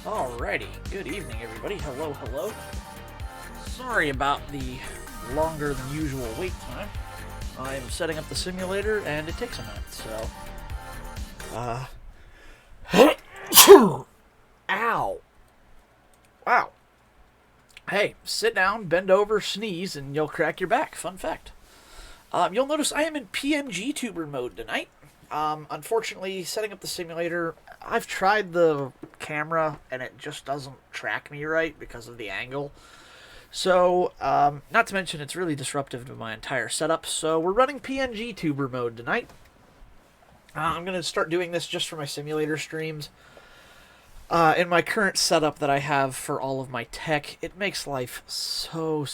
Alrighty, good evening everybody. Hello, hello. Sorry about the longer than usual wait time. I'm setting up the simulator and it takes a minute, so... Ow! Wow. Hey, sit down, bend over, sneeze, and you'll crack your back. Fun fact. You'll notice I am in PNG tuber mode tonight. Unfortunately, setting up the simulator, I've tried the camera and it just doesn't track me right because of the angle. So, not to mention it's really disruptive to my entire setup, so we're running PNG tuber mode tonight. I'm going to start doing this just for my simulator streams. In my current setup that I have for all of my tech, it makes life so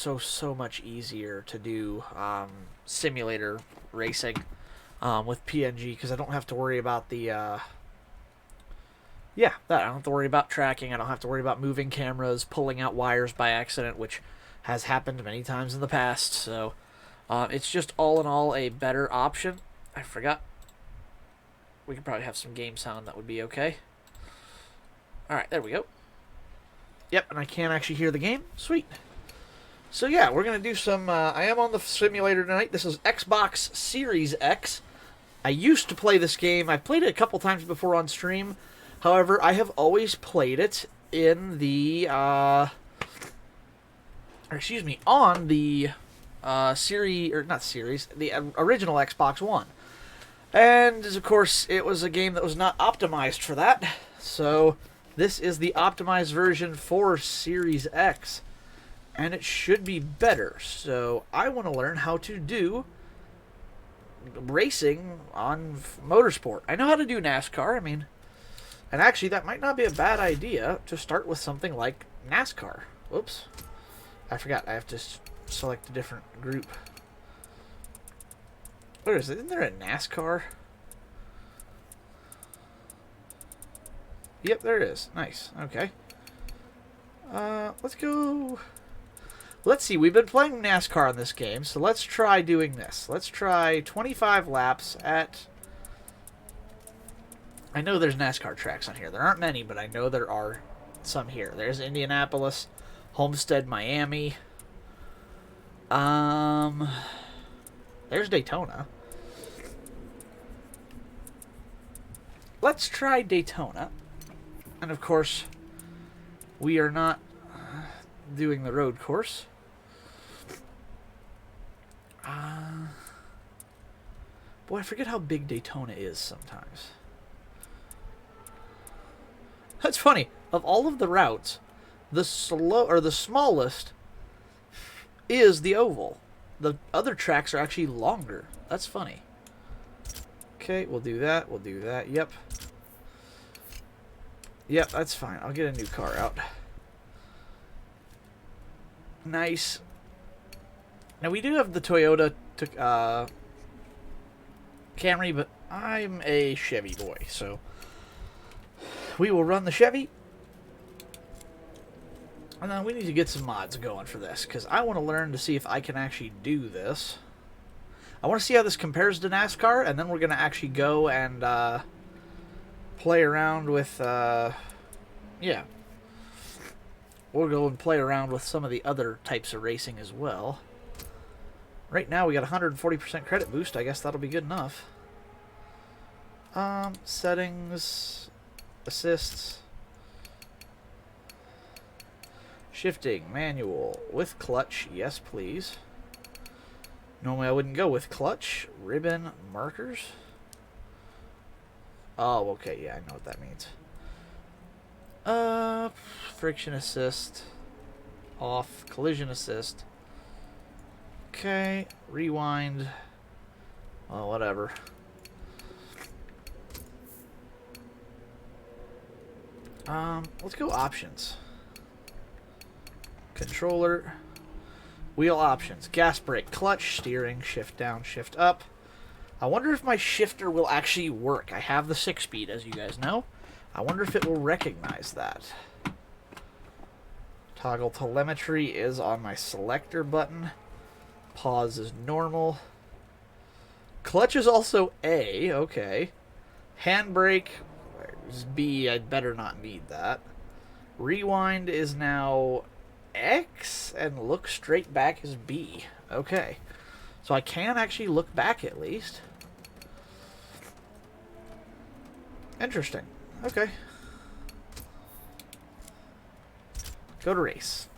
much easier to do simulator racing with PNG, because I don't have to worry about the I don't have to worry about tracking. I don't have to worry about moving cameras, pulling out wires by accident, which has happened many times in the past. So it's just all in all a better option. I forgot. We could probably have some game sound that would be okay. Alright, there we go. Yep, and I can't actually hear the game. Sweet. So yeah, we're going to do some... I am on the simulator tonight. This is Xbox Series X. I used to play this game. I've played it a couple times before on stream. However, I have always played it in the... on the the original Xbox One. And, of course, it was a game that was not optimized for that. So, this is the optimized version for Series X. And it should be better. So, I want to learn how to do racing on motorsport. I know how to do NASCAR, and actually that might not be a bad idea to start with something like NASCAR. Whoops. I forgot, I have to select a different group. Where is it? Isn't there a NASCAR? Yep, there it is. Nice. Okay. Let's go... Let's see, we've been playing NASCAR in this game, so let's try doing this. Let's try 25 laps at... I know there's NASCAR tracks on here. There aren't many, but I know there are some here. There's Indianapolis, Homestead, Miami. There's Daytona. Let's try Daytona. And of course, we are not doing the road course. Boy, I forget how big Daytona is sometimes. That's funny. Of all of the routes, the smallest is the oval. The other tracks are actually longer. That's funny. Okay, we'll do that. We'll do that. Yep. Yep, that's fine. I'll get a new car out. Nice. Now, we do have the Toyota Camry, but I'm a Chevy boy, so we will run the Chevy. And then we need to get some mods going for this, because I want to learn to see if I can actually do this. I want to see how this compares to NASCAR, and then we're going to actually go and play around with, we'll go and play around with some of the other types of racing as well. Right now we got 140% credit boost. I guess that'll be good enough. Settings, assists, shifting, manual, with clutch, yes please. Normally I wouldn't go with clutch. Ribbon, markers. Oh, okay, yeah, I know what that means. Friction assist, off, collision assist. Okay, rewind. Well, whatever. Let's go options. Controller. Wheel options. Gas, brake, clutch, steering, shift down, shift up. I wonder if my shifter will actually work. I have the 6-speed, as you guys know. I wonder if it will recognize that. Toggle telemetry is on my selector button. Pause is normal. Clutch is also A, okay. Handbrake is B, I'd better not need that. Rewind is now X, and look straight back is B. Okay. So I can actually look back at least. Interesting. Okay. Go to race.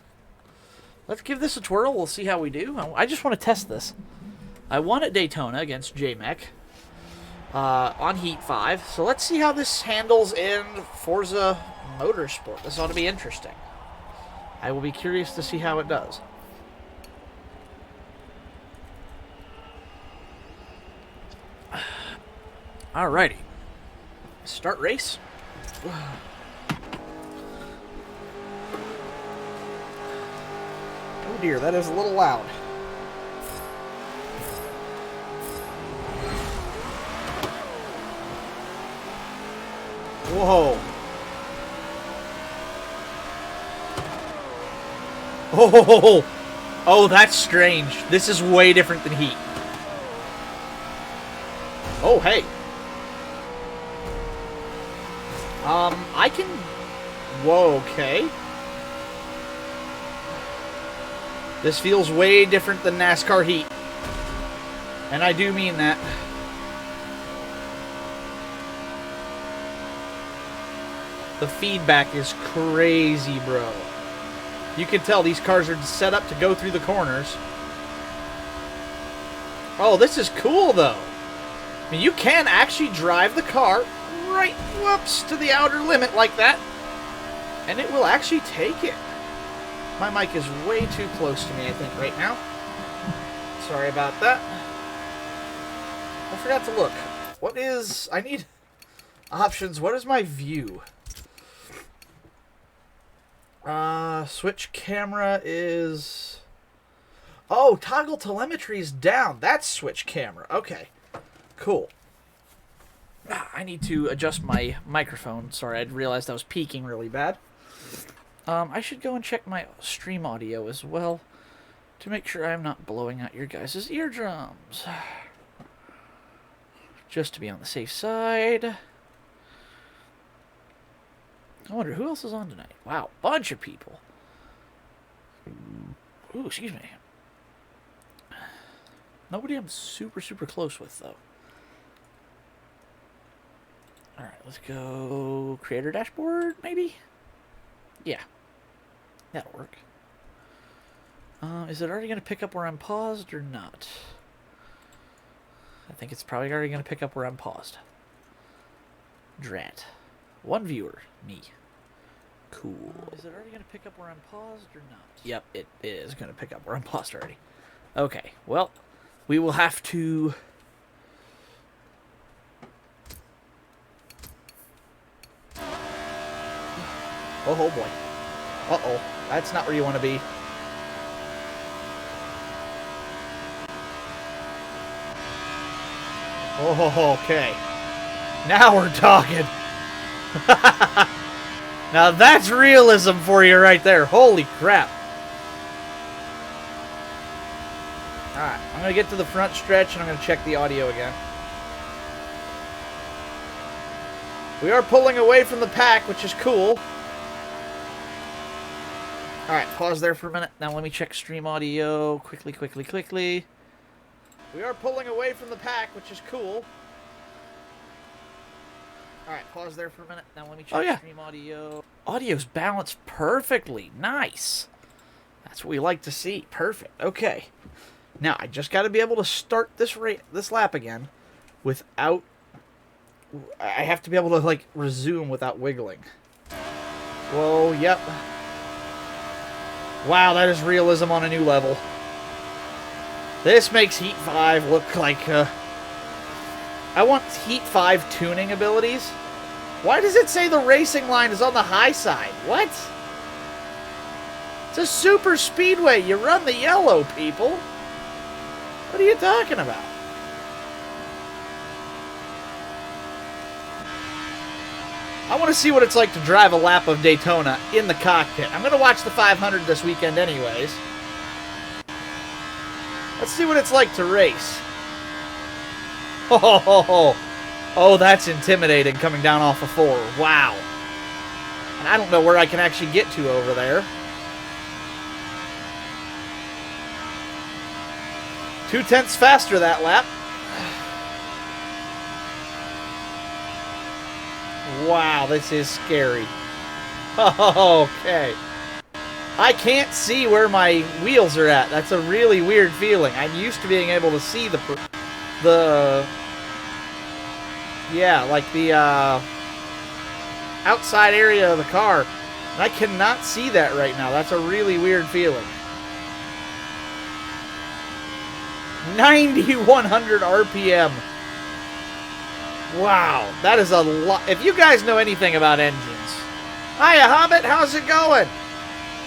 Let's give this a twirl. We'll see how we do. I just want to test this. I won at Daytona against J-Mech on Heat 5. So let's see how this handles in Forza Motorsport. This ought to be interesting. I will be curious to see how it does. Alrighty. Start race. Oh dear, that is a little loud. Whoa. Oh, oh, that's strange. This is way different than Heat. Oh, hey. I can... Whoa, okay. This feels way different than NASCAR Heat. And I do mean that. The feedback is crazy, bro. You can tell these cars are set up to go through the corners. Oh, this is cool, though. I mean, you can actually drive the car right, whoops, to the outer limit like that. And it will actually take it. My mic is way too close to me, I think, right now. Sorry about that. I forgot to look. What is... I need options. What is my view? Switch camera is... Oh, toggle telemetry is down. That's switch camera. Okay. Cool. I need to adjust my microphone. Sorry, I realized I was peaking really bad. I should go and check my stream audio as well to make sure I'm not blowing out your guys' eardrums. Just to be on the safe side. I wonder who else is on tonight. Wow, bunch of people. Ooh, excuse me. Nobody I'm super, super close with, though. Alright, let's go creator dashboard, maybe? Yeah. That'll work. Is it already going to pick up where I'm paused or not? I think it's probably already going to pick up where I'm paused. Drat. One viewer. Me. Cool. Is it already going to pick up where I'm paused or not? Yep, it is going to pick up where I'm paused already. Okay, well, we will have to... Oh boy. Uh-oh. That's not where you want to be. Oh, okay. Now we're talking. Now that's realism for you right there. Holy crap. Alright, I'm going to get to the front stretch and I'm going to check the audio again. We are pulling away from the pack, which is cool. Alright, pause there for a minute. Now let me check stream audio quickly, quickly, quickly. We are pulling away from the pack, which is cool. Alright, pause there for a minute. Now let me check stream audio. Audio's balanced perfectly. Nice. That's what we like to see. Perfect. Okay. Now, I just got to be able to start this lap again without... I have to be able to, like, resume without wiggling. Whoa, yep. Wow, that is realism on a new level. This makes Heat 5 look like, I want Heat 5 tuning abilities. Why does it say the racing line is on the high side? What? It's a super speedway. You run the yellow, people. What are you talking about? I want to see what it's like to drive a lap of Daytona in the cockpit. I'm going to watch the 500 this weekend anyways. Let's see what it's like to race. Oh, that's intimidating coming down off of 4. Wow. And I don't know where I can actually get to over there. 0.2 faster that lap. Wow, this is scary. Okay. I can't see where my wheels are at. That's a really weird feeling. I'm used to being able to see the outside area of the car. And I cannot see that right now. That's a really weird feeling. 9,100 RPM. Wow, that is a lot. If you guys know anything about engines. Hiya, Hobbit. How's it going?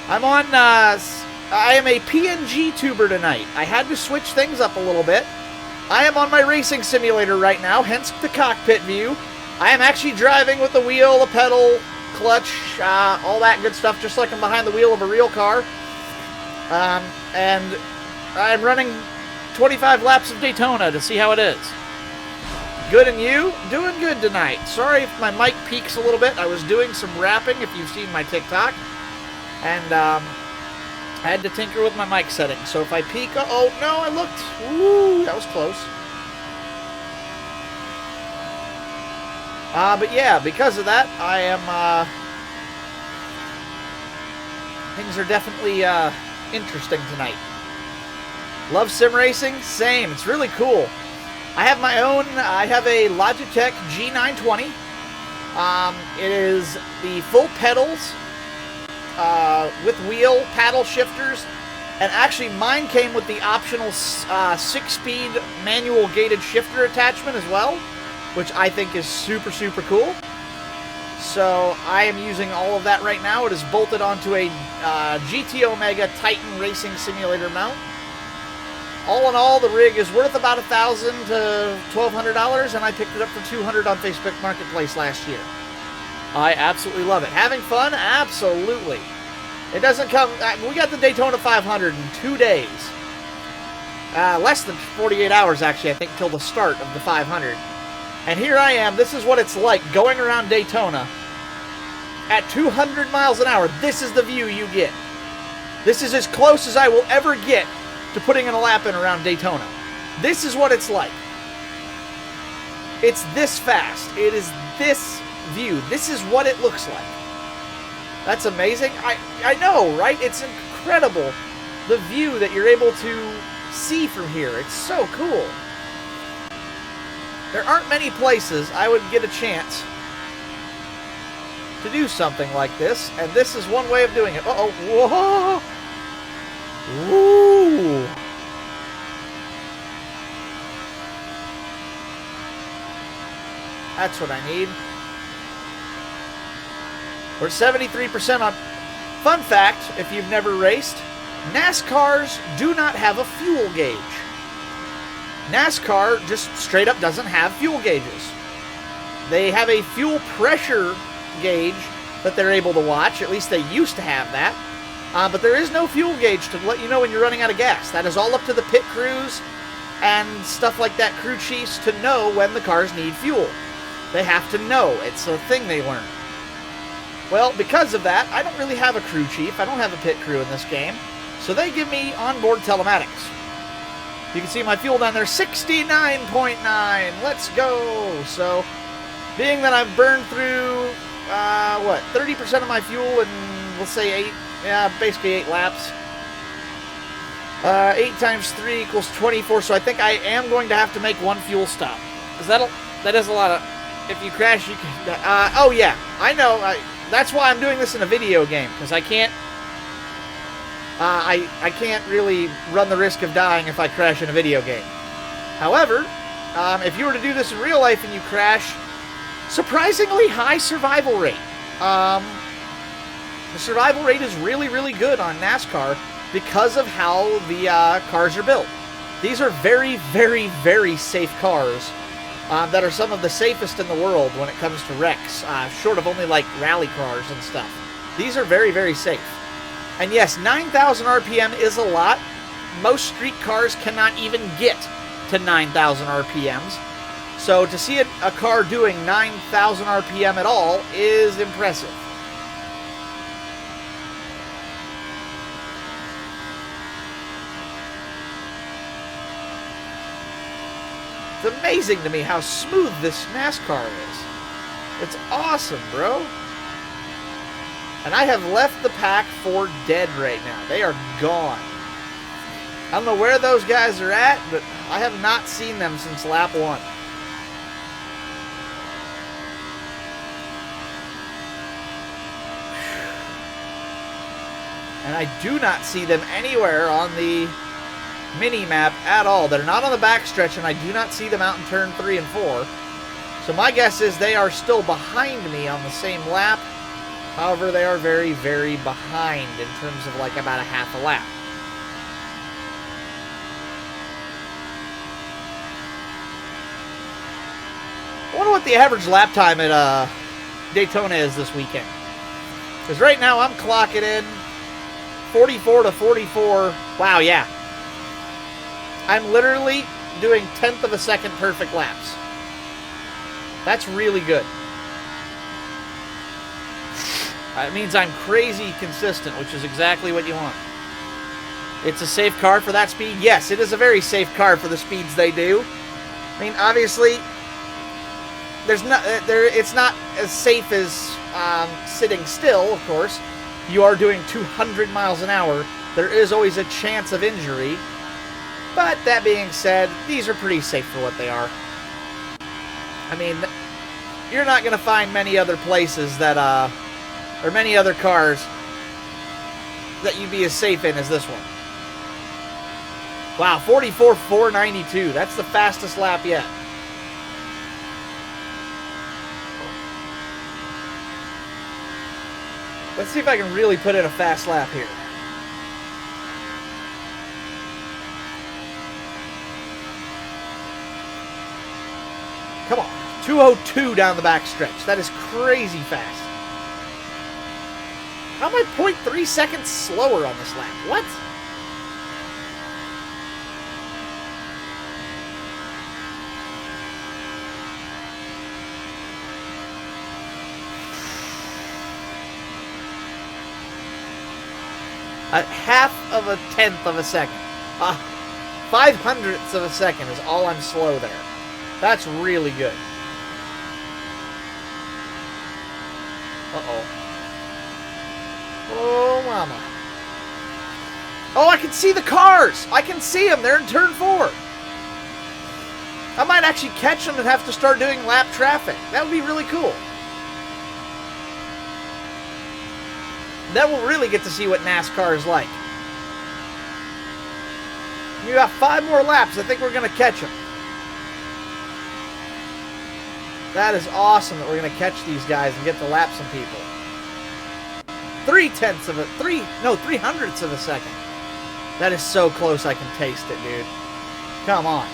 I'm on, I am a PNG tuber tonight. I had to switch things up a little bit. I am on my racing simulator right now, hence the cockpit view. I am actually driving with the wheel, the pedal, clutch, all that good stuff, just like I'm behind the wheel of a real car. And I'm running 25 laps of Daytona to see how it is. Good, and you? Doing good tonight. Sorry if my mic peaks a little bit. I was doing some rapping, if you've seen my TikTok. And I had to tinker with my mic settings. So if I peak... Oh, no, I looked. Ooh, that was close. But yeah, because of that, I am... things are definitely interesting tonight. Love sim racing? Same. It's really cool. I have my own... I have a Logitech G920. It is the full pedals... with wheel paddle shifters, and actually mine came with the optional 6-speed manual gated shifter attachment as well, which I think is super, super cool. So I am using all of that right now. It is bolted onto a GT Omega Titan Racing Simulator mount. All in all, the rig is worth about $1,000 to $1,200, and I picked it up for $200 on Facebook Marketplace last year. I absolutely love it. Having fun? Absolutely. It doesn't come... we got the Daytona 500 in 2 days. Less than 48 hours, actually, I think, till the start of the 500. And here I am. This is what it's like going around Daytona at 200 miles an hour. This is the view you get. This is as close as I will ever get to putting in a lap in around Daytona. This is what it's like. It's this fast. It is this view. This is what it looks like. That's amazing. I know, right? It's incredible, the view that you're able to see from here. It's so cool. There aren't many places I would get a chance to do something like this, and this is one way of doing it. Uh-oh. Whoa! Woo! That's what I need. We're 73% on... Fun fact, if you've never raced, NASCARs do not have a fuel gauge. NASCAR just straight up doesn't have fuel gauges. They have a fuel pressure gauge that they're able to watch. At least they used to have that. But there is no fuel gauge to let you know when you're running out of gas. That is all up to the pit crews and stuff like that, crew chiefs, to know when the cars need fuel. They have to know. It's a thing they learn. Well, because of that, I don't really have a crew chief. I don't have a pit crew in this game. So they give me onboard telematics. You can see my fuel down there, 69.9. Let's go. So, being that I've burned through, 30% of my fuel in, let's say, basically 8 laps. 8 times 3 equals 24, so I think I am going to have to make one fuel stop. Because that is a lot of... If you crash, you can... oh, yeah. I know. That's why I'm doing this in a video game, because I can't... I can't really run the risk of dying if I crash in a video game. However, if you were to do this in real life and you crash, surprisingly high survival rate. The survival rate is really, really good on NASCAR because of how the cars are built. These are very, very, very safe cars that are some of the safest in the world when it comes to wrecks, short of only like rally cars and stuff. These are very, very safe. And yes, 9,000 RPM is a lot. Most street cars cannot even get to 9,000 RPMs. So to see a car doing 9,000 RPM at all is impressive. It's amazing to me how smooth this NASCAR is. It's awesome, bro. And I have left the pack for dead right now. They are gone. I don't know where those guys are at, but I have not seen them since lap 1. And I do not see them anywhere on the mini-map at all. They're not on the backstretch, and I do not see them out in turn 3 and 4. So my guess is they are still behind me on the same lap. However, they are very, very behind in terms of like about a half a lap. I wonder what the average lap time at Daytona is this weekend. Because right now I'm clocking in 44 to 44. Wow, yeah. I'm literally doing 1/10 of a second perfect laps. That's really good. It means I'm crazy consistent, which is exactly what you want. It's a safe car for that speed? Yes, it is a very safe car for the speeds they do. I mean, obviously, it's not as safe as sitting still, of course. You are doing 200 miles an hour. There is always a chance of injury. But that being said, these are pretty safe for what they are. I mean, you're not going to find many other places that, or many other cars that you'd be as safe in as this one. Wow, 44.492. That's the fastest lap yet. Let's see if I can really put in a fast lap here. Come on. 2:02 down the backstretch. That is crazy fast. How am I 0.3 seconds slower on this lap? What? A 1/2 of a 1/10 of a second. 5/100ths of a second is all I'm slow there. That's really good. Uh-oh. Oh, mama. Oh, I can see the cars! I can see them! They're in turn 4. I might actually catch them and have to start doing lap traffic. That would be really cool. Then we'll really get to see what NASCAR is like. You got 5 more laps. I think we're going to catch them. That is awesome that we're going to catch these guys and get to lap some people. 3/10 of a... 300ths of a second. That is so close I can taste it, dude. Come on.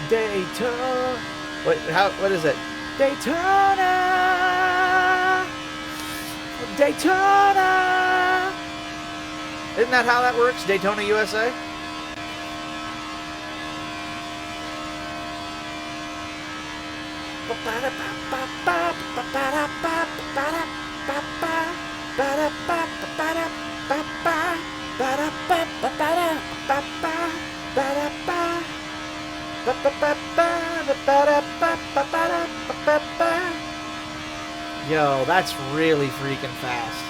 Daytona... what is it? Daytona! Daytona! Isn't that how that works? Daytona, USA? Yo, that's really freaking fast.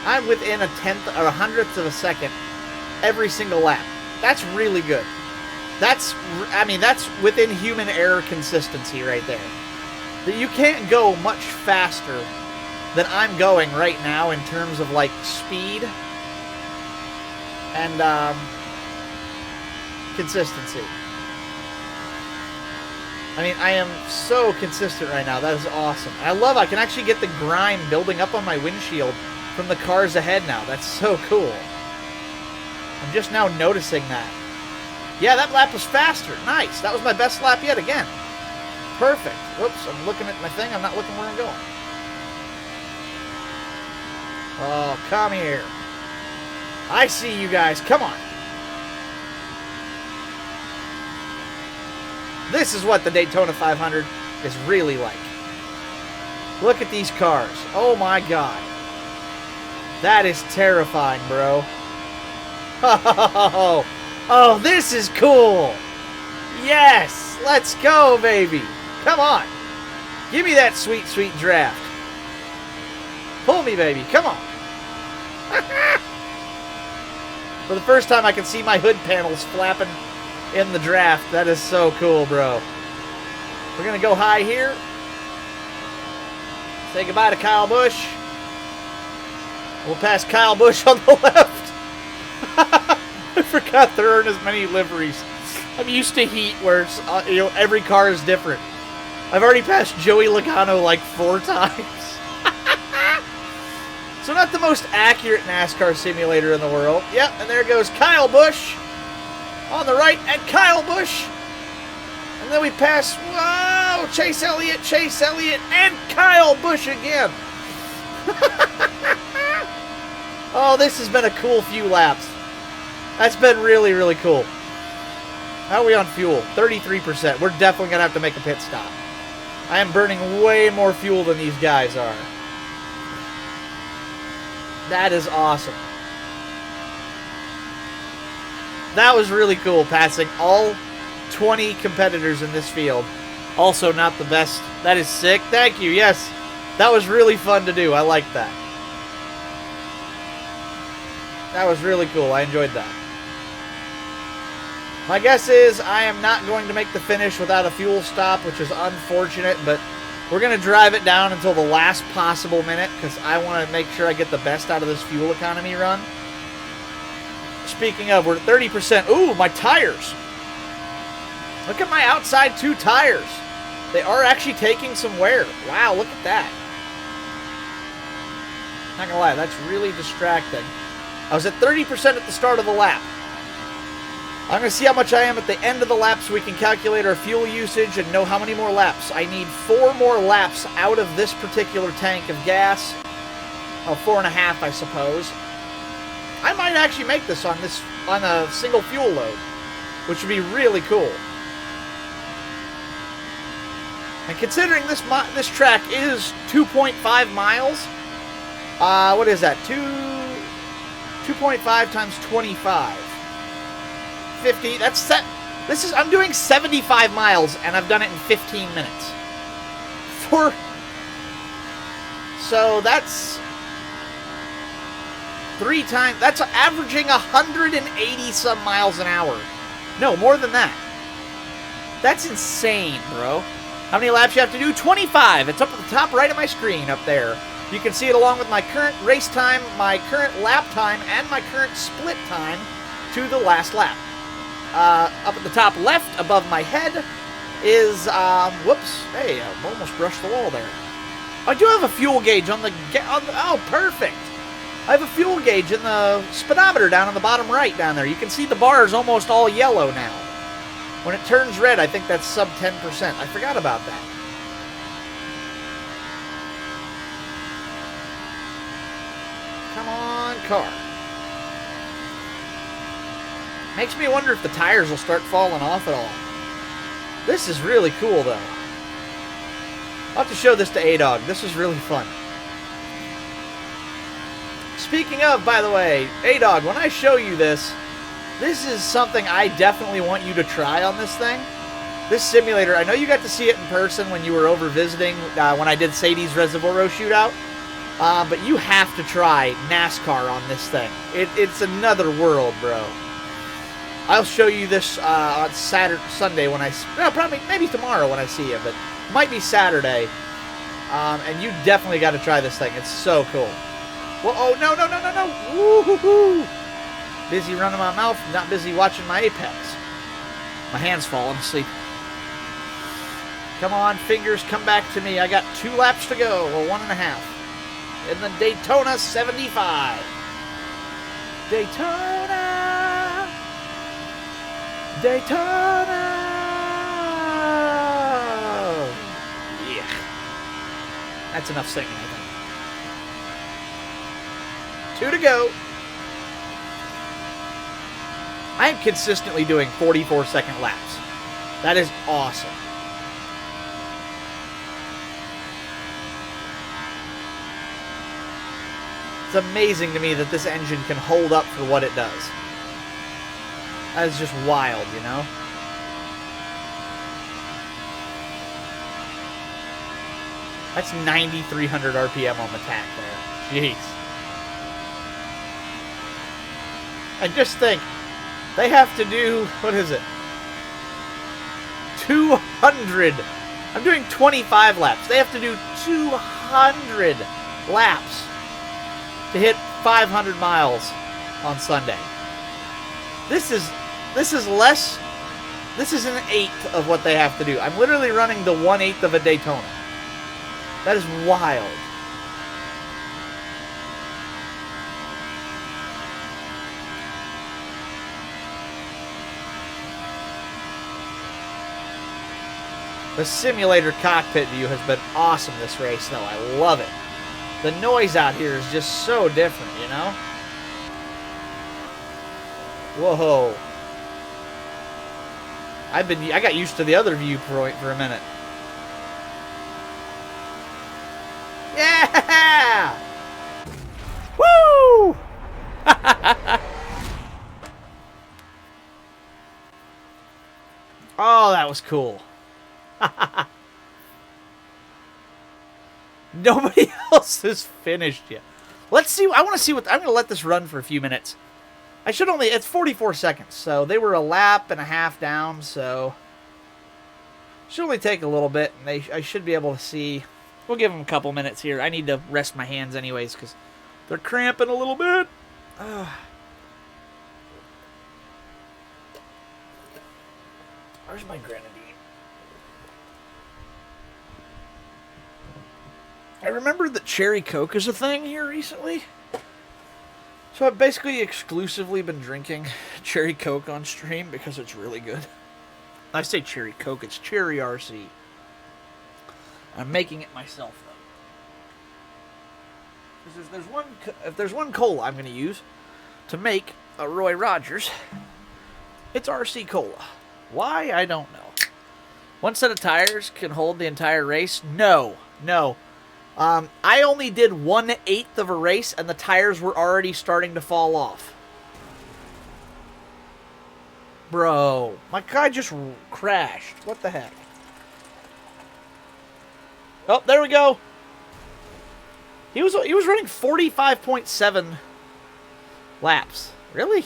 I'm within a 1/10 or a 100th of a second every single lap. That's really good. That's within human error consistency right there. That you can't go much faster than I'm going right now in terms of like speed and consistency. I mean, I am so consistent right now. That is awesome. I love I can actually get the grime building up on my windshield from the cars ahead now. That's so cool. I'm just now noticing that. Yeah, that lap was faster. Nice. That was my best lap yet again. Perfect. Whoops, I'm looking at my thing. I'm not looking where I'm going. Oh, come here. I see you guys. Come on. This is what the Daytona 500 is really like. Look at these cars. Oh my god. That is terrifying, bro. Oh, oh, this is cool. Yes, let's go, baby. Come on. Give me that sweet, sweet draft. Pull me, baby. Come on. For the first time, I can see my hood panels flapping in the draft. That is so cool, bro. We're going to go high here. Say goodbye to Kyle Busch. We'll pass Kyle Busch on the left. I forgot there aren't as many liveries. I'm used to heat where every car is different. I've already passed Joey Logano like 4 times. So not the most accurate NASCAR simulator in the world. Yep, and there goes Kyle Busch on the right, and Kyle Busch. And then we pass, whoa, Chase Elliott, and Kyle Busch again. Oh, this has been a cool few laps. That's been really, really cool. How are we on fuel? 33%. We're definitely going to have to make a pit stop. I am burning way more fuel than these guys are. That is awesome. That was really cool, passing all 20 competitors in this field. Also not the best. That is sick. Thank you. Yes, that was really fun to do. I like that. That was really cool. I enjoyed that. My guess is I am not going to make the finish without a fuel stop, which is unfortunate, but we're going to drive it down until the last possible minute because I want to make sure I get the best out of this fuel economy run. Speaking of, we're at 30%. Ooh, my tires. Look at my outside 2 tires. They are actually taking some wear. Wow, look at that. Not going to lie, that's really distracting. I was at 30% at the start of the lap. I'm going to see how much I am at the end of the lap so we can calculate our fuel usage and know how many more laps. I need 4 more laps out of this particular tank of gas. Oh, 4.5, I suppose. I might actually make this on a single fuel load, which would be really cool. And considering this track is 2.5 miles, what is that? 2.5 times 25. 50. That's set. I'm doing 75 miles, and I've done it in 15 minutes. So that's 3 times. That's averaging 180 some miles an hour. No, more than that. That's insane, bro. How many laps you have to do? 25. It's up at the top right of my screen up there. You can see it along with my current race time, my current lap time, and my current split time to the last lap. Up at the top left above my head is, whoops, hey, I almost brushed the wall there. I do have a fuel gauge on the oh, perfect. I have a fuel gauge in the speedometer down on the bottom right down there. You can see the bar is almost all yellow now. When it turns red, I think that's sub 10%. I forgot about that. Come on, car. Makes me wonder if the tires will start falling off at all. This is really cool, though. I'll have to show this to A-Dog. This is really fun. Speaking of, by the way, A-Dog, when I show you this, this is something I definitely want you to try on this thing. This simulator, I know you got to see it in person when you were over visiting when I did Sadie's Reservoir Shootout, but you have to try NASCAR on this thing. It's another world, bro. I'll show you this on Sunday when probably maybe tomorrow when I see you, but it might be Saturday. And you definitely got to try this thing. It's so cool. Well, oh no! Woo-hoo-hoo! Busy running my mouth, not busy watching my apex. My hand's falling asleep. Come on, fingers, come back to me. I got 2 laps to go, or 1.5. In the Daytona 75. Daytona! Yeah. That's enough singing, I think. 2 to go. I am consistently doing 44-second laps. That is awesome. It's amazing to me that this engine can hold up for what it does. That is just wild, you know? That's 9,300 RPM on the tank there. Jeez. And just think, they have to do, what is it? 200. I'm doing 25 laps. They have to do 200 laps to hit 500 miles on Sunday. This is less. This is an eighth of what they have to do. I'm literally running the 1/8 of a Daytona. That is wild. The simulator cockpit view has been awesome this race, though. I love it. The noise out here is just so different, you know? Whoa. I got used to the other viewpoint for a minute. Yeah! Woo! Oh, that was cool. Nobody else has finished yet. Let's see. I want to see what... I'm going to let this run for a few minutes. I should only... It's 44 seconds, so they were a lap and a half down, so... Should only take a little bit, and I should be able to see... We'll give them a couple minutes here. I need to rest my hands anyways, because they're cramping a little bit. Where's my grenadine? I remember that Cherry Coke is a thing here recently. So I've basically exclusively been drinking Cherry Coke on stream because it's really good. I say Cherry Coke, it's Cherry RC. I'm making it myself, though. If there's one cola I'm going to use to make a Roy Rogers, it's RC Cola. Why? I don't know. One set of tires can hold the entire race? No. I only did 1/8 of a race, and the tires were already starting to fall off. Bro, my guy just crashed. What the heck? Oh, there we go. He was running 45.7 laps. Really?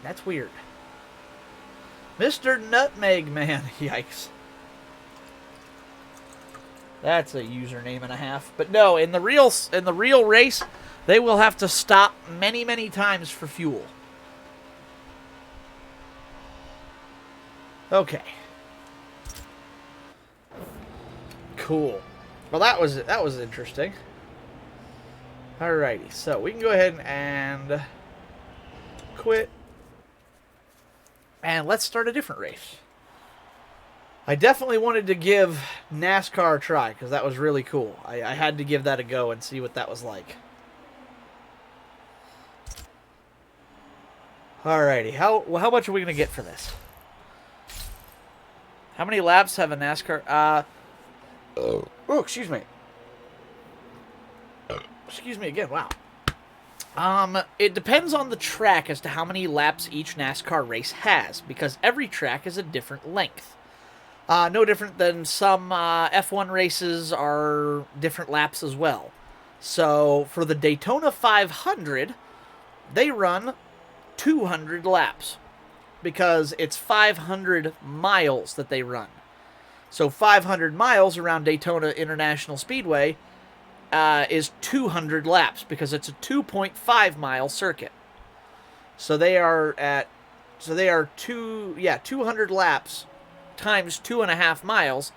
That's weird. Mr. Nutmeg Man. Yikes. That's a username and a half. But no, in the real race, they will have to stop many, many times for fuel. Okay. Cool. Well, that was interesting. Alrighty, so we can go ahead and quit. And let's start a different race. I definitely wanted to give NASCAR a try, because that was really cool. I had to give that a go and see what that was like. Alrighty, how much are we going to get for this? How many laps have a NASCAR... Oh, excuse me. Excuse me again, wow. It depends on the track as to how many laps each NASCAR race has, because every track is a different length. No different than some F1 races are different laps as well. So, for the Daytona 500, they run 200 laps, because it's 500 miles that they run. So 500 miles around Daytona International Speedway is 200 laps, because it's a 2.5 mile circuit. So they are 200 laps times 2.5 miles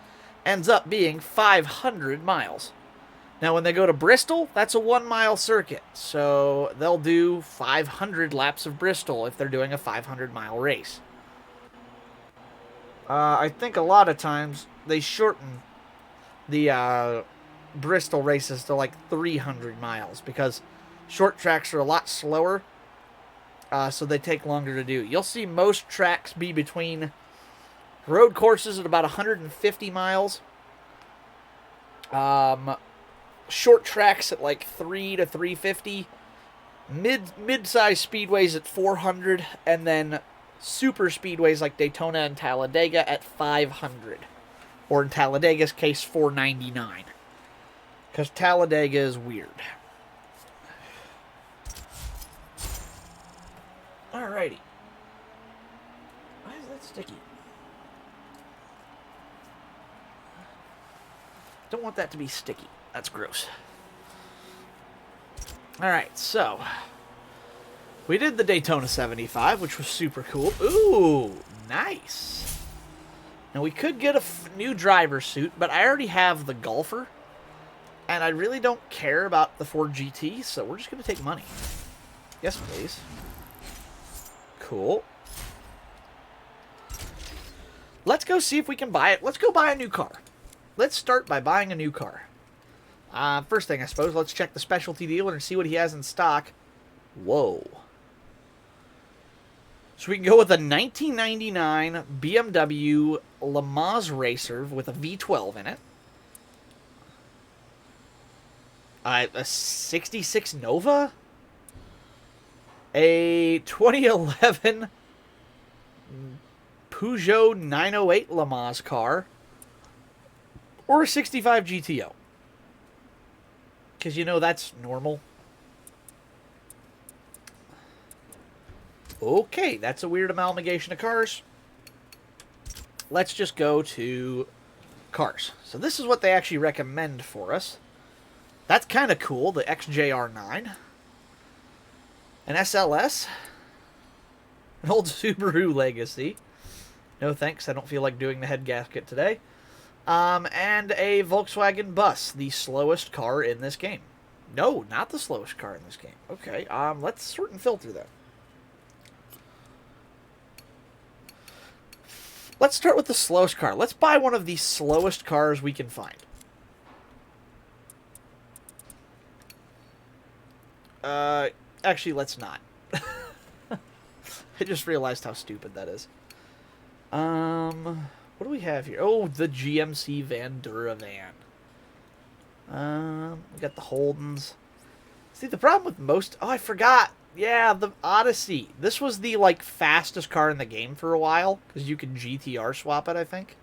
ends up being 500 miles. Now when they go to Bristol, that's a 1 mile circuit. So they'll do 500 laps of Bristol if they're doing a 500 mile race. I think a lot of times they shorten the Bristol races to like 300 miles because short tracks are a lot slower, so they take longer to do. You'll see most tracks be between road courses at about 150 miles, short tracks at like 3 to 350, mid-size speedways at 400, and then super speedways like Daytona and Talladega at 500. Or in Talladega's case, 499. Because Talladega is weird. Alrighty. Why is that sticky? Don't want that to be sticky. That's gross. Alright, so we did the Daytona 75, which was super cool. Ooh, nice. Now, we could get a new driver's suit, but I already have the Golfer, and I really don't care about the Ford GT, so we're just going to take money. Yes, please. Cool. Let's go see if we can buy it. Let's go buy a new car. Let's start by buying a new car. First thing, I suppose, let's check the specialty dealer and see what he has in stock. Whoa. So we can go with a 1999 BMW Le Mans Racer with a V12 in it. A 66 Nova. A 2011 Peugeot 908 Le Mans car. Or a 65 GTO. Because, you know, that's normal. Okay, that's a weird amalgamation of cars. Let's just go to cars. So this is what they actually recommend for us. That's kind of cool, the XJR9. An SLS. An old Subaru Legacy. No thanks, I don't feel like doing the head gasket today. And a Volkswagen Bus, the slowest car in this game. No, not the slowest car in this game. Okay, let's sort and filter that. Let's start with the slowest car. Let's buy one of the slowest cars we can find. Actually, let's not. I just realized how stupid that is. What do we have here? Oh, the GMC Vandura van. We got the Holdens. See, the problem with most... Oh, I forgot. Yeah, the Odyssey. This was the, like, fastest car in the game for a while. Because you could GTR swap it, I think.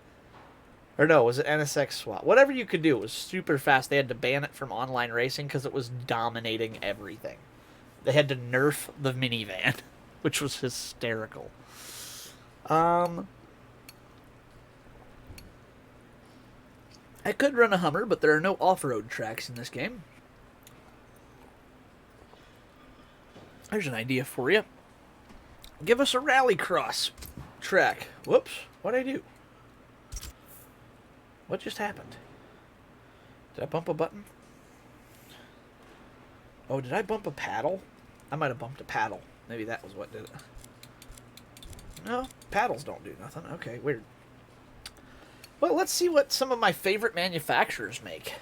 Or no, was it NSX swap? Whatever you could do. It was super fast. They had to ban it from online racing because it was dominating everything. They had to nerf the minivan. Which was hysterical. I could run a Hummer, but there are no off-road tracks in this game. There's an idea for you. Give us a rallycross track. Whoops. What'd I do? What just happened? Did I bump a button? Oh, did I bump a paddle? I might have bumped a paddle. Maybe that was what did it. No, paddles don't do nothing. Okay, weird. Well, let's see what some of my favorite manufacturers make.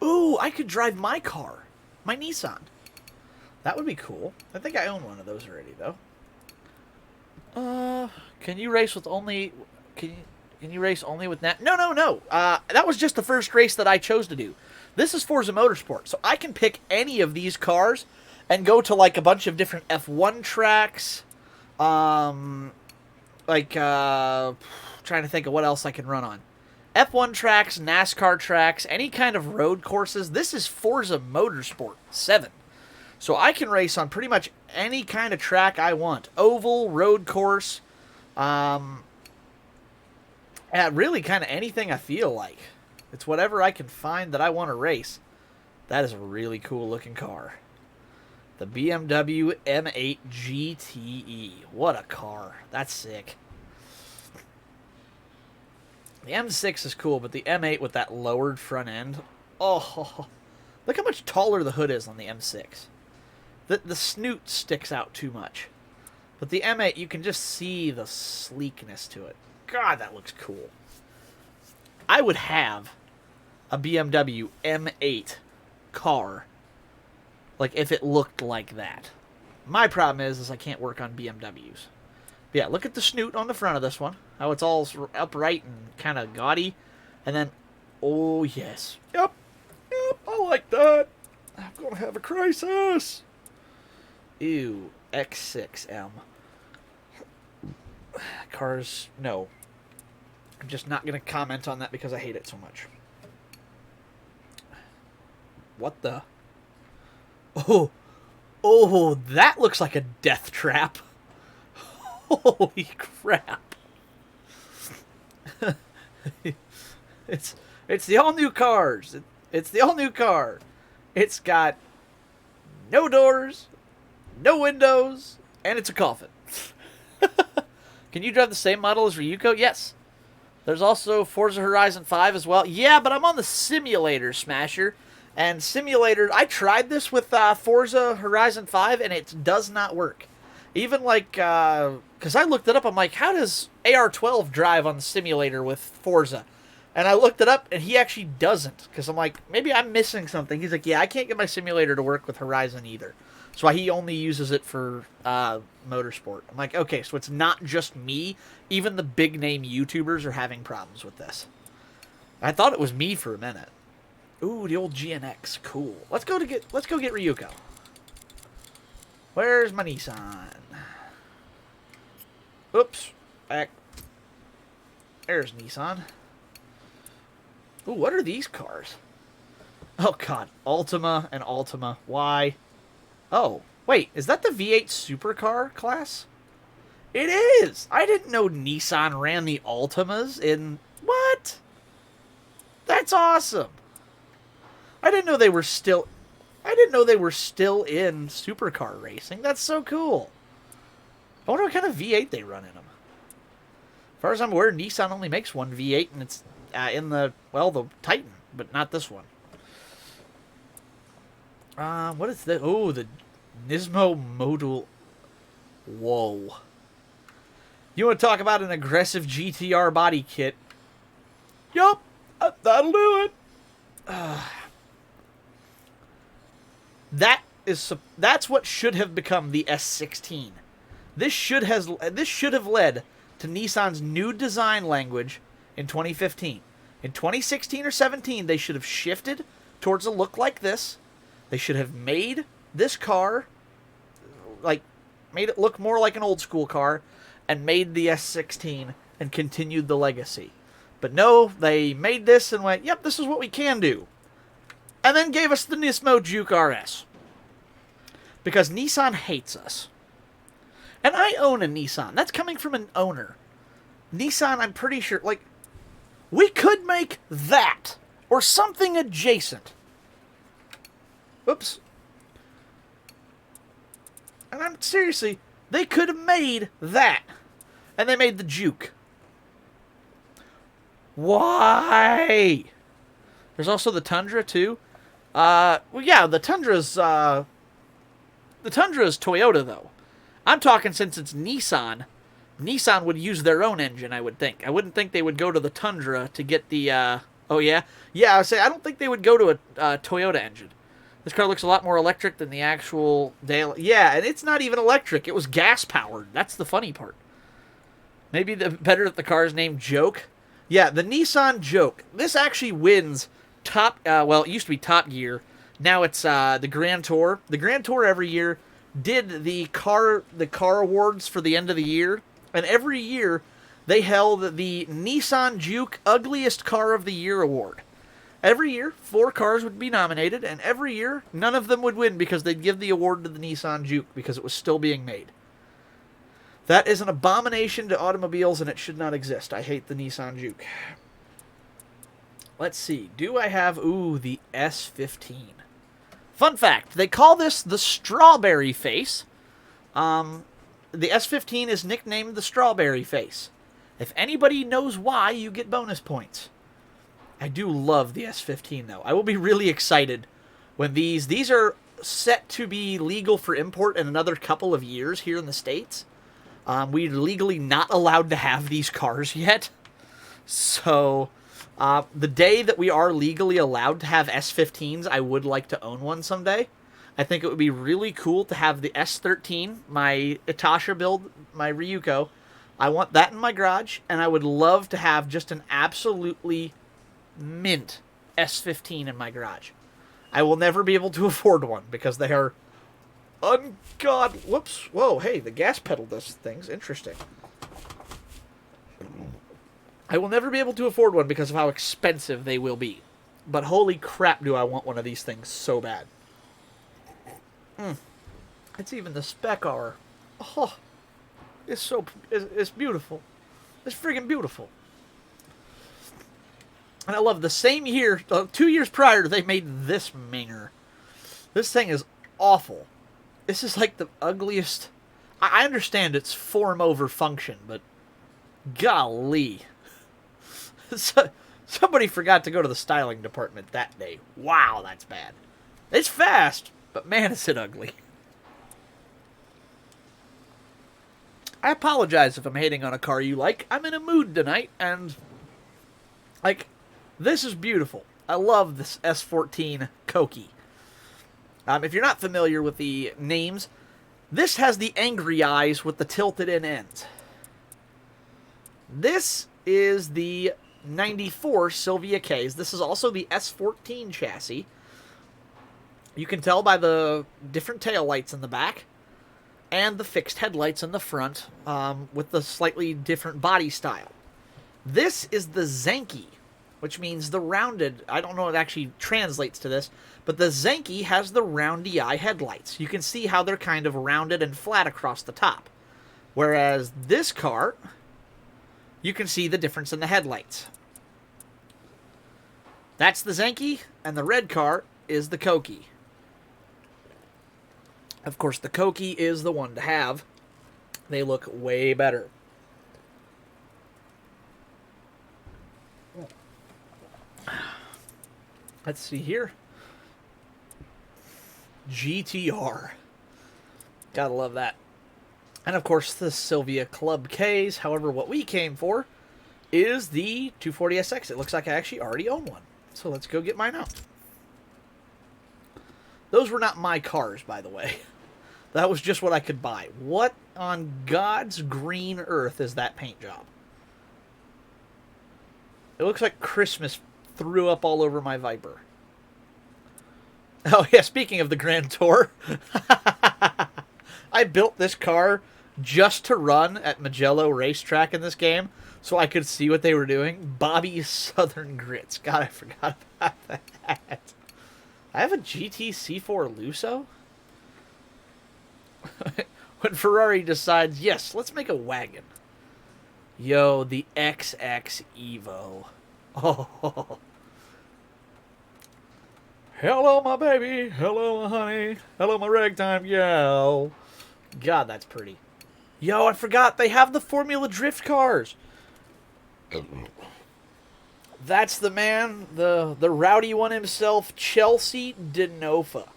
Ooh, I could drive my car. My Nissan. That would be cool. I think I own one of those already, though. Can you race with only... Can you race only with... No. That was just the first race that I chose to do. This is Forza Motorsport, so I can pick any of these cars and go to, like, a bunch of different F1 tracks. Trying to think of what else I can run on. F1 tracks, NASCAR tracks, any kind of road courses. This is Forza Motorsport 7. So I can race on pretty much any kind of track I want. Oval, road course, really kind of anything I feel like. It's whatever I can find that I want to race. That is a really cool looking car. The BMW M8 GTE. What a car. That's sick. The M6 is cool, but the M8 with that lowered front end. Oh, look how much taller the hood is on the M6. The snoot sticks out too much. But the M8, you can just see the sleekness to it. God, that looks cool. I would have a BMW M8 car, like, if it looked like that. My problem is I can't work on BMWs. But yeah, look at the snoot on the front of this one. How it's all upright and kind of gaudy. And then, oh yes. Yep. that. I'm going to have a crisis. Ew. X6M. Cars, no. I'm just not going to comment on that because I hate it so much. What the? Oh, that looks like a death trap. Holy crap. It's the all new cars. It's the all new car. It's got no doors, no windows, and it's a coffin. Can you drive the same model as Ryuko? Yes. There's also Forza Horizon 5 as well. Yeah, but I'm on the simulator, Smasher. And simulator, I tried this with Forza Horizon 5, and it does not work. Even like, because I looked it up, I'm like, how does AR-12 drive on the simulator with Forza? And I looked it up, and he actually doesn't. Because I'm like, maybe I'm missing something. He's like, yeah, I can't get my simulator to work with Horizon either. So he only uses it for motorsport. I'm like, okay, so it's not just me. Even the big-name YouTubers are having problems with this. I thought it was me for a minute. Ooh, the old GNX. Cool. Let's go get Ryuko. Where's my Nissan? Oops. Back. There's Nissan. Ooh, what are these cars? Oh, God. Altima and Altima. Why? Oh, wait. Is that the V8 supercar class? It is! I didn't know Nissan ran the Altimas in... What? That's awesome! I didn't know they were still in supercar racing. That's so cool. I wonder what kind of V8 they run in them. As far as I'm aware, Nissan only makes one V8, and it's in the Titan, but not this one. What is the... Oh, the Nismo modal... Whoa. You want to talk about an aggressive GTR body kit? Yup, that'll do it. That's what should have become the S16. This should have led to Nissan's new design language in 2015. In 2016 or 17, they should have shifted towards a look like this. They should have made this car, made it look more like an old school car, and made the S16 and continued the legacy. But no, they made this and went, yep, this is what we can do. And then gave us the Nismo Juke RS. Because Nissan hates us. And I own a Nissan. That's coming from an owner. Nissan, I'm pretty sure, we could make that. Or something adjacent. Oops. And I'm seriously, they could have made that. And they made the Juke. Why? There's also the Tundra, too. Well, yeah, the Tundra's Toyota, though. I'm talking since it's Nissan. Nissan would use their own engine, I would think. I wouldn't think they would go to the Tundra to get the, oh, yeah? Yeah, I would say, I don't think they would go to a Toyota engine. This car looks a lot more electric than the actual daily. Yeah, and it's not even electric. It was gas-powered. That's the funny part. Maybe better if the car's named Joke. Yeah, the Nissan Joke. This actually wins it used to be Top Gear. Now it's the Grand Tour. The Grand Tour every year did the car awards for the end of the year. And every year they held the Nissan Juke Ugliest Car of the Year award. Every year, 4 cars would be nominated, and every year, none of them would win because they'd give the award to the Nissan Juke because it was still being made. That is an abomination to automobiles, and it should not exist. I hate the Nissan Juke. Let's see. Do I have... Ooh, the S15. Fun fact. They call this the Strawberry Face. The S15 is nicknamed the Strawberry Face. If anybody knows why, you get bonus points. I do love the S15, though. I will be really excited when these are set to be legal for import in another couple of years here in the States. We're legally not allowed to have these cars yet. So, the day that we are legally allowed to have S15s, I would like to own one someday. I think it would be really cool to have the S13, my Itasha build, my Ryuko. I want that in my garage, and I would love to have just an absolutely mint S15 in my garage. I will never be able to afford one because they are ungod. Whoops. Whoa, hey, the gas pedal does things. Interesting. I will never be able to afford one because of how expensive they will be. But holy crap, do I want one of these things so bad. It's even the spec R. Oh, it's beautiful. It's friggin' beautiful. And I love the same year, 2 years prior, they made this minger. This thing is awful. This is like the ugliest. I understand it's form over function, but golly. Somebody forgot to go to the styling department that day. Wow, that's bad. It's fast, but man, is it ugly. I apologize if I'm hating on a car you like. I'm in a mood tonight, and like, this is beautiful. I love this S14 Koki. If you're not familiar with the names, this has the angry eyes with the tilted in ends. This is the 94 Sylvia K's. This is also the S14 chassis. You can tell by the different taillights in the back and the fixed headlights in the front with the slightly different body style. This is the Zenki, which means the rounded. I don't know if it actually translates to this, but the Zenki has the roundy eye headlights. You can see how they're kind of rounded and flat across the top. Whereas this car, you can see the difference in the headlights. That's the Zenki, and the red car is the Koki. Of course, the Koki is the one to have. They look way better. Let's see here. GTR. Gotta love that. And of course, the Sylvia Club Ks. However, what we came for is the 240SX. It looks like I actually already own one. So let's go get mine out. Those were not my cars, by the way. That was just what I could buy. What on God's green earth is that paint job? It looks like Christmas threw up all over my Viper. Oh yeah, speaking of the Grand Tour, I built this car just to run at Mugello Racetrack in this game, so I could see what they were doing. Bobby's Southern Grits. God, I forgot about that. I have a GT C4 Lusso? When Ferrari decides, yes, let's make a wagon. Yo, the XX Evo. Oh. Hello, my baby. Hello, my honey. Hello, my ragtime gal. God, that's pretty. Yo, I forgot. They have the Formula Drift cars. That's the man, the rowdy one himself, Chelsea Denofa.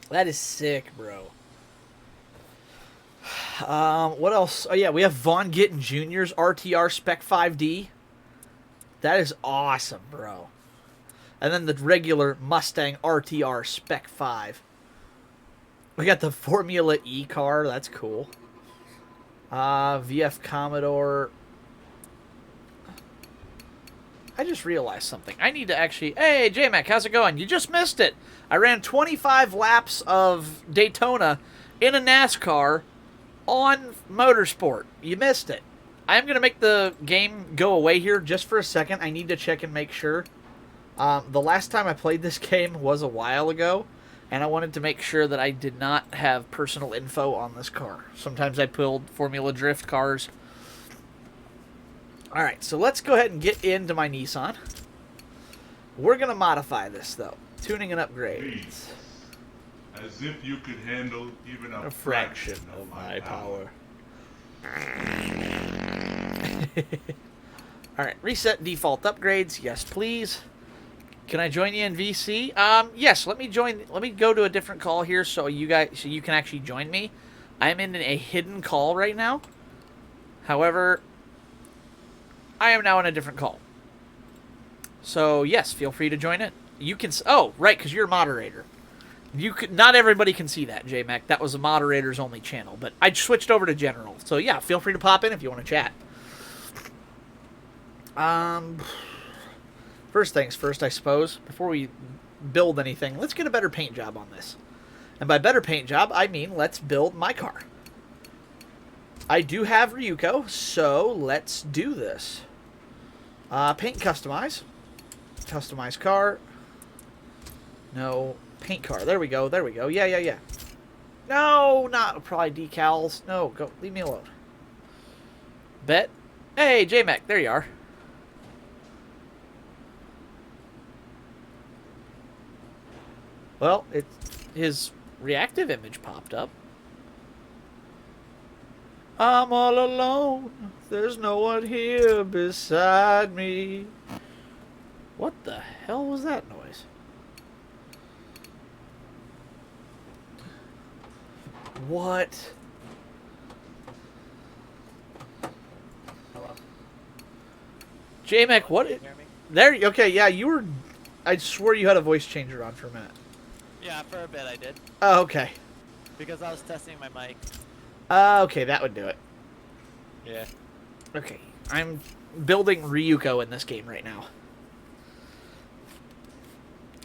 That is sick, bro. What else? Oh, yeah, we have Von Gittin Jr.'s RTR Spec 5D. That is awesome, bro. And then the regular Mustang RTR Spec 5. We got the Formula E car. That's cool. VF Commodore. I just realized something. I need to actually... Hey, J-Mac, how's it going? You just missed it. I ran 25 laps of Daytona in a NASCAR on Motorsport. You missed it. I'm going to make the game go away here just for a second. I need to check and make sure. The last time I played this game was a while ago, and I wanted to make sure that I did not have personal info on this car. Sometimes I pulled Formula Drift cars. Alright, so let's go ahead and get into my Nissan. We're going to modify this, though. Tuning and upgrades. As if you could handle even a fraction of my power. Alright, reset default upgrades. Yes, please. Can I join you in VC? Yes, let me go to a different call here so you can actually join me. I'm in a hidden call right now. However, I am now in a different call. So, yes, feel free to join it. You can... Oh, right, because you're a moderator. Not everybody can see that, J-Mac. That was a moderator's only channel. But I switched over to general. So, yeah, feel free to pop in if you want to chat. First things first, I suppose. Before we build anything. Let's get a better paint job on this. And by better paint job, I mean let's build my car. I do have Ryuko, so let's do this. Paint customize. Customize car. No, paint car. There we go. There we go. Yeah. No, not probably decals. No, go. Leave me alone. Bet. Hey, J-Mac. There you are. Well, his reactive image popped up. I'm all alone. There's no one here beside me. What the hell was that noise? What? Hello. J-Mac, what? Can you hear me? There, okay, yeah, you were... I swore you had a voice changer on for a minute. Yeah, for a bit I did. Oh, okay. Because I was testing my mic. Okay, that would do it. Yeah. Okay, I'm building Ryuko in this game right now.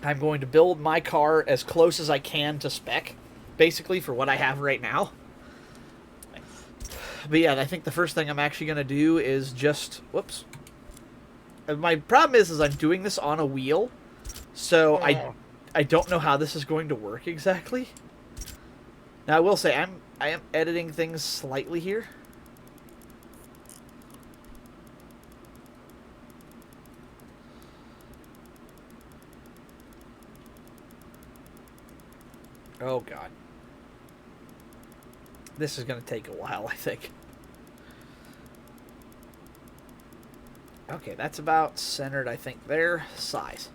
I'm going to build my car as close as I can to spec, basically, for what I have right now. Nice. But yeah, I think the first thing I'm actually going to do is just... Whoops. My problem is I'm doing this on a wheel, so I don't know how this is going to work exactly. Now, I will say, I am editing things slightly here. Oh, God. This is going to take a while, I think. Okay, that's about centered, I think, there. Size.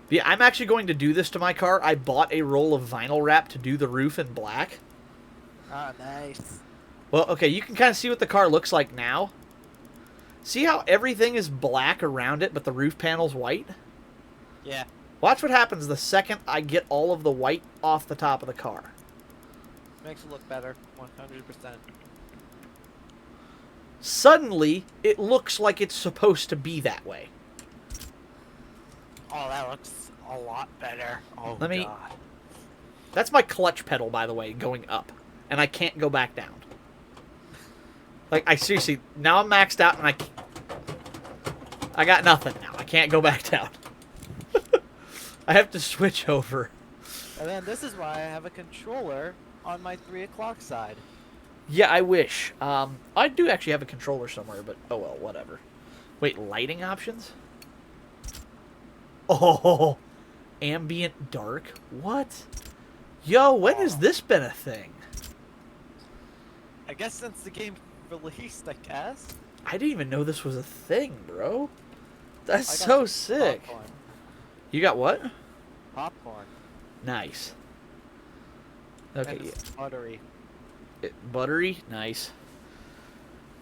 Yeah, I'm actually going to do this to my car. I bought a roll of vinyl wrap to do the roof in black. Ah, nice. Well, okay, you can kind of see what the car looks like now. See how everything is black around it, but the roof panel's white? Yeah. Watch what happens the second I get all of the white off the top of the car. Makes it look better. 100%. Suddenly, it looks like it's supposed to be that way. Oh, that looks a lot better. Oh, Let me- God. That's my clutch pedal, by the way, going up. And I can't go back down. Like, I seriously, now I'm maxed out and I got nothing now. I can't go back down. I have to switch over. And then this is why I have a controller on my 3 o'clock side. Yeah, I wish. I do actually have a controller somewhere, but oh well, whatever. Wait, lighting options? Oh, ambient dark? What? Yo, when has this been a thing? I guess since the game released, I guess. I didn't even know this was a thing, bro. That's I got so some sick. Popcorn. You got what? Popcorn. Nice. Okay, And it's buttery. buttery? Nice.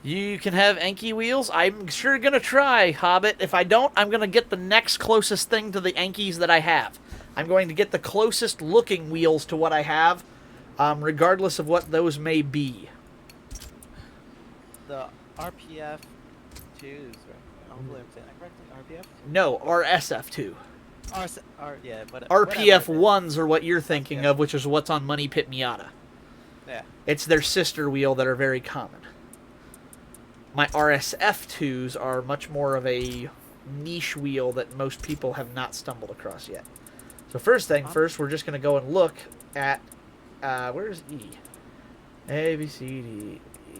You can have Anki wheels. I'm sure gonna try, Hobbit. If I don't, I'm gonna get the next closest thing to the Ankis that I have. I'm going to get the closest looking wheels to what I have, regardless of what those may be. The RPF 2s, right? Hopefully I'm saying that correctly. RPF? No, RSF2. Yeah, but RPF whatever. 1s are what you're thinking Yeah. of, which is what's on Money Pit Miata. Yeah. It's their sister wheel that are very common. My RSF2s are much more of a niche wheel that most people have not stumbled across yet. So first thing first, we're just going to go and look at, where's E? A, B, C, D, E.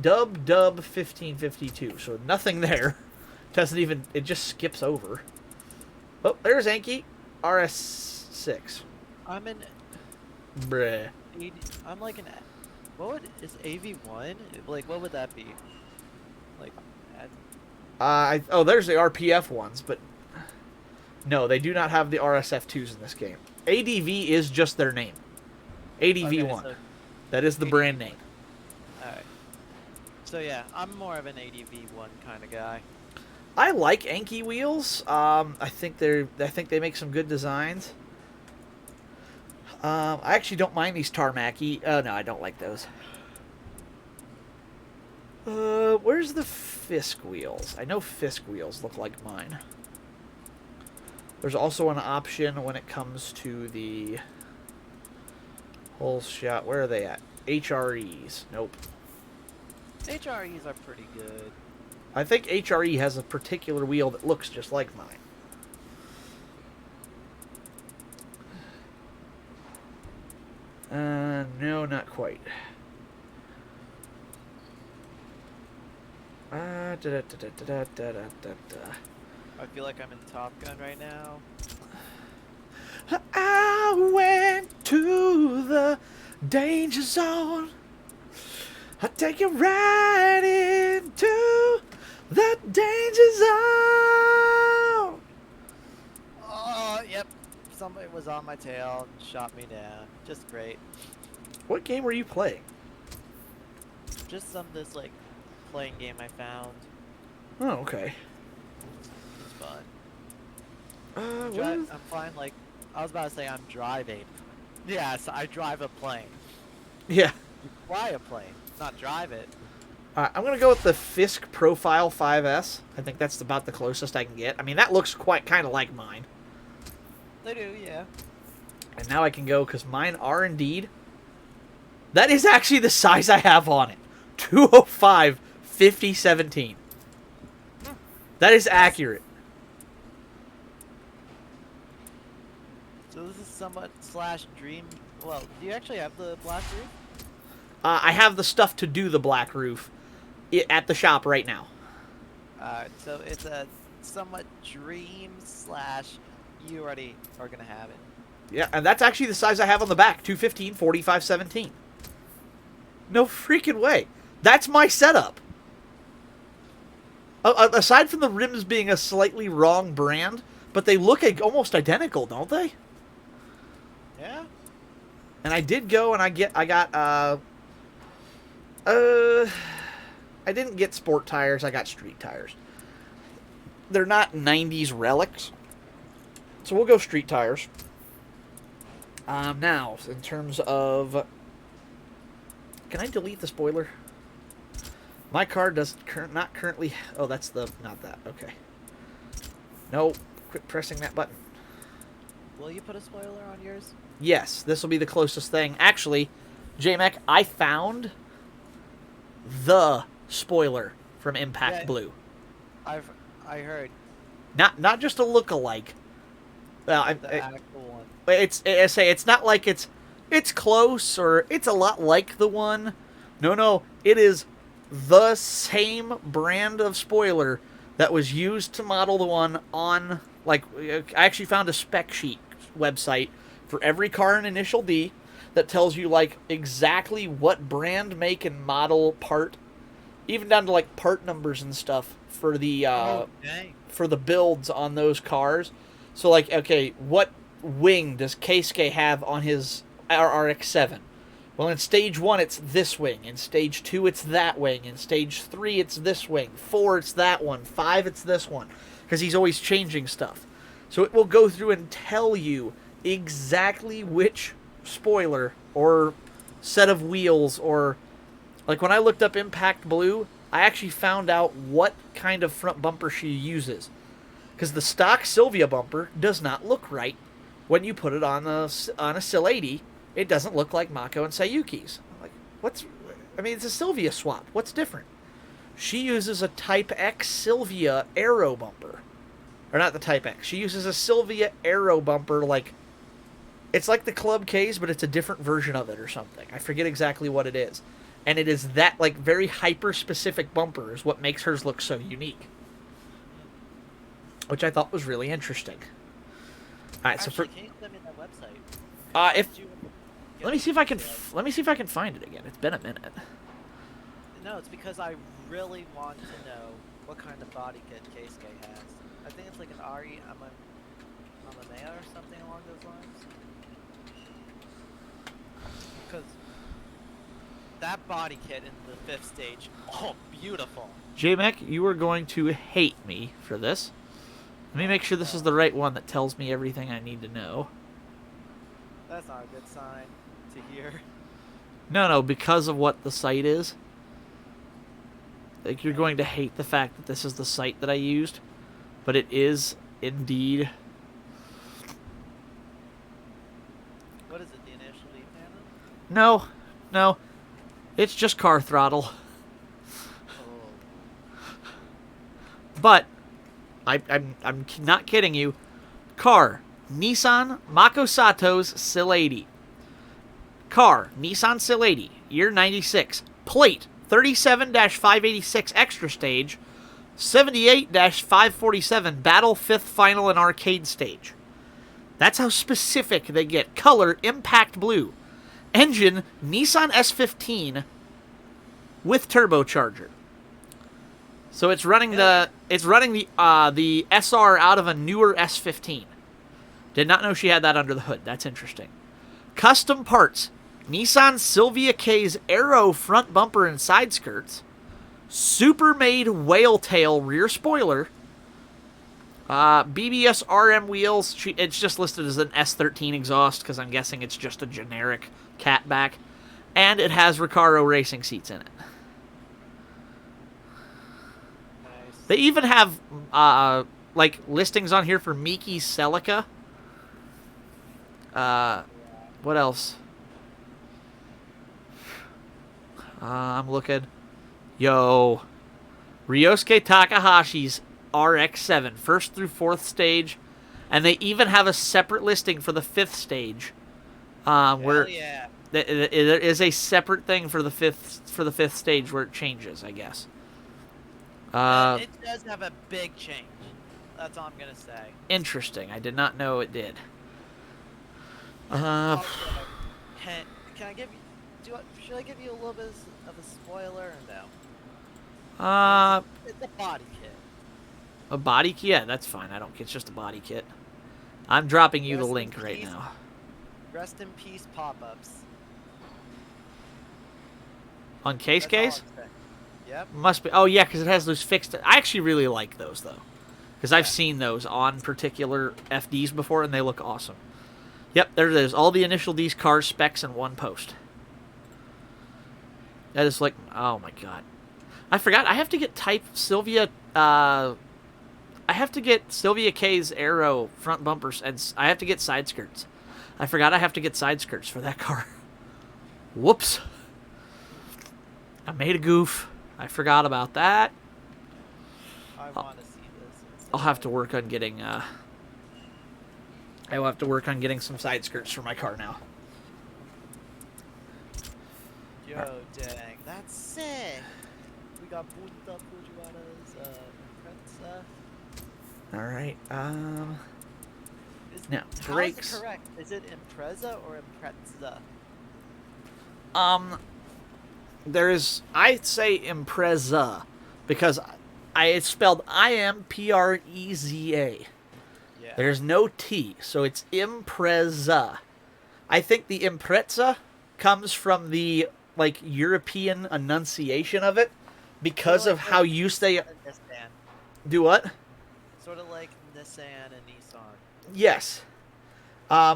Dub 1552. So nothing there. Doesn't even, it just skips over. Oh, there's Anki. RS6. I'm an Bruh. I'm like an is AV1? Like what would that be? Like There's the RPF ones, but no, they do not have the RSF2s in this game. ADV is just their name. ADV1. so, That is the brand name. alright. So yeah, I'm more of an ADV1 kind of guy. I like Anki wheels. I think they make some good designs. I actually don't mind these Tarmac-y. Oh no, I don't like those. Where's the Fisk wheels? I know Fisk wheels look like mine. There's also an option when it comes to the whole shot. Where are they at? HREs. Nope. HREs are pretty good. I think HRE has a particular wheel that looks just like mine. No, not quite. Da, da, da, da, da, da, da, da. I feel like I'm in Top Gun right now. I went to the danger zone. I take you right into the danger zone. Oh, yep. Somebody was on my tail and shot me down. Just great. What game were you playing? Just this like playing game I found. Oh, okay. It's fun. What is... I'm fine. Like I was about to say, I'm driving. Yes, I drive a plane. Yeah. You fly a plane, not drive it. I'm going to go with the Fisk Profile 5S. I think that's about the closest I can get. I mean, that looks quite kind of like mine. They do, yeah. And now I can go, because mine are indeed... That is actually the size I have on it. 205 5017. That is accurate. So this is somewhat / dream. Well, do you actually have the black roof? I have the stuff to do the black roof at the shop right now. So it's a somewhat dream / you already are gonna have it. Yeah, and that's actually the size I have on the back. 215 45 17. No freaking way. That's my setup. Aside from the rims being a slightly wrong brand, but they look almost identical, don't they? Yeah. And I did go and I got I didn't get sport tires, I got street tires. They're not 90s relics. So we'll go street tires. Now, in terms of... Can I delete the spoiler? My car does not currently... Oh, that's the... Not that. Okay. No. Quit pressing that button. Will you put a spoiler on yours? Yes, this will be the closest thing. Actually, JMEC, I found the spoiler from Impact Blue. I heard. Not just a look-alike. Well, The actual one. It's not like it's close or it's a lot like the one. No, it is the same brand of spoiler that was used to model the one on, like, I actually found a spec sheet website for every car in Initial D that tells you, like, exactly what brand, make, and model part, even down to, like, part numbers and stuff for the for the builds on those cars. So, like, okay, what wing does Keisuke have on his RX-7? Well, in Stage 1, it's this wing. In Stage 2, it's that wing. In Stage 3, it's this wing. 4, it's that one. 5, it's this one. Because he's always changing stuff. So it will go through and tell you exactly which spoiler or set of wheels or... Like, when I looked up Impact Blue, I actually found out what kind of front bumper she uses. Because the stock Sylvia bumper does not look right when you put it on a Sil 80. It doesn't look like Mako and Sayuki's. I'm like, it's a Sylvia swap. What's different? She uses a Type X Sylvia Aero bumper. Or not the Type X. She uses a Sylvia Aero bumper, like... It's like the Club K's, but it's a different version of it or something. I forget exactly what it is. And it is that, like, very hyper-specific bumper is what makes hers look so unique. Which I thought was really interesting. Alright, so for... Can you send me that website? Let me see if I can find it again. It's been a minute. No, it's because I really want to know what kind of body kit Keisuke has. I think it's like an RE Amamea or something along those lines. Because that body kit in the 5th stage, oh, beautiful. JMEC, you are going to hate me for this. Let me make sure this is the right one that tells me everything I need to know. That's not a good sign to hear. No, because of what the site is. Like, you're going to hate the fact that this is the site that I used. But it is indeed No, no, it's just car throttle. Oh. But I'm not kidding you. Car, Nissan Mako Sato's Sil 80. Car, Nissan Sil 80, year 96. Plate, 37-586 Extra Stage, 78-547 Battle 5th Final and Arcade Stage. That's how specific they get. Color, Impact Blue. Engine, Nissan S15 with turbocharger. So it's running the SR out of a newer S15. Did not know she had that under the hood. That's interesting. Custom parts. Nissan Silvia K's Aero front bumper and side skirts. Super made whale tail rear spoiler. BBS RM wheels. It's just listed as an S13 exhaust because I'm guessing it's just a generic catback. And it has Recaro racing seats in it. Nice. They even have like listings on here for Miki Celica. What else? I'm looking. Yo. Ryosuke Takahashi's RX-7, first through fourth stage. And they even have a separate listing for the fifth stage. Where yeah. there is a separate thing for the fifth stage where it changes, I guess. It does have a big change. That's all I'm gonna say. Interesting. I did not know it did. Also, can I give you? Should I give you a little bit of a spoiler or no? It's a body kit. A body kit? Yeah, that's fine. It's just a body kit. I'm dropping you the Rest in link right peace. now. Rest in peace, pop-ups. On case That's all case? I'm saying. Yep. Must be. Oh yeah, because it has those fixed. I actually really like those though, because I've seen those on particular FDs before, and they look awesome. Yep, there it is. All the initial D's car specs in one post. That is like, oh my god, I forgot. I have to get Sylvia. I have to get Sylvia K's Aero front bumpers, and I have to get side skirts. I forgot I have to get side skirts for that car. Whoops. I made a goof. I forgot about that. I want to see this. I'll have to work on getting. I will have to work on getting some side skirts for my car now. Yo, dang, that's sick. We got Punta Fujiwara's Prince. All right. Now How is brakes. it correct? Is it Impreza or Impreza? I'd say Impreza because it's spelled Impreza. Yeah. There's no T, so it's Impreza. I think the Impreza comes from the like European enunciation of it because Sort of how you say Nissan. do what? Sort of like Nissan and Nissan. Yes.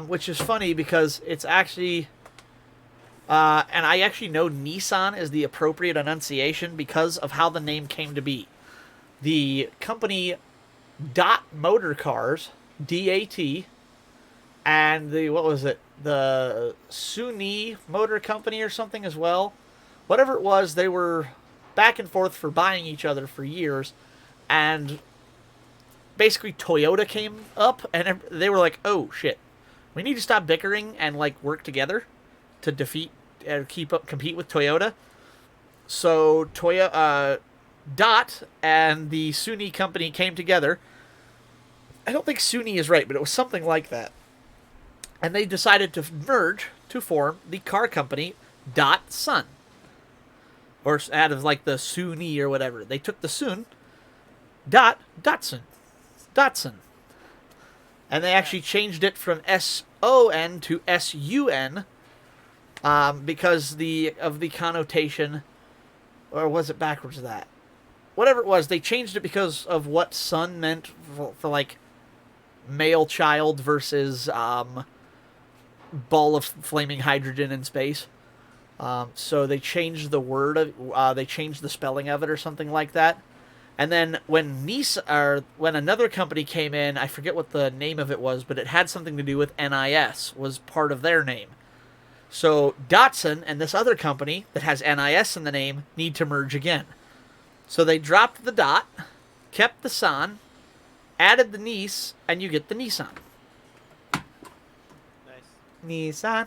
Which is funny because it's actually and I actually know Nissan is the appropriate enunciation because of how the name came to be. The company Dot Motor Cars, DAT, and the Sunni Motor Company or something as well. Whatever it was, they were back and forth for buying each other for years, and basically Toyota came up, and they were like, "Oh shit, we need to stop bickering and like work together to defeat and compete with Toyota." So Dot and the Sunni company came together. I don't think Sunni is right, but it was something like that. And they decided to merge to form the car company Dot Sun. Or out of like the Sunni or whatever. They took the Sun, Datsun. And they actually changed it from SON to SUN because of the connotation, or was it backwards of that? Whatever it was, they changed it because of what sun meant for like male child versus ball of flaming hydrogen in space. So they changed the word they changed the spelling of it or something like that. And then when another company came in, I forget what the name of it was, but it had something to do with NIS, was part of their name. So Datsun and this other company that has NIS in the name need to merge again. So they dropped the dot, kept the San, added the Nice, and you get the Nissan. Nice. Nissan.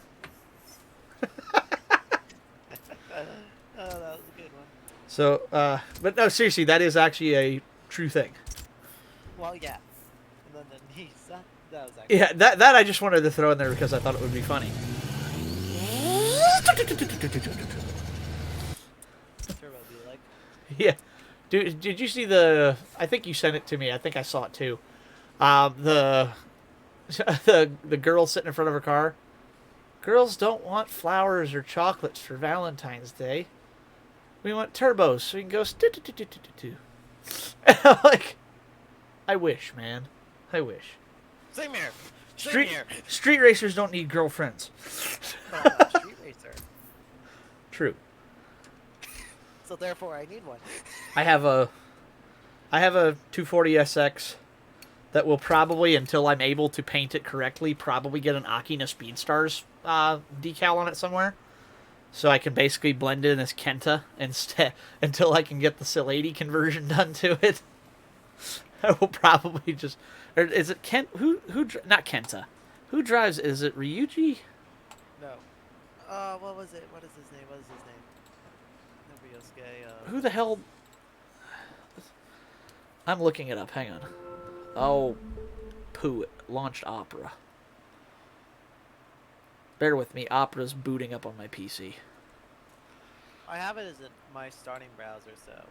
Oh, that was a good one. So, but no, seriously, that is actually a true thing. Well, yeah. And then the Nissan. That was actually. Yeah, that I just wanted to throw in there because I thought it would be funny. Turbo be like. Yeah. Dude, did you see the... I think you sent it to me. I think I saw it too. The girl sitting in front of her car. Girls don't want flowers or chocolates for Valentine's Day. We want turbos so we can go... Like, I wish, man. I wish. Same here. Same Street, here. street racers don't need girlfriends. But I'm a street racer. True. So therefore, I need one. I have a 240SX that will probably, until I'm able to paint it correctly, probably get an Akina Speedstars decal on it somewhere. So I can basically blend it in as Kenta instead until I can get the Sil 80 conversion done to it. I will probably just... Or is it Kent? Not Kenta. Who drives? Is it Ryuji? No. What was it? What is his name? What is his name? Who the hell... I'm looking it up. Hang on. Oh, poo. It launched Opera. Bear with me. Opera's booting up on my PC. I have it as my starting browser, so.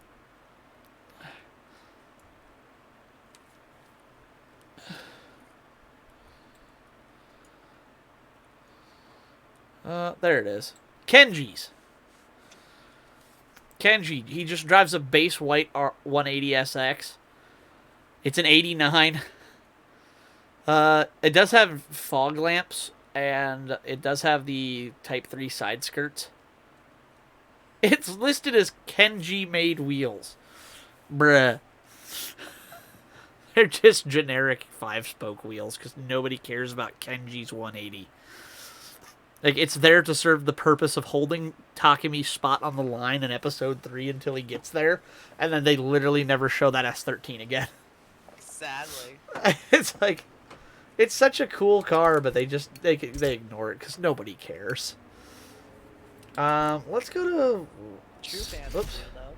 There it is. Kenji's. Kenji, he just drives a base white 180SX. It's an 89. It does have fog lamps, and it does have the Type 3 side skirts. It's listed as Kenji-made wheels. Bruh. They're just generic 5-spoke wheels, because nobody cares about Kenji's 180. Like, it's there to serve the purpose of holding Takemi's spot on the line in episode 3 until he gets there, and then they literally never show that S13 again. Sadly. It's like, it's such a cool car, but they ignore it because nobody cares. Let's go to... True fans. Oops. Though.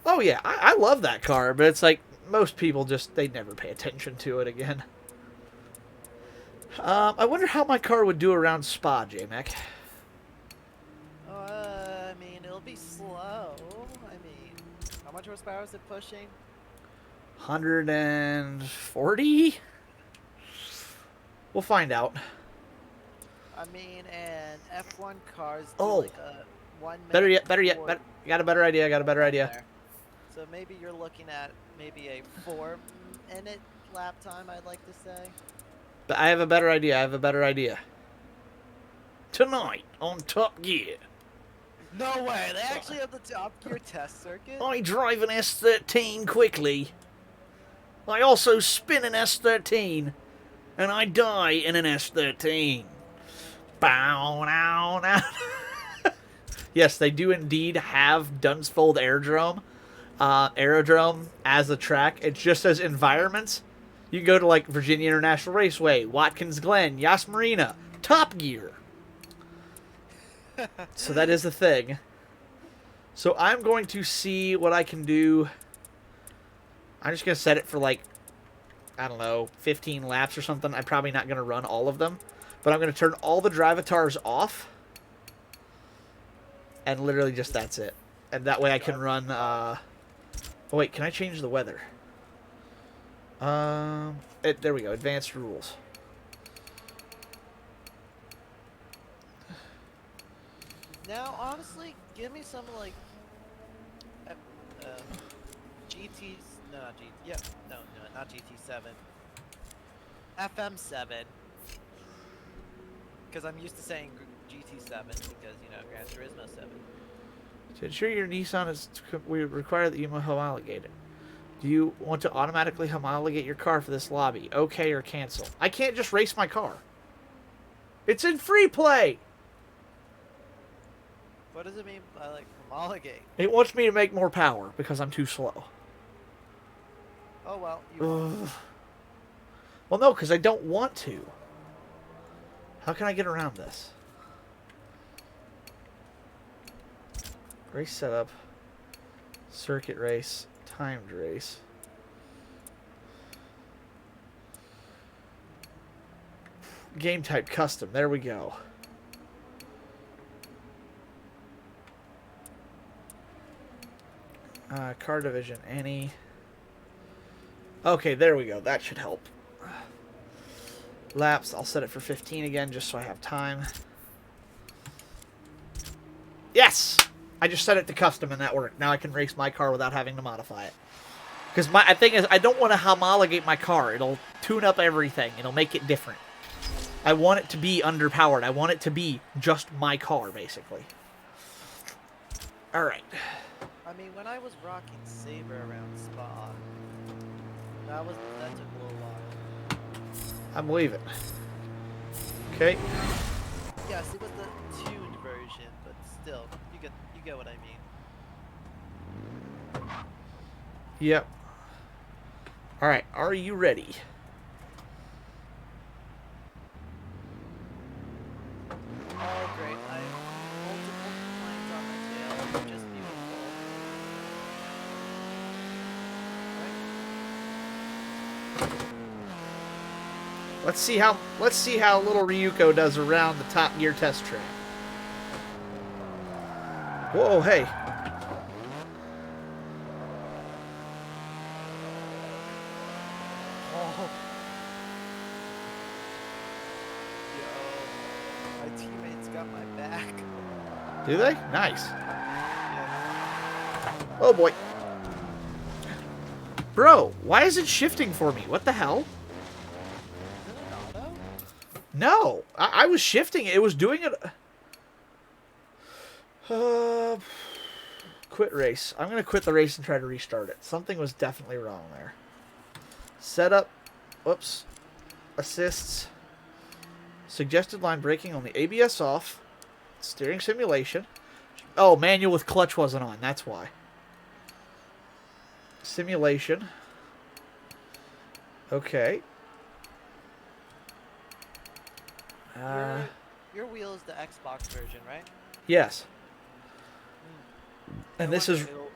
Oh yeah, I love that car, but it's like most people they never pay attention to it again. I wonder how my car would do around Spa, J-Mac. I mean, it'll be slow. I mean, how much horsepower is it pushing? 140? We'll find out. I mean, and F1 cars do Oh. like a 1 minute. Better yet. forward Got a better idea. there. So maybe you're looking at maybe a 4-minute lap time, I'd like to say. But I have a better idea. Tonight on Top Gear, No way! They actually have the Top Gear test circuit? I drive an S13 quickly. I also spin an S13, and I die in an S13. Bow, now, now. Yes, they do indeed have Dunsfold Aerodrome as a track. It just says environments. You can go to like Virginia International Raceway, Watkins Glen, Yas Marina, Top Gear. So that is a thing. So I'm going to see what I can do. I'm just going to set it for like, I don't know, 15 laps or something. I'm probably not going to run all of them. But I'm going to turn all the drivatars off. And literally just that's it. And that way I can run... Oh wait, can I change the weather? There we go. Advanced rules. Now, honestly, give me some like GTs. No, not GT. Yeah, no, not GT7. FM7. Because I'm used to saying GT7 because Gran Turismo 7. To ensure your Nissan is, we require that you homologate it. Do you want to automatically homologate your car for this lobby? Okay or cancel. I can't just race my car. It's in free play. What does it mean by like homologate? It wants me to make more power because I'm too slow. Oh well, you won. Ugh. Well, no, because I don't want to. How can I get around this? Race setup. Circuit race. Timed race. Game type custom. There we go. Car division. Any. Okay, there we go. That should help. Laps. I'll set it for 15 again just so I have time. Yes! I just set it to custom and that worked. Now I can race my car without having to modify it. Because my thing is, I don't want to homologate my car. It'll tune up everything. It'll make it different. I want it to be underpowered. I want it to be just my car, basically. Alright. I mean, when I was rocking Saber around Spa, that took a little while. I believe it. Okay. Yes, it was the tuned version, but still, you get what I mean. Yep. Alright, are you ready? Oh great, I have multiple lines on my tail, just beautiful. Let's see how little Ryuko does around the Top Gear test track. Whoa, hey. Oh. Yo, my teammates got my back. Do they? Nice. Yeah. Oh boy. Bro, why is it shifting for me? What the hell? Is it an auto? No, I was shifting. It was doing it. Quit race. I'm going to quit the race and try to restart it. Something was definitely wrong there. Setup. Whoops. Assists. Suggested line braking on the ABS off. Steering simulation. Oh, manual with clutch wasn't on. That's why. Simulation. Okay. Your wheel is the Xbox version, right? Yes. And No this wonder is it'll-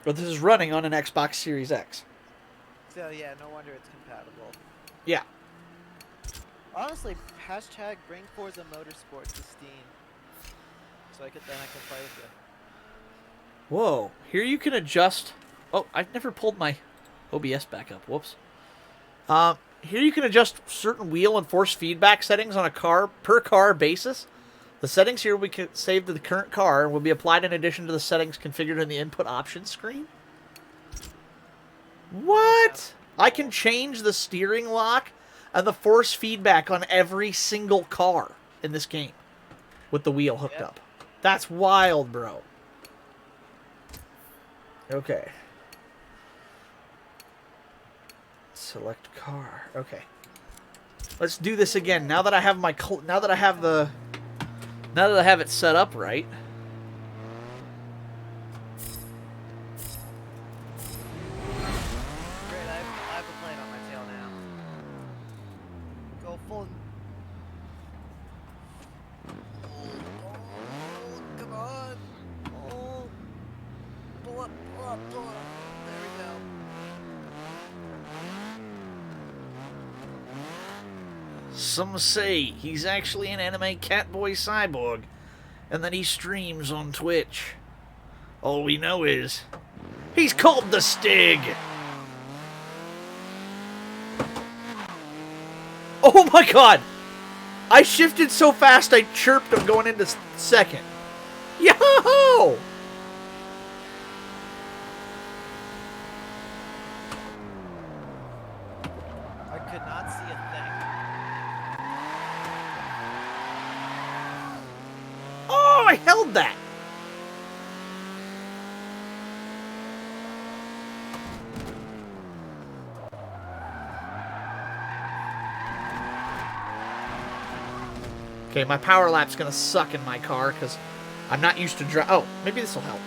well, this is running on an Xbox Series X. So yeah, no wonder it's compatible. Yeah. Honestly, hashtag bring Forza Motorsport to Steam. So I can play with you. Whoa. Here you can adjust. Oh, I've never pulled my OBS back up. Whoops. Here you can adjust certain wheel and force feedback settings on a per car basis. The settings here will be saved to the current car and will be applied in addition to the settings configured in the input options screen. What? I can change the steering lock and the force feedback on every single car in this game with the wheel hooked up. That's wild, bro. Okay. Select car. Okay. Let's do this again. Now that I have my now that I have it set up right. Great, I have a plane on my tail now. Go full. Oh, come on. Oh. Pull up, pull up, pull up. There we go. Some say he's actually an anime catboy cyborg, and that he streams on Twitch. All we know is he's called the Stig. Oh my god! I shifted so fast I chirped him going into second. Yo! I could not see a thing. Oh, I held that. Okay, my power lap's gonna suck in my car because I'm not used to Oh, maybe this will help.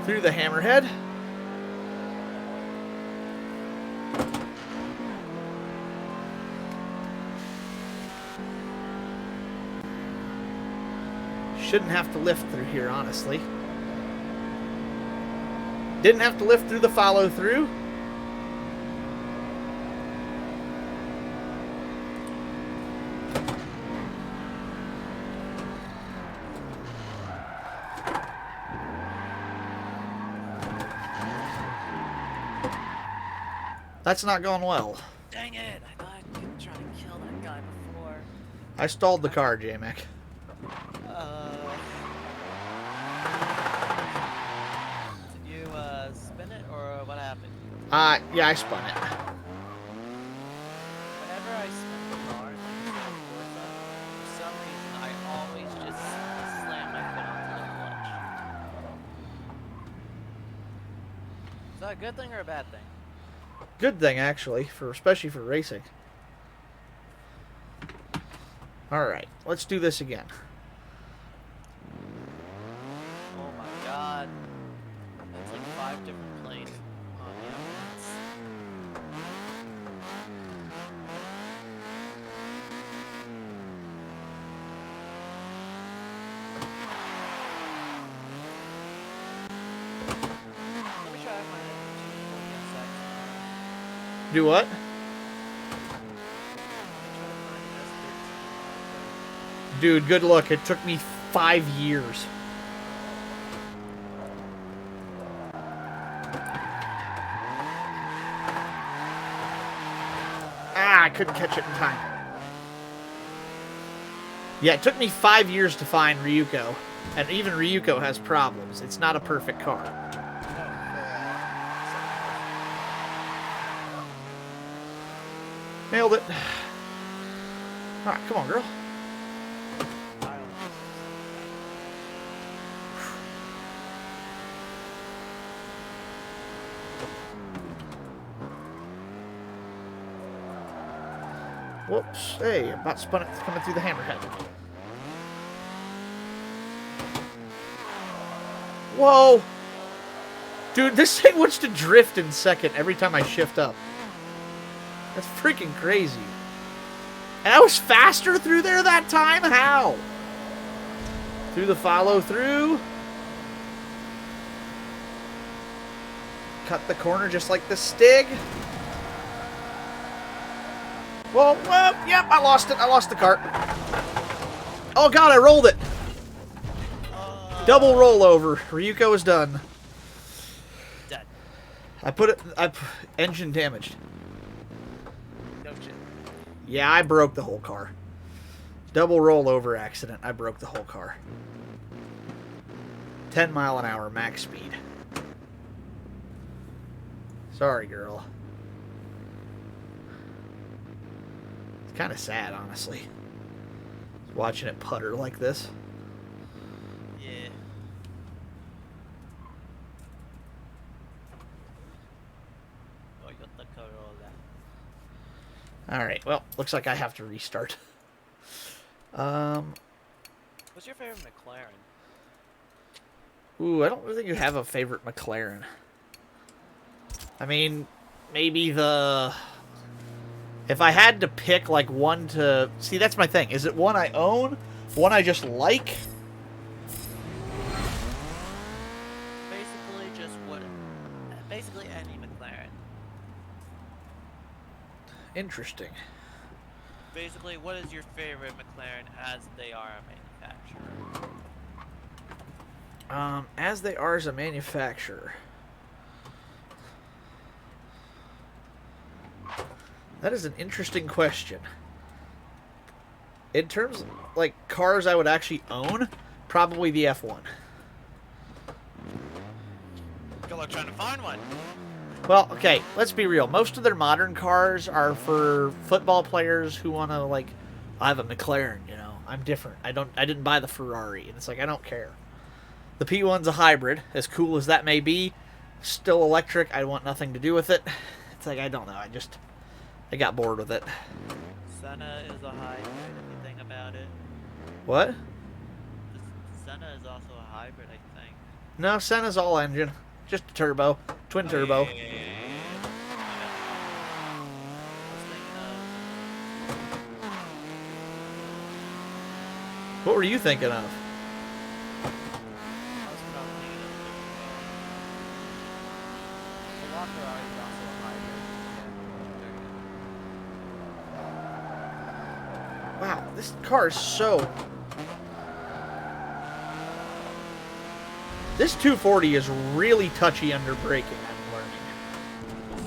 Through the hammerhead. Shouldn't have to lift through here, honestly. Didn't have to lift through the follow-through. That's not going well. Dang it! I thought I could try to kill that guy before. I stalled the car, J-Mac. Did you spin it or what happened? Yeah, I spun it. Whenever I spin the car, for some reason I always just slam my foot onto the clutch. Is that a good thing or a bad thing? Good thing, actually, especially for racing. Alright, let's do this again. Oh my god. That's like 5 different planes on the outlets. Let me try my S13 Do what? Dude, good luck. It took me 5 years. I couldn't catch it in time. Yeah, it took me 5 years to find Ryuko. And even Ryuko has problems. It's not a perfect car. Nailed it. Alright, come on, girl. Whoops. Hey, about spun it coming through the hammerhead. Whoa! Dude, this thing wants to drift in second every time I shift up. That's freaking crazy. And I was faster through there that time? How? Through the follow-through. Cut the corner just like the Stig. Whoa, whoa, yep, I lost it. I lost the cart. Oh, God, I rolled it. Double rollover. Ryuko is done. Dead. Engine damaged. No shit. Yeah, I broke the whole car. Double rollover accident. I broke the whole car. 10 mile an hour max speed. Sorry, girl. It's kind of sad, honestly. Watching it putter like this. Yeah. Oh, you got the cover all that. Alright, well, looks like I have to restart. What's your favorite McLaren? Ooh, I don't really think you have a favorite McLaren. I mean, maybe the... If I had to pick, like, one to... See, that's my thing. Is it one I own? One I just like? Basically, just what... Basically any McLaren. Interesting. Basically, what is your favorite McLaren as they are a manufacturer? As they are as a manufacturer. That is an interesting question. In terms of, like, cars I would actually own, probably the F1. Good luck trying to find one. Well, okay, let's be real. Most of their modern cars are for football players who want to, like, I have a McLaren, you know. I'm different. I didn't buy the Ferrari, and it's like I don't care. The P1's a hybrid, as cool as that may be. Still electric. I want nothing to do with it. It's like I don't know. I got bored with it. Senna is a hybrid, if you think about it. What? The Senna is also a hybrid, I think. No, Senna's all engine, just a turbo, twin turbo. Yeah. I was thinking of... What were you thinking of? I was probably thinking of the Walker is also a hybrid. Wow, this car is so... This 240 is really touchy under braking, I'm learning.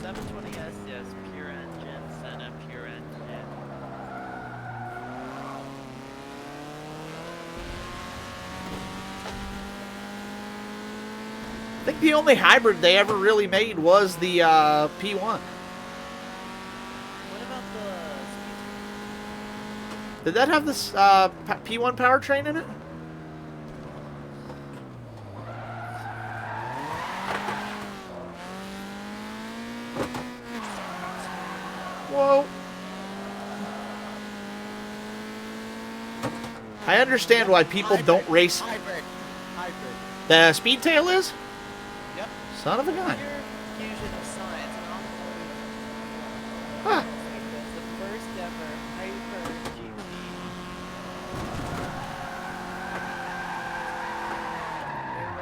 720S, yes, pure engine, Senna, pure engine. I think the only hybrid they ever really made was the P1. What about the... Did that have this P1 powertrain in it? Whoa. I understand why people don't race. Hybrid. The Speedtail is? Yep. Son of a gun. Pure fusion of science and Huh. the first ever hyper GP.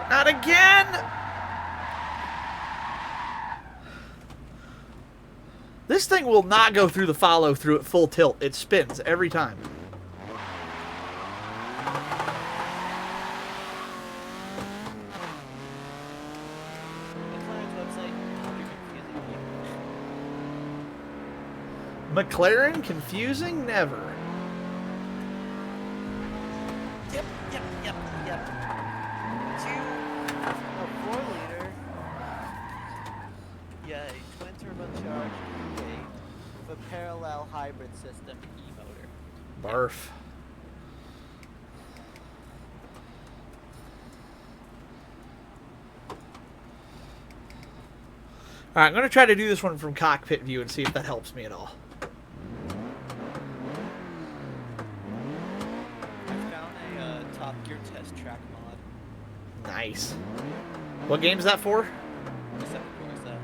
Not again! This thing will not go through the follow through at full tilt. It spins every time. McLaren confusing? Never. Yep. 4-liter. Yeah, a twin turbocharged V8 with a parallel hybrid system e-motor. Barf. Alright, I'm going to try to do this one from cockpit view and see if that helps me at all. I found a Top Gear test track mod. Nice. What game is that for? Assetto Corsa.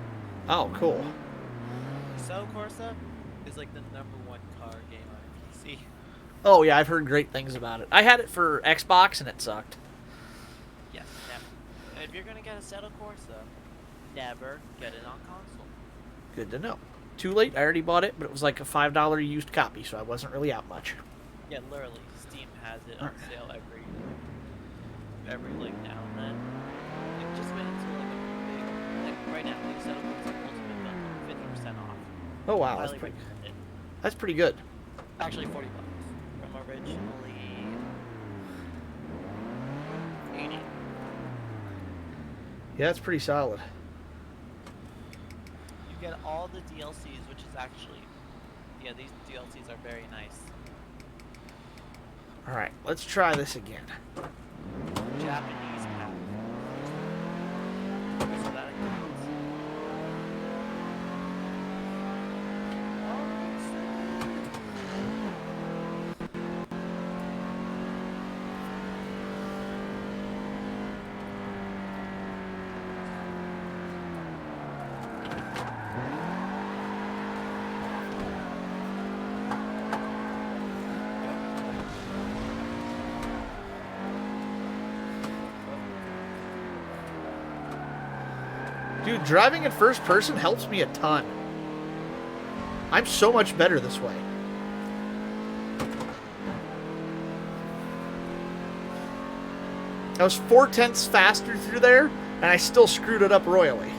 Oh, cool. Assetto Corsa is like the #1 car game on PC. Oh, yeah, I've heard great things about it. I had it for Xbox and it sucked. Yes, never. If you're gonna get Assetto Corsa, never get it on console. Good to know. Too late, I already bought it, but it was like a $5 used copy, so I wasn't really out much. Yeah, literally, Steam has it on sale every like now and then. Like, just wait until like a big, like right now, the Assetto Corsa Ultimate Bundle, 50% off. Oh, wow, Highly recommend it. that's pretty good. Actually, $40 from originally 80. Yeah, that's pretty solid. You get all the DLCs, which is actually, yeah, these DLCs are very nice. Alright, let's try this again. Japanese pack. So that includes. Dude, driving in first person helps me a ton. I'm so much better this way. I was 4/10 faster through there, and I still screwed it up royally.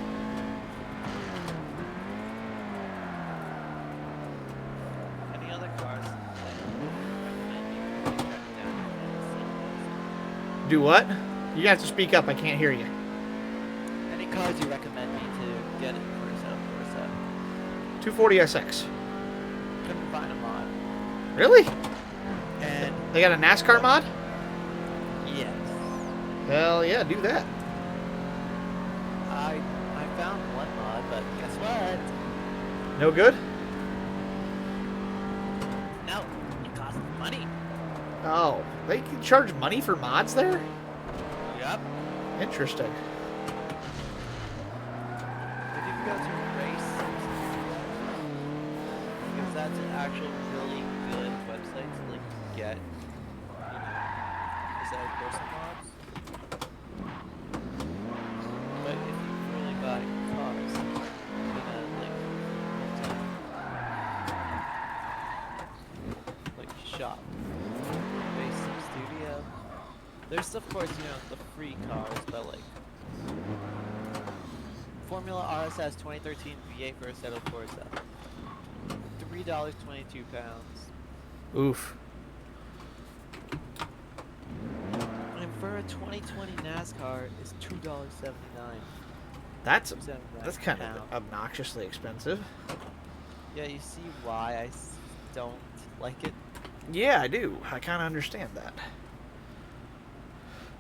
Any other cars? Do what? You have to speak up, I can't hear you. Any cars you recommend me to get it for Assetto Corsa? 240SX. Couldn't find them on. Really? They got a NASCAR mod? Yes. Hell yeah, do that. I found one mod, but guess what? No good? No, it costs money. Oh, they can charge money for mods there? Yep. Interesting. If you go to race, because that's an actual really good website to like get, instead of person mods. But if you really buy cars, you're gonna like shop, race sim studio. There's of course the free cars, but like Formula RSS 2013 V8 for Assetto Corsa. $3.22. Oof. And for a 2020 NASCAR is $2.79. That's $2.79 kind pound. of obnoxiously expensive. Yeah, you see why I don't like it? Yeah, I do. I kind of understand that.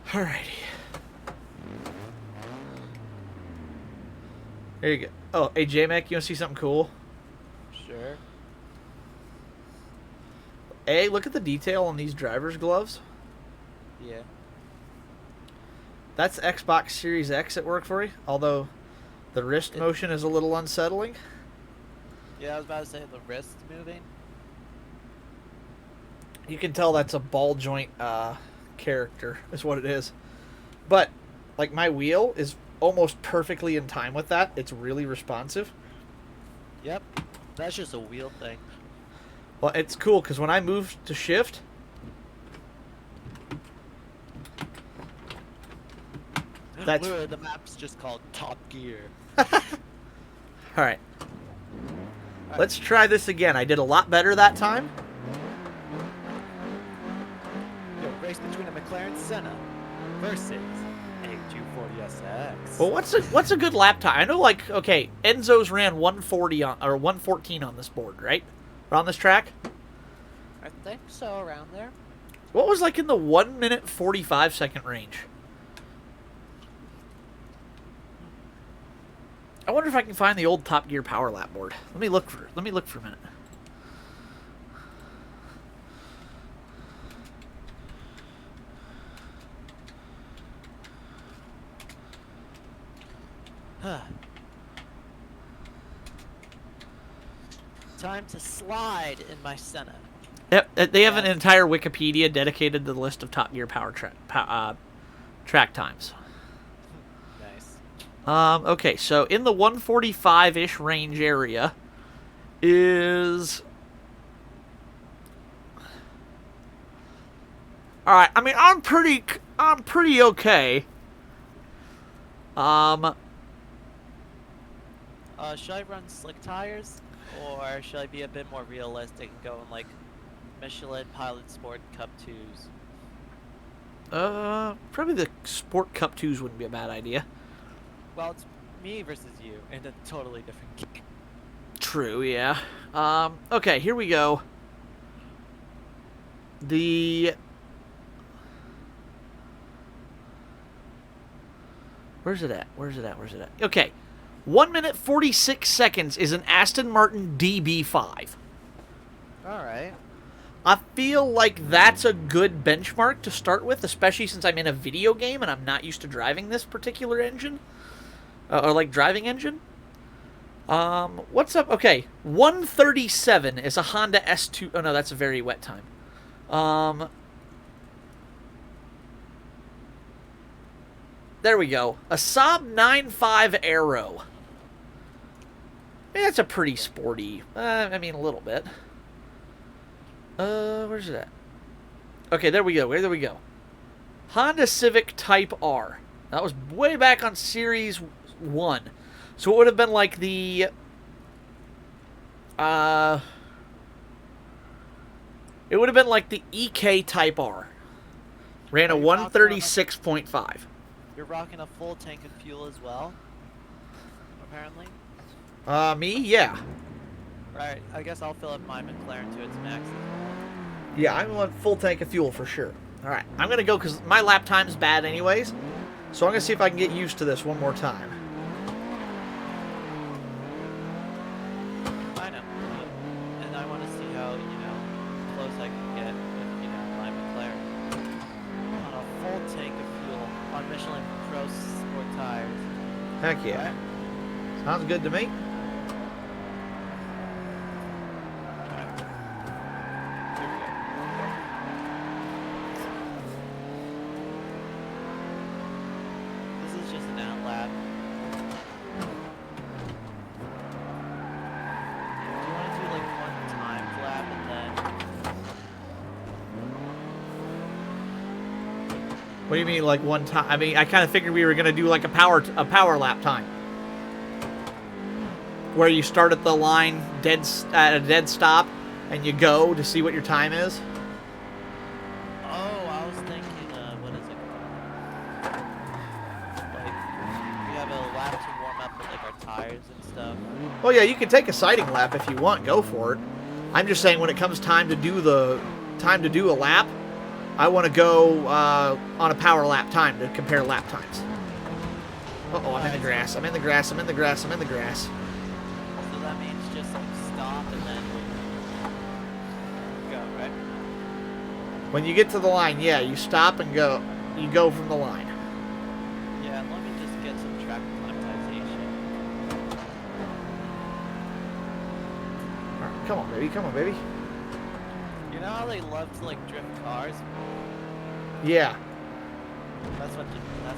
Alrighty. There you go. Oh, hey, J-Mac, you want to see something cool? Sure. Hey, look at the detail on these driver's gloves. Yeah. That's Xbox Series X at work for you, although the wrist motion is a little unsettling. Yeah, I was about to say the wrist moving. You can tell that's a ball joint character, is what it is. But, like, my wheel is almost perfectly in time with that. It's really responsive. Yep. That's just a wheel thing. Well, it's cool, because when I move to shift... That's... Literally, the map's just called Top Gear. Alright. Let's try this again. I did a lot better that time. Yo, race between a McLaren Senna versus a 240SX. Well, what's a good lap time? I know, like, okay, Enzo's ran 140 on, or 114 on this board, right? Or on this track? I think so, around there. What was, like, in the 1 minute 45 second range? I wonder if I can find the old Top Gear Power Lap board. Let me look for a minute. Time to slide in my Senna. Yep, they have an entire Wikipedia dedicated to the list of Top Gear Power track times. Nice. Okay, so in the 145-ish range area is... Alright, I mean, I'm pretty okay. Should I run slick tires? Or should I be a bit more realistic and go in, like, Michelin Pilot Sport Cup 2s? Probably the Sport Cup 2s wouldn't be a bad idea. Well, it's me versus you in a totally different game. True, yeah. Okay, here we go. Where's it at? Okay. 1 minute 46 seconds is an Aston Martin DB5. Alright. I feel like that's a good benchmark to start with, especially since I'm in a video game and I'm not used to driving this particular engine. Or like driving engine. What's up? Okay, 137 is a Honda S2. Oh no, that's a very wet time. There we go. A Saab 9.5 Aero. That's a pretty sporty. I mean, a little bit. Where's it at? Okay, there we go. Honda Civic Type R. That was way back on Series 1. So it would have been like the... It would have been like the EK Type R. Ran a 136.5. You're rocking a full tank of fuel as well, apparently. Me? Yeah. Right, I guess I'll fill up my McLaren to its max as well. Yeah, I'm on full tank of fuel for sure. All right, I'm gonna go because my lap time's bad anyways. So I'm gonna see if I can get used to this one more time. I know. And I want to see how, close I can get with, my McLaren. On a full tank of fuel on Michelin Pro Sport tires. Heck yeah. Sounds good to me. This is just an out lap. Do you want to do like one timed lap and then? What do you mean, like one time? I mean, I kind of figured we were gonna do like a power lap time, where you start at the line at a dead stop, and you go to see what your time is. Oh, I was thinking, what is it called? Like, we have a lap to warm up with like our tires and stuff. Well, yeah, you can take a sighting lap if you want. Go for it. I'm just saying when it comes time to do a lap, I want to go on a power lap time to compare lap times. Uh-oh, I'm in the grass. I'm in the grass. I'm in the grass. I'm in the grass. So that means just like stop and then go, right? When you get to the line, yeah, you stop and go. You go from the line. Yeah, let me just get some track acclimatization. All right, come on, baby. Come on, baby. You know how they love to like drift cars? Yeah. That's what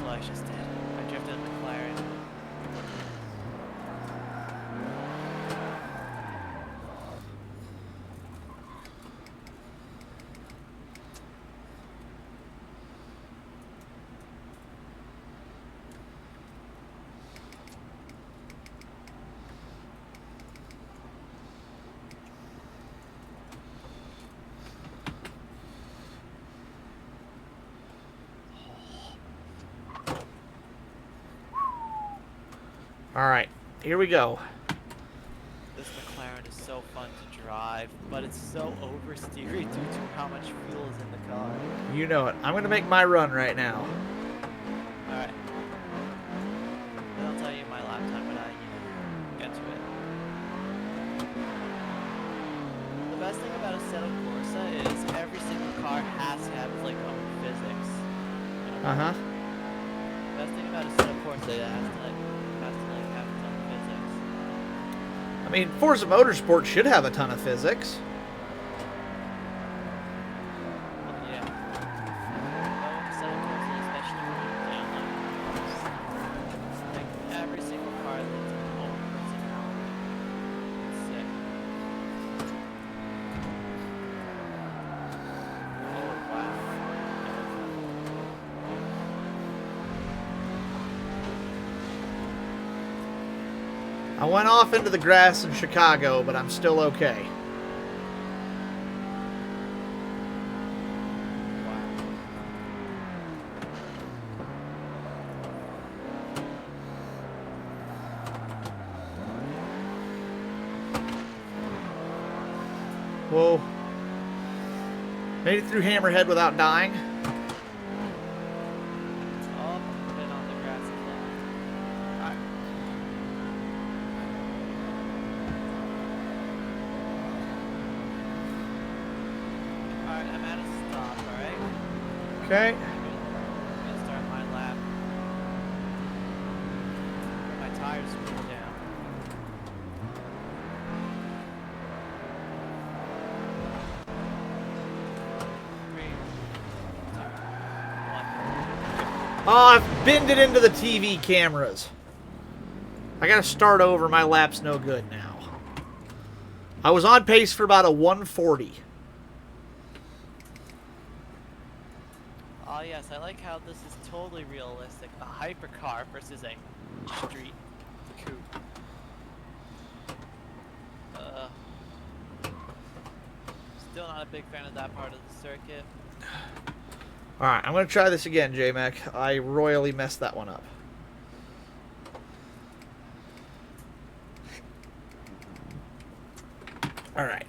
I just did. I drifted a McLaren. All right, here we go. This McLaren is so fun to drive, but it's so oversteery due to how much fuel is in the car. You know it. I'm gonna make my run right now. Alright. Then I'll tell you my lap time when I get to it. The best thing about a Assetto Corsa is every single car has to have its like own physics. Uh-huh. The best thing about a Assetto Corsa is it has to have its own physics. I mean, Forza Motorsport should have a ton of physics. Well, yeah. But Assetto Corsa, especially when you're down like every single car has its own personality. It's sick. Oh wow. I went off into the grass in Chicago, but I'm still okay. Whoa. Made it through Hammerhead without dying. Oh, been on the grass as well. Alright. Alright, I'm at a stop, alright? Okay. I'm gonna start my lap. My tires cool down. Three, two, one. Oh, I've binned it into the TV cameras. I gotta start over. My lap's no good now. I was on pace for about a 140. Oh yes, I like how this is totally realistic. A hypercar versus a street coupe. Still not a big fan of that part of the circuit. Alright, I'm gonna try this again, J-Mac. I royally messed that one up. Alright.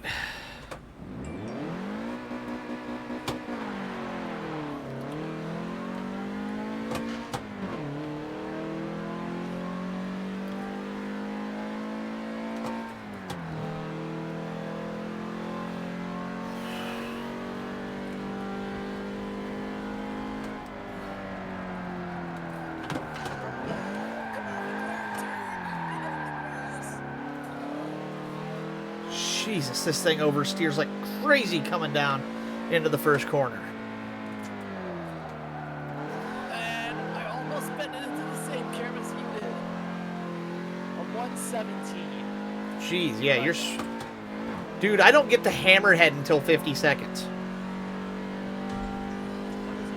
Jesus, this thing oversteers like crazy coming down into the first corner. And I almost bent it into the same curve as you did. A 117. Jeez, yeah, you're... Dude, I don't get to hammerhead until 50 seconds. What is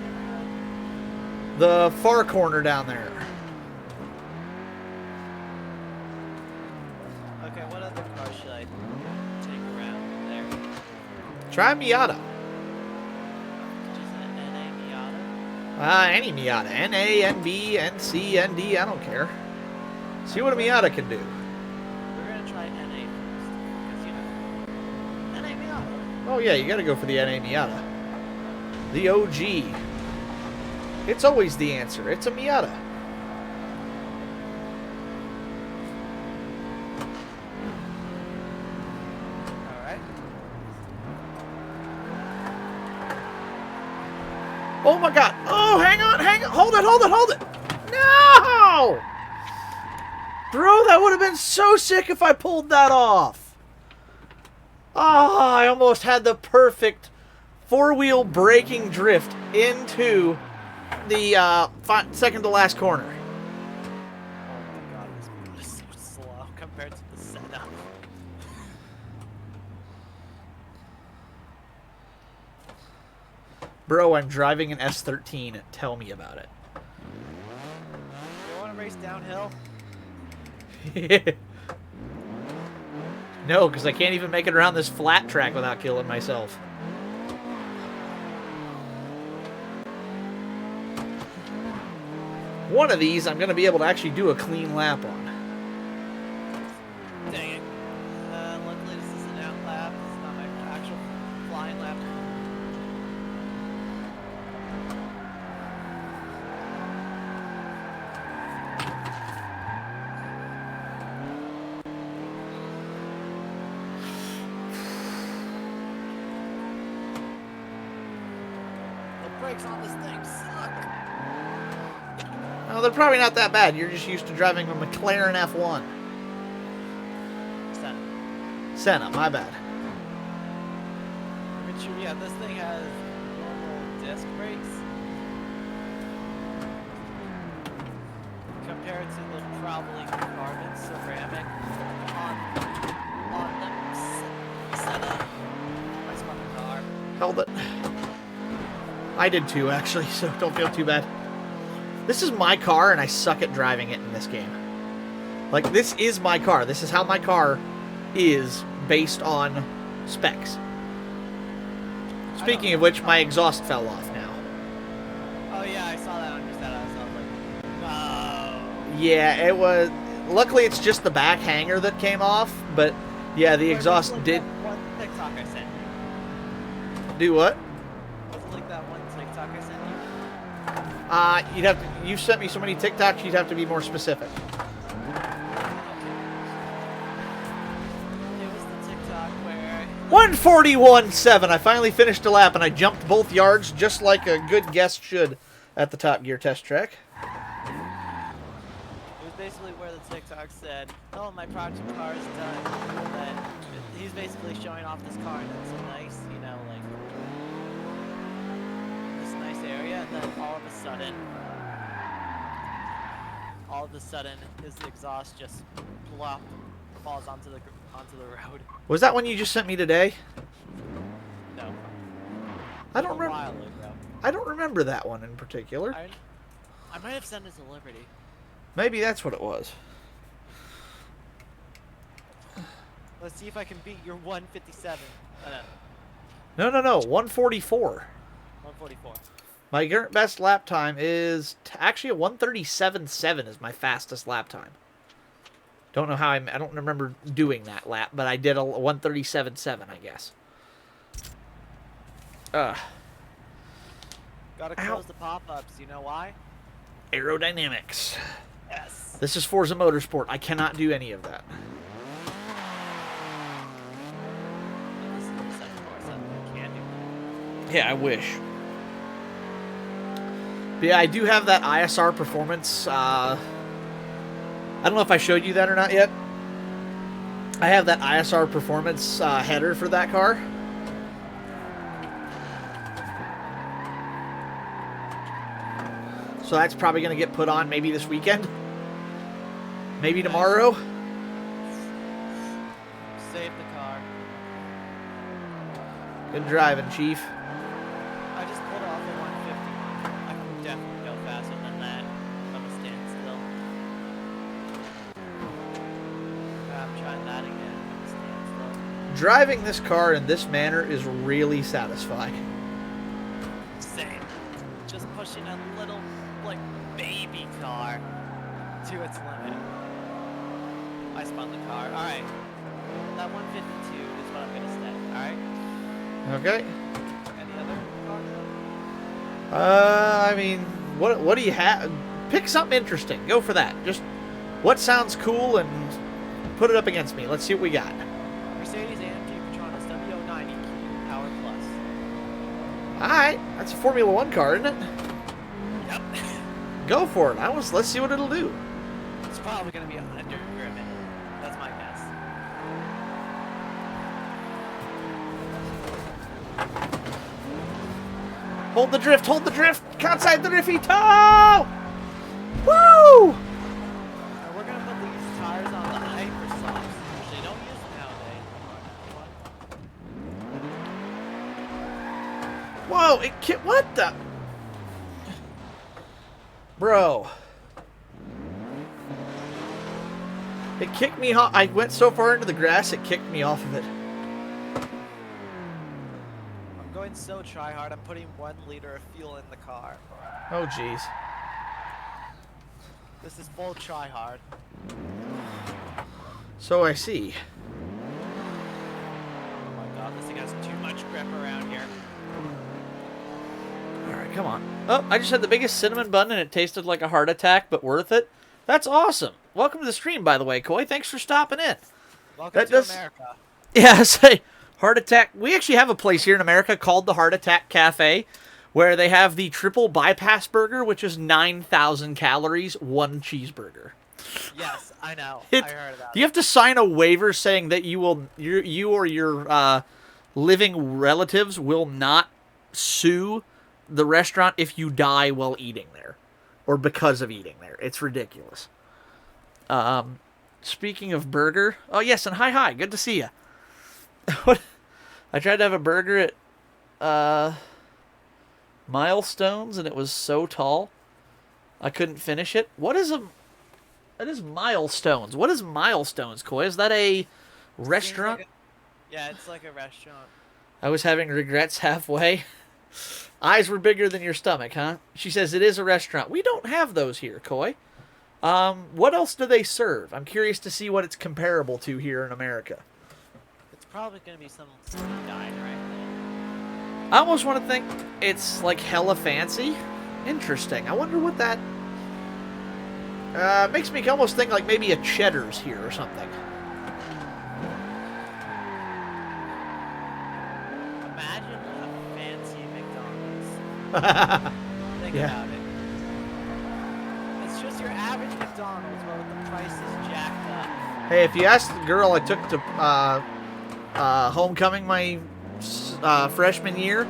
it? The far corner down there. Okay, what other car should I take around there? Try Miata. Just an NA Miata? Any Miata. N-A, N-B, N-C, N-D, I don't care. See what a Miata can do. We're gonna try NA first, because you know, NA Miata. Oh yeah, you gotta go for the NA Miata. The OG. It's always the answer. It's a Miata. All right. Oh my god. Oh, hang on. Hold it. No! Bro, that would have been so sick if I pulled that off. Oh, I almost had the perfect four-wheel braking drift into the second to last corner. Oh my god, this boat is so slow compared to the setup. Bro, I'm driving an S13. Tell me about it. You want to race downhill? No, because I can't even make it around this flat track without killing myself. One of these I'm going to be able to actually do a clean lap on. Dang it. Luckily this is an out lap. This is not my actual flying lap. The brakes on this thing suck. Oh, they're probably not that bad. You're just used to driving a McLaren F1. Senna, my bad. But yeah, this thing has normal disc brakes. Compared to the probably carbon ceramic on the Senna. My smart car. Held it. I did too, actually, so don't feel too bad. This is my car, and I suck at driving it in this game. Like, this is my car. This is how my car is based on specs. Speaking of which, my exhaust fell off now. Oh yeah, I saw that on your setup. I was like, no. Yeah, it was... Luckily, it's just the back hanger that came off, but yeah, the Wait, exhaust was it like did... that one TikTok I sent you? Do what? Was it like that one TikTok I sent you? You'd have to... You sent me so many TikToks, you'd have to be more specific. It was the TikTok where 141.7. I finally finished a lap, and I jumped both yards just like a good guest should at the Top Gear test track. it was basically where the TikTok said, "Oh, my project car is done." And then he's basically showing off this car, and it's a nice, you know, like this nice area, and then all of a sudden, his exhaust just plop falls onto the road. Was that one you just sent me today? No. I don't A remember. while ago. I don't remember that one in particular. I might have sent it to Liberty. Maybe that's what it was. Let's see if I can beat your 157. No. 144. 144. My current best lap time is actually a 137.7 is my fastest lap time. Don't know how I don't remember doing that lap, but I did a 137.7, I guess. Gotta Ow. close the pop-ups. You know why? Aerodynamics. Yes. This is Forza Motorsport. I cannot do any of that. This is the 747. You can do. Yeah, I wish. But yeah, I do have that ISR performance. I don't know if I showed you that or not yet. I have that ISR performance header for that car. So that's probably going to get put on maybe this weekend. Maybe tomorrow. Save the car. Good driving, Chief. I just pulled off a 151. I can definitely go faster than that from a standstill. I'm trying that again from a standstill. Driving this car in this manner is really satisfying. Same. Just pushing a little, like, baby car to its limit. I spun the car. Alright. That 152 is what I'm gonna stay. Alright? Okay. Any other cars? I mean, what do you have? Pick something interesting. Go for that. Just what sounds cool and put it up against me. Let's see what we got. Mercedes AMG Petronas W09 EQ Power Plus. Alright. That's a Formula One car, isn't it? Yep. Go for it. Let's see what it'll do. It's probably gonna be under a minute. That's my guess. Hold the drift, hold the drift. Outside the driffy toe. Woo! Now we're gonna put these tires on the hyper softs, which they don't use nowadays. Whoa, what the? Bro. It kicked me off. I went so far into the grass, it kicked me off of it. I'm going so try hard. I'm putting 1 liter of fuel in the car. Oh, jeez. This is full try hard. So I see. Oh my god, this thing has too much grip around here. Alright, come on. Oh, I just had the biggest cinnamon bun and it tasted like a heart attack, but worth it. That's awesome. Welcome to the stream, by the way, Coy. Thanks for stopping in. Welcome to America. Yeah, say heart attack. We actually have a place here in America called the Heart Attack Cafe, where they have the triple bypass burger, which is 9,000 calories, 1 cheeseburger. Yes, I know. I heard about You have to sign a waiver saying that you or your living relatives will not sue the restaurant if you die while eating there, or because of eating there. It's ridiculous. Speaking of burger, oh yes, and hi, good to see you. What? I tried to have a burger at Milestones, and it was so tall, I couldn't finish it. What is that is Milestones. What is Milestones, Coy? Is that a restaurant? Yeah, it's like a restaurant. I was having regrets halfway. Eyes were bigger than your stomach, huh? She says it is a restaurant. We don't have those here, Coy. What else do they serve? I'm curious to see what it's comparable to here in America. It's probably going to be some diner, right? I almost want to think it's like hella fancy. Interesting. I wonder what that... makes me almost think like maybe a Cheddar's here or something. Imagine a fancy McDonald's. Think about it. It's just your average McDonald's, but with the prices jacked up. Hey, if you ask the girl I took to homecoming my freshman year,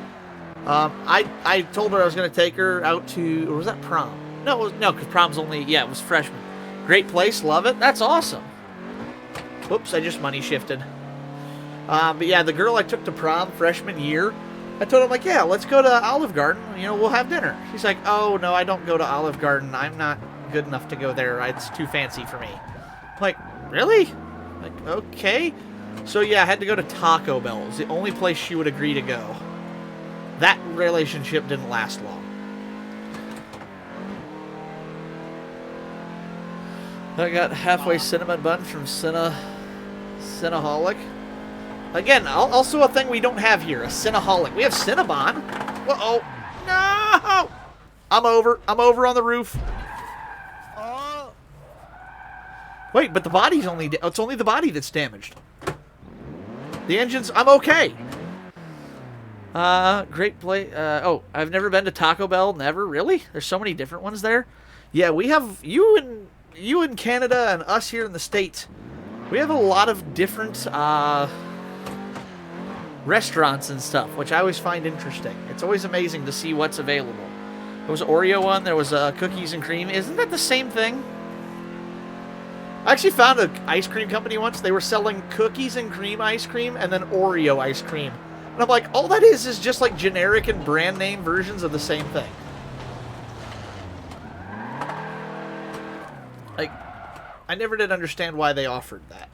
I told her I was going to take her out to, or was that prom? No, because prom's only, it was freshman. Great place, love it. That's awesome. Whoops, I just money shifted. But yeah, the girl I took to prom freshman year, I told her, like, yeah, let's go to Olive Garden. We'll have dinner. She's like, oh, no, I don't go to Olive Garden. I'm not good enough to go there. It's too fancy for me. I'm like, really? Like, okay. So yeah, I had to go to Taco Bell. It was the only place she would agree to go. That relationship didn't last long. I got halfway cinnamon bun from Cinnaholic. Again, also a thing we don't have here, a Cinnaholic. We have Cinnabon. Uh-oh. No! I'm over on the roof. Oh! Wait, but the body's only... it's only the body that's damaged. The engine's... I'm okay. Great play. Oh, I've never been to Taco Bell. Never? Really? There's so many different ones there. Yeah, we have... You in Canada and us here in the States We have a lot of different restaurants and stuff, which I always find interesting. It's always amazing to see what's available. There was an Oreo one. There was cookies and cream. Isn't that the same thing? I actually found an ice cream company once. They were selling cookies and cream ice cream and then Oreo ice cream. And I'm like, all that is just like generic and brand name versions of the same thing. Like, I never did understand why they offered that.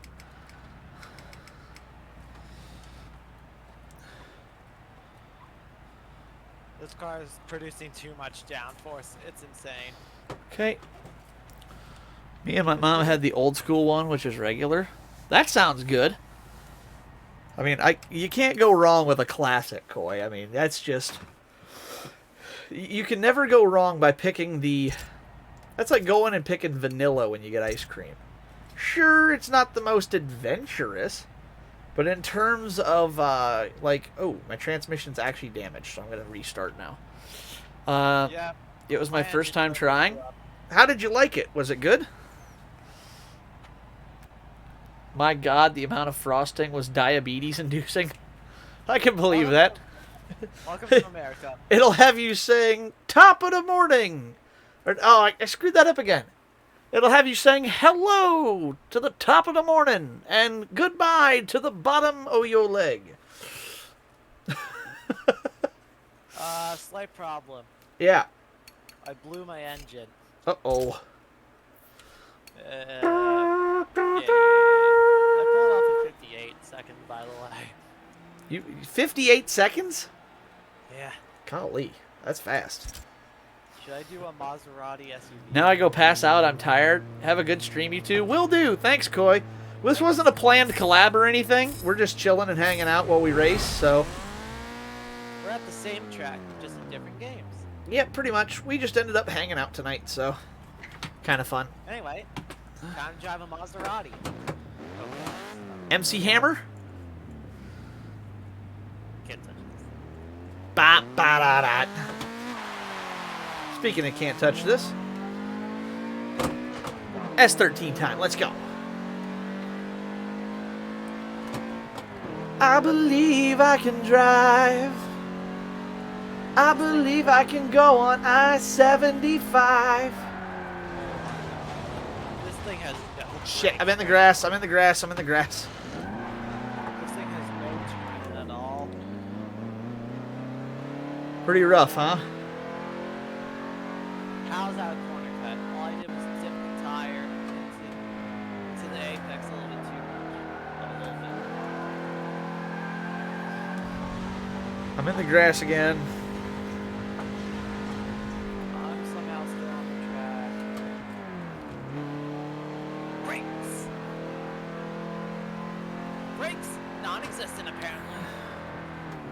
This car is producing too much downforce. It's insane. Okay. Me and my mom had the old school one, which is regular. That sounds good. I mean, you can't go wrong with a classic, Coy. I mean, that's just... You can never go wrong by picking the... That's like going and picking vanilla when you get ice cream. Sure, it's not the most adventurous, but in terms of, like... Oh, my transmission's actually damaged, so I'm going to restart now. Yeah. It was my first time trying. How did you like it? Was it good? My God, the amount of frosting was diabetes-inducing. I can believe that. Welcome to America. It'll have you saying, top of the morning. Or, oh, I screwed that up again. It'll have you saying hello to the top of the morning and goodbye to the bottom of your leg. Slight problem. Yeah. I blew my engine. Uh-oh. Yeah. I pulled off in 58 seconds, by the way. 58 seconds? Yeah. Golly, that's fast. Should I do a Maserati SUV? Now I go pass out. I'm tired. Have a good stream, you two. Will do. Thanks, Coy. This wasn't a planned collab or anything. We're just chilling and hanging out while we race, so... We're at the same track, just in different games. Yeah, pretty much. We just ended up hanging out tonight, so... Kind of fun. Anyway, time to drive a Maserati. Okay. MC Hammer? Can't touch this. Ba ba da da. Speaking of can't touch this. S13 time. Let's go. I believe I can drive. I believe I can go on I-75. This thing has no Shit, I'm in the grass. I'm in the grass. I'm in the grass. This thing has no traction at all. Pretty rough, huh? How's that a corner cut? All I did was dip the tire into the apex a little bit too much. A little bit. I'm in the grass again. I'm somehow still on the track. Brakes! Brakes! Non-existent, apparently.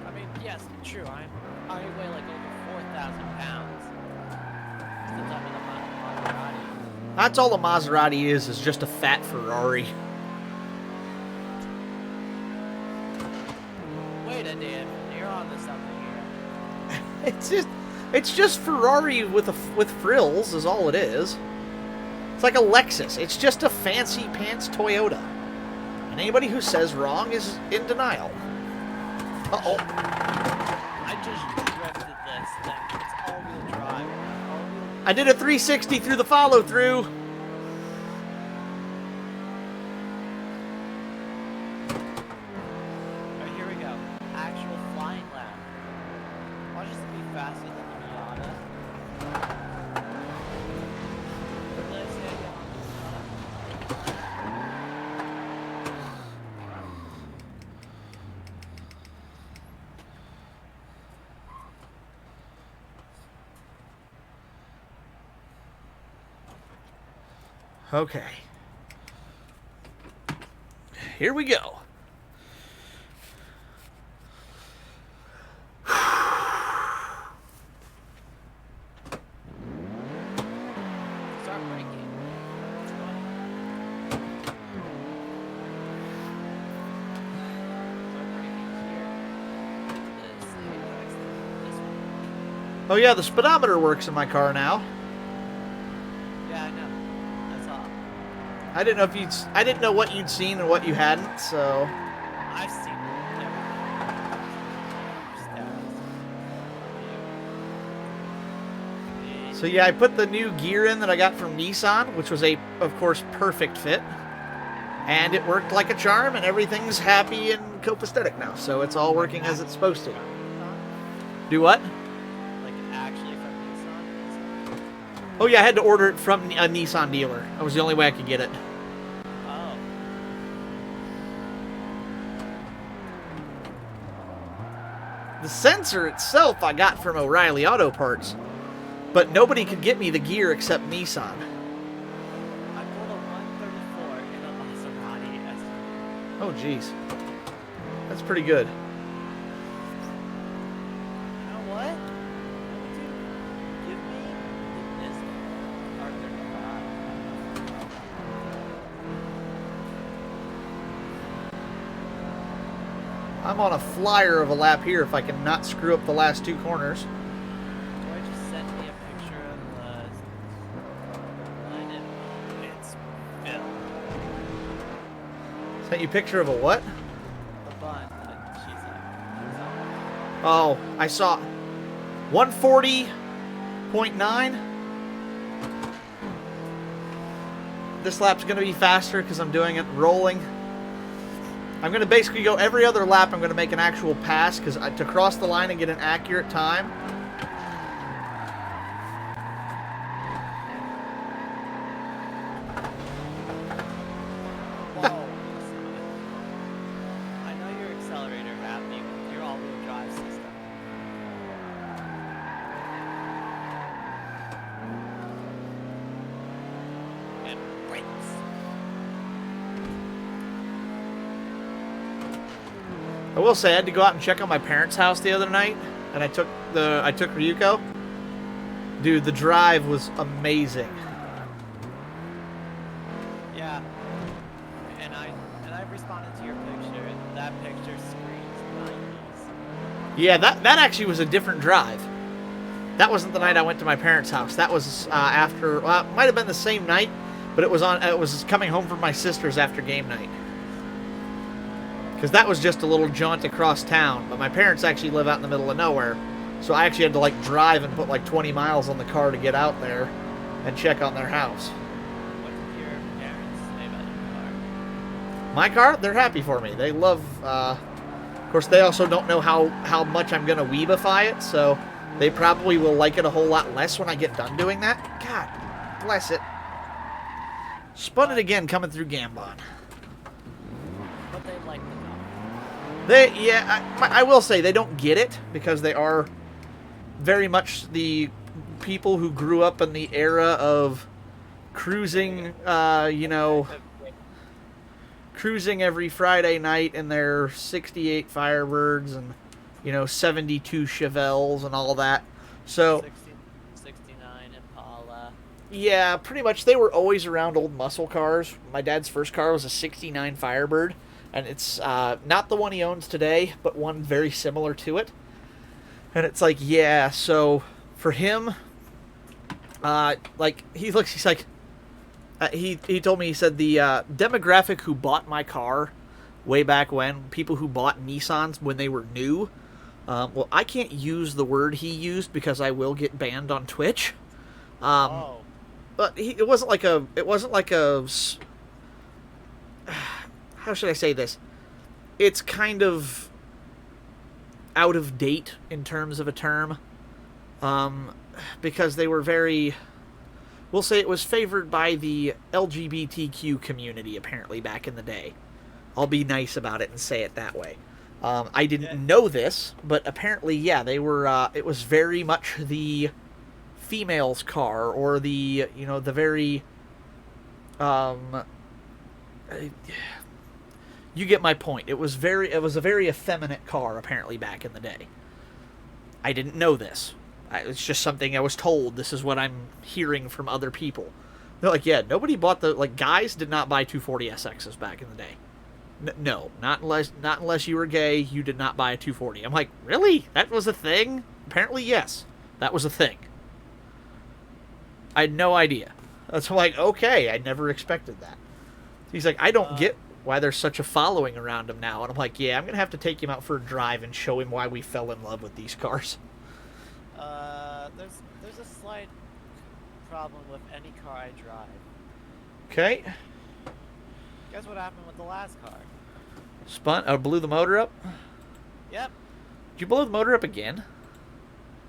I mean, yes, true. I weigh like over 4,000 pounds. Since I'm in a Maserati. That's all a Maserati is just a fat Ferrari. Wait a minute, you're on to something here. It's just Ferrari with frills is all it is. It's like a Lexus. It's just a fancy pants Toyota. And anybody who says wrong is in denial. Uh-oh. I just drifted this thing. It's all-wheel drive. I did a 360 through the follow-through. Alright, here we go. Actual flying lap. Watch this be faster than the Miata. What did I say again? Okay. Here we go. Start braking. Start braking here. This apex, this one. Oh yeah, the speedometer works in my car now. Yeah, I know. That's all. I didn't know if you'd. I didn't know what you'd seen and what you hadn't. So. I've seen everything. So yeah, I put the new gear in that I got from Nissan, which was of course, perfect fit. And it worked like a charm, and everything's happy and copacetic now. So it's all working as it's supposed to. Do what? Like actually from Nissan? Oh yeah, I had to order it from a Nissan dealer. That was the only way I could get it. Oh. The sensor itself I got from O'Reilly Auto Parts, but nobody could get me the gear except Nissan. I pulled a 134 in a Maserati SUV. Oh jeez. That's pretty good. You know what? Would you give me this R35? I'm on a flyer of a lap here if I can not screw up the last two corners. Do I just send me a picture of the line and it's filled? Sent you a picture of a what? The bun that she's like, Oh, I saw 140.9. This lap's going to be faster because I'm doing it rolling. I'm going to basically go every other lap. I'm going to make an actual pass because to cross the line and get an accurate time. whoa. I know your accelerator wrapped me with your all-wheel drive system. And brakes. I will say I had to go out and check on my parents' house the other night, and I took Ryuko. Dude, the drive was amazing. Yeah. And I responded to your picture. That picture screams 90s. Yeah, that actually was a different drive. That wasn't the night I went to my parents' house. That was after. Well, it might have been the same night, but it was on. It was coming home from my sister's after game night. Because that was just a little jaunt across town. But my parents actually live out in the middle of nowhere, so I actually had to like drive and put like 20 miles on the car to get out there and check on their house. What did your parents say about your car? My car, they're happy for me. They love. Of course, they also don't know how much I'm gonna weebify it, so they probably will like it a whole lot less when I get done doing that. God bless it. Spun it again coming through Gambon. But they like the car. I will say they don't get it because they are very much the people who grew up in the era of cruising, cruising every Friday night in their 68 Firebirds and, 72 Chevelles and all that. So, 69 Impala. yeah, pretty much they were always around old muscle cars. My dad's first car was a 69 Firebird, and it's not the one he owns today, but one very similar to it. And it's like, yeah, so for him, he's like, he told me, he said the demographic who bought my car way back when, people who bought Nissans when they were new, well, I can't use the word he used because I will get banned on Twitch. But it wasn't like a, how should I say this? It's kind of out of date in terms of a term, because they were very, we'll say it was favored by the LGBTQ community apparently back in the day. I'll be nice about it and say it that way. I didn't know this, but apparently, yeah, they were, it was very much the female's car, or the, the very, you get my point. It was a very effeminate car, apparently, back in the day. I didn't know this. It's just something I was told. This is what I'm hearing from other people. They're like, yeah, nobody bought guys did not buy 240SXs back in the day. No, not unless you were gay, you did not buy a 240. I'm like, really? That was a thing? Apparently, yes. That was a thing. I had no idea. That's like, okay, I never expected that. He's like, I don't get why there's such a following around him now. And I'm like, yeah, I'm going to have to take him out for a drive and show him why we fell in love with these cars. There's a slight problem with any car I drive. Okay. Guess what happened with the last car? Blew the motor up? Yep. Did you blow the motor up again?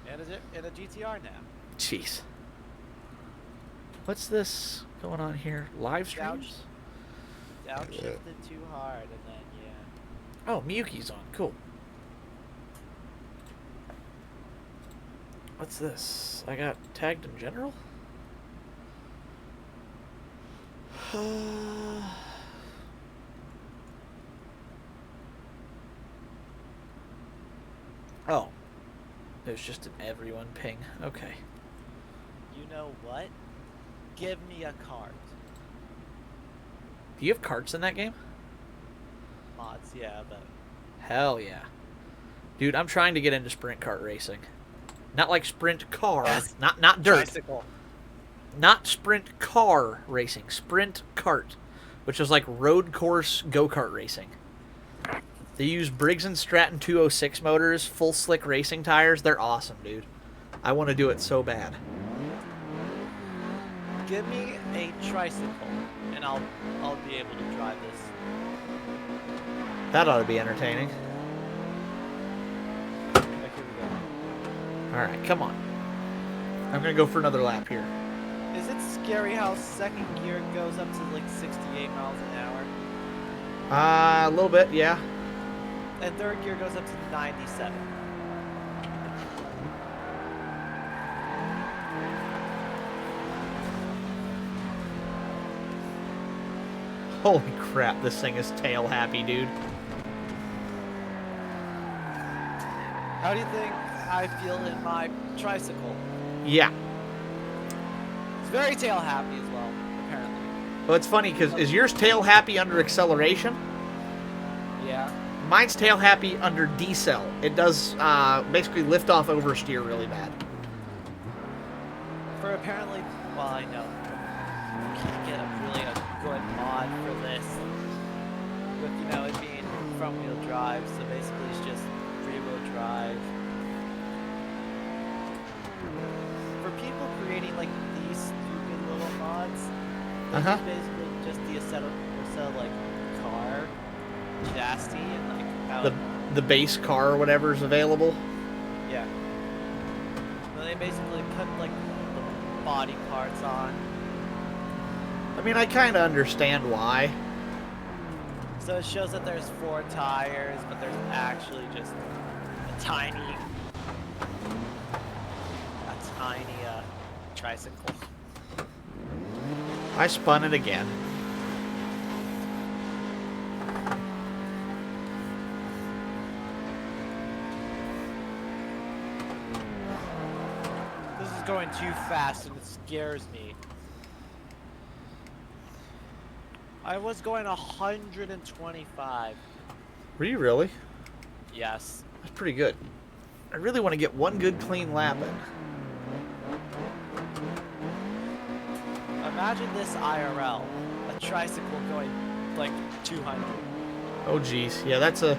And a GTR now. Jeez. What's this going on here? Live streams? Downshifted too hard, and then, yeah. Oh, Miyuki's on. Cool. What's this? I got tagged in general? Oh. There's just an everyone ping. Okay. You know what? Give me a cart. Do you have carts in that game? Mods, yeah, but... Hell yeah. Dude, I'm trying to get into sprint kart racing. Not like sprint car. Yes. Not dirt. Tricycle. Not sprint car racing. Sprint kart. Which is like road course go-kart racing. They use Briggs & Stratton 206 motors, full slick racing tires. They're awesome, dude. I want to do it so bad. Give me a tricycle, and I'll be able to drive this. That ought to be entertaining. Okay, here we go. Alright, come on. I'm going to go for another lap here. Is it scary how second gear goes up to like 68 miles an hour? A little bit, yeah. And third gear goes up to 97. Holy crap, this thing is tail happy, dude. How do you think I feel in my tricycle? Yeah. It's very tail happy as well, apparently. Well, it's funny, because is yours tail happy under acceleration? Yeah. Mine's tail happy under decel. It does basically lift off oversteer really bad. For apparently, well, I know. You can't get a good mod for this. With, you know, it being front wheel drive, so basically it's just rear wheel drive. For people creating like these stupid little mods, it's basically just the set of like car chassis and like how The base car or whatever is available. yeah. So they basically put like the body parts on. I mean, I kind of understand why. So it shows that there's 4 tires, but there's actually just a tiny tricycle. I spun it again. This is going too fast and it scares me. I was going 125. Were you really? Yes. That's pretty good. I really want to get one good clean lap in. Imagine this IRL. A tricycle going like 200. Oh, geez. Yeah, that's a...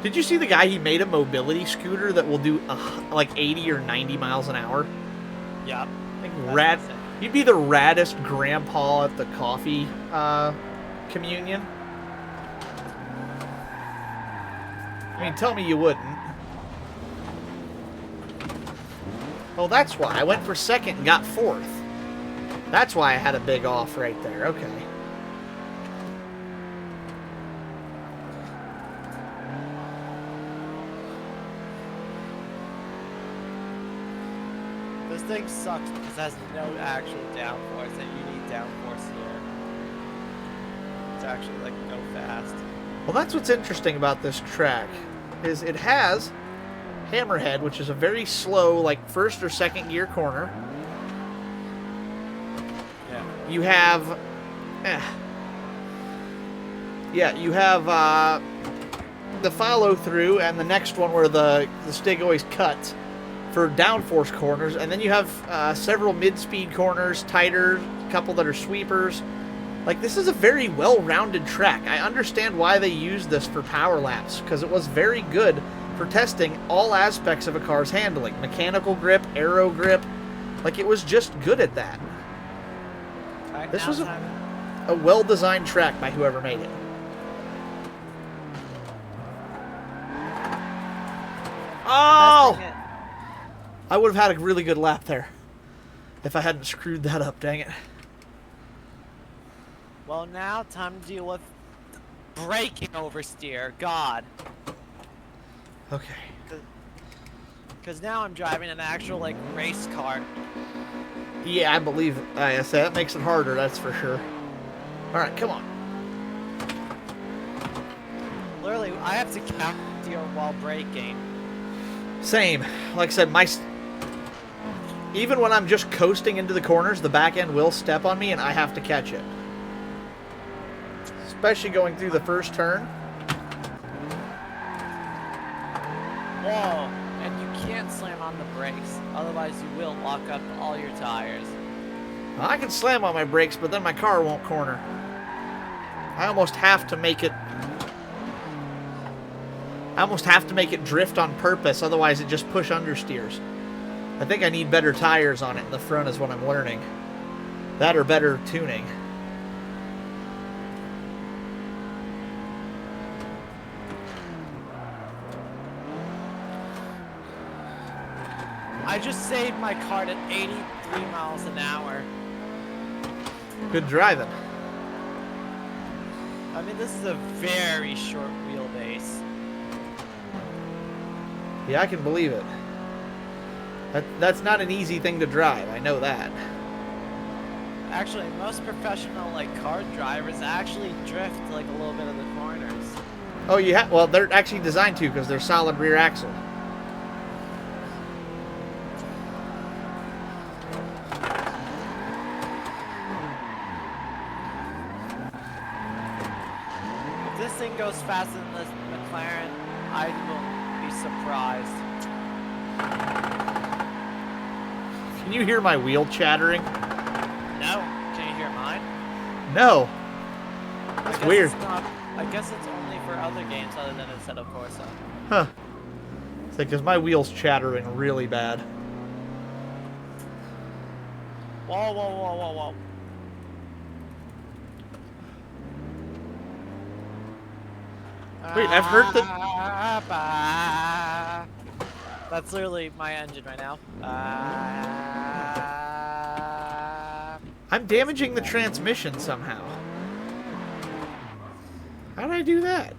Did you see the guy, he made a mobility scooter that will do like 80 or 90 miles an hour? Yep. Like rad. You'd be the raddest grandpa at the coffee communion. I mean, tell me you wouldn't. Oh, that's why. I went for second and got fourth. That's why I had a big off right there. Okay. This thing sucks because it has no actual downforce, and you need downforce here to actually like go fast. Well, that's what's interesting about this track, is it has Hammerhead, which is a very slow, like first or second gear corner. Yeah. You have, you have the follow through, and the next one where the Stig always cuts for downforce corners, and then you have several mid-speed corners, tighter, a couple that are sweepers, Like, this is a very well-rounded track. I understand why they used this for power laps, because it was very good for testing all aspects of a car's handling. Mechanical grip, aero grip. Like, it was just good at that. Alright, This now was time. a well-designed track by whoever made it. Oh! Testing it. I would have had a really good lap there if I hadn't screwed that up, dang it. Well, now time to deal with braking oversteer. God. Okay. Because now I'm driving an actual, like, race car. Yeah, I believe it. I say that makes it harder, that's for sure. Alright, come on. Literally, I have to count steer while braking. Same. Like I said, even when I'm just coasting into the corners, the back end will step on me and I have to catch it. Especially going through the first turn. Whoa. And you can't slam on the brakes. Otherwise, you will lock up all your tires. I can slam on my brakes, but then my car won't corner. I almost have to make it drift on purpose, otherwise it just push understeers. I think I need better tires on it in the front is what I'm learning. That or better tuning. I just saved my car at 83 miles an hour. Good driving. I mean, this is a very short wheelbase. Yeah, I can believe it. That's not an easy thing to drive, I know that. Actually, most professional, like, car drivers actually drift, like, a little bit of the corners. Oh, well, they're actually designed to because they're solid rear axle. If this thing goes faster than this McLaren, I will be surprised. Can you hear my wheel chattering? No. Can you hear mine? No. I That's guess weird. It's not, I guess it's only for other games other than Assetto Corsa. Huh. It's like, because my wheel's chattering really bad. Whoa, whoa, whoa, whoa, whoa. Wait, I've heard the... That's literally my engine right now. I'm damaging the transmission somehow. How did I do that?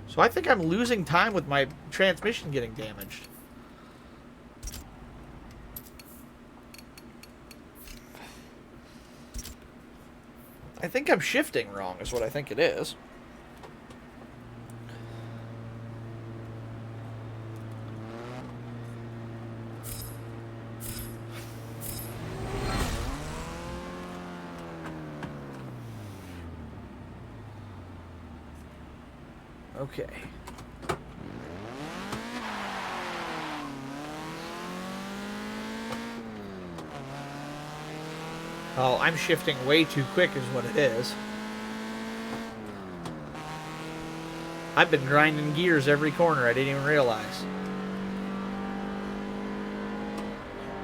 So I think I'm losing time with my transmission getting damaged. I think I'm shifting wrong is what I think it is. Okay. Oh, I'm shifting way too quick is what it is. I've been grinding gears every corner, I didn't even realize.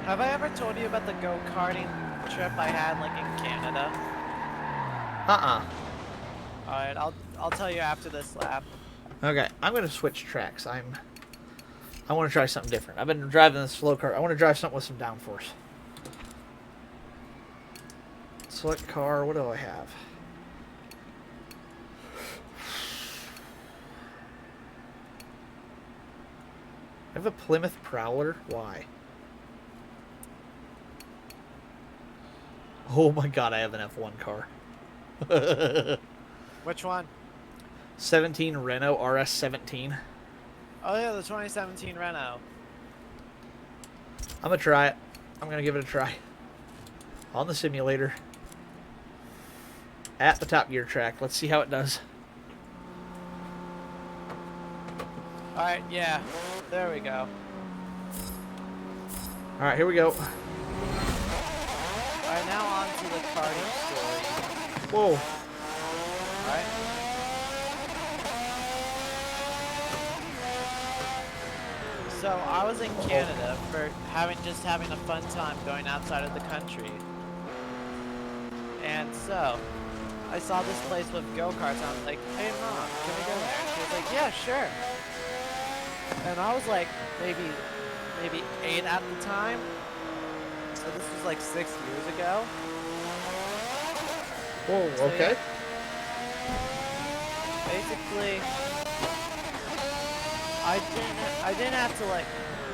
Have I ever told you about the go-karting trip I had, like, in Canada? Alright, I'll tell you after this lap. Okay, I'm gonna switch tracks. I want to try something different. I've been driving this slow car. I want to drive something with some downforce. Select car. What do I have? I have a Plymouth Prowler. Why? Oh my god, I have an F1 car. Which one? 17 Renault RS17. Oh yeah, the 2017 Renault. I'm gonna try it. I'm gonna give it a try. On the simulator. At the Top Gear track. Let's see how it does. Alright, yeah. There we go. All right, here we go. Alright, now on to the karting story. Whoa. Alright? So, I was in Canada for having a fun time going outside of the country. And so, I saw this place with go-karts. I was like, hey mom, can we go there? And she was like, yeah, sure. And I was like, maybe 8 at the time. So this was like 6 years ago. Whoa, So, okay. yeah. Basically, I didn't have to like,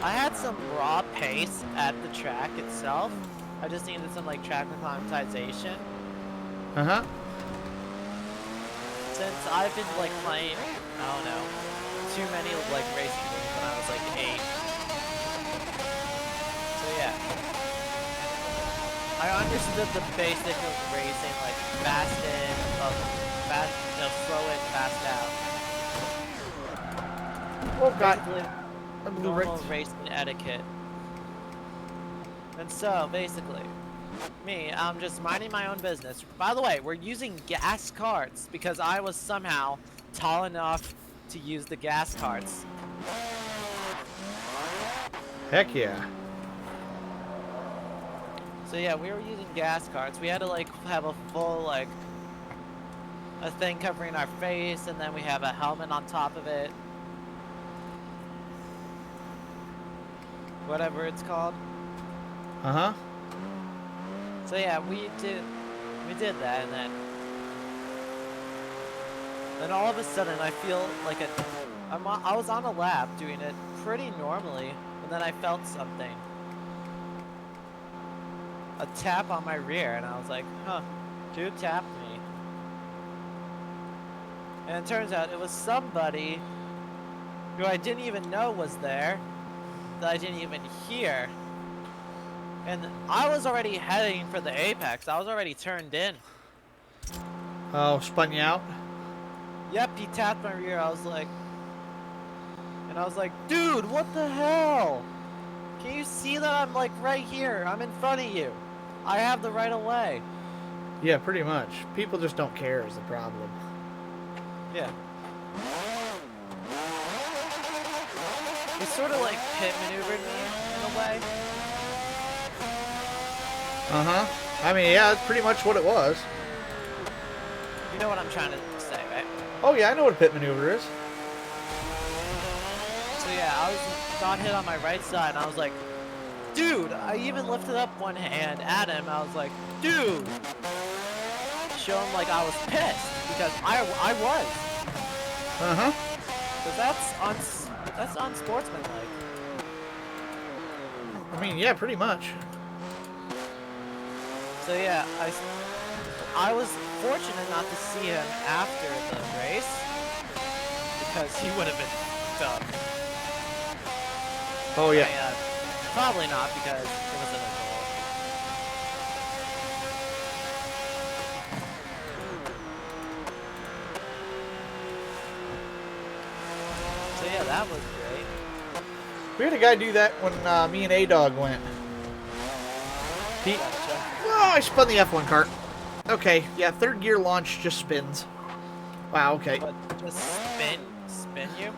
I had some raw pace at the track itself. I just needed some like track acclimatization. Uh-huh. Since I've been like playing, I don't know, too many like racing games when I was like 8. So yeah. I understood the basic of racing, like fast in, slow in, fast out. Oh, God. Basically, I'm normal wrecked. racing etiquette. And so, basically, I'm just minding my own business. By the way, we're using gas carts because I was somehow tall enough to use the gas carts. Heck yeah. So yeah, we were using gas carts. We had to like have a full like a thing covering our face, and then we have a helmet on top of it. Whatever it's called. Uh-huh. So yeah, we did that, and then all of a sudden I feel like I was on a lap doing it pretty normally, and then I felt something. A tap on my rear, and I was like, huh, dude tapped me. And it turns out it was somebody who I didn't even know was there, that I didn't even hear. And I was already heading for the apex. I was already turned in. Oh, spun you out? Yep, he tapped my rear. I was like, dude, what the hell? Can you see that I'm like right here? I'm in front of you. I have the right of way. Yeah, pretty much. People just don't care is the problem. Yeah. He sort of like pit maneuvered me in a way. Uh-huh. I mean, yeah, that's pretty much what it was. You know what I'm trying to say, right? Oh, yeah, I know what a pit maneuver is. So yeah, got hit on my right side, and I was like, dude, I even lifted up one hand at him. I was like, dude, show him like I was pissed, because I was. Uh-huh. Because that's unsportsmanlike. I mean, yeah, pretty much. So yeah, I was fortunate not to see him after the race, because he would have been dumb. Oh, yeah. Probably not, because it was an adult. So yeah, that was great. We had a guy do that when me and A-Dog went. Gotcha. Oh, I spun the F1 cart. Okay, yeah, third gear launch just spins. Wow, okay. But just spin you?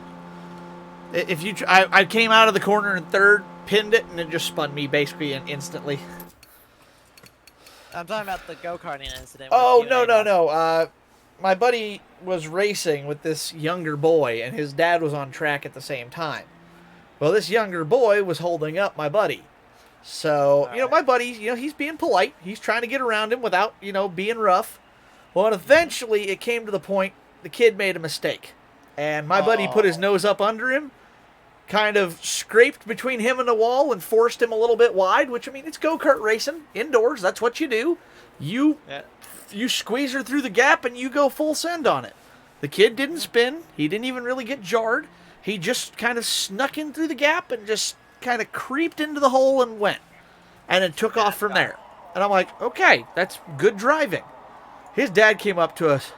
If you, I came out of the corner in third, pinned it, and it just spun me basically instantly. I'm talking about the go-karting incident. Oh, with you no, and no, A-Dog. no. My buddy was racing with this younger boy, and his dad was on track at the same time. Well, this younger boy was holding up my buddy. So, Alright. my buddy, he's being polite. He's trying to get around him without, being rough. Well, and eventually it came to the point the kid made a mistake. And my buddy put his nose up under him, kind of scraped between him and the wall and forced him a little bit wide, which, I mean, it's go-kart racing, indoors, that's what you do. You squeeze her through the gap and you go full send on it. The kid didn't spin. He didn't even really get jarred. He just kind of snuck in through the gap and just kind of creeped into the hole and went. And it took off from there. And I'm like, okay, that's good driving. His dad came up to us.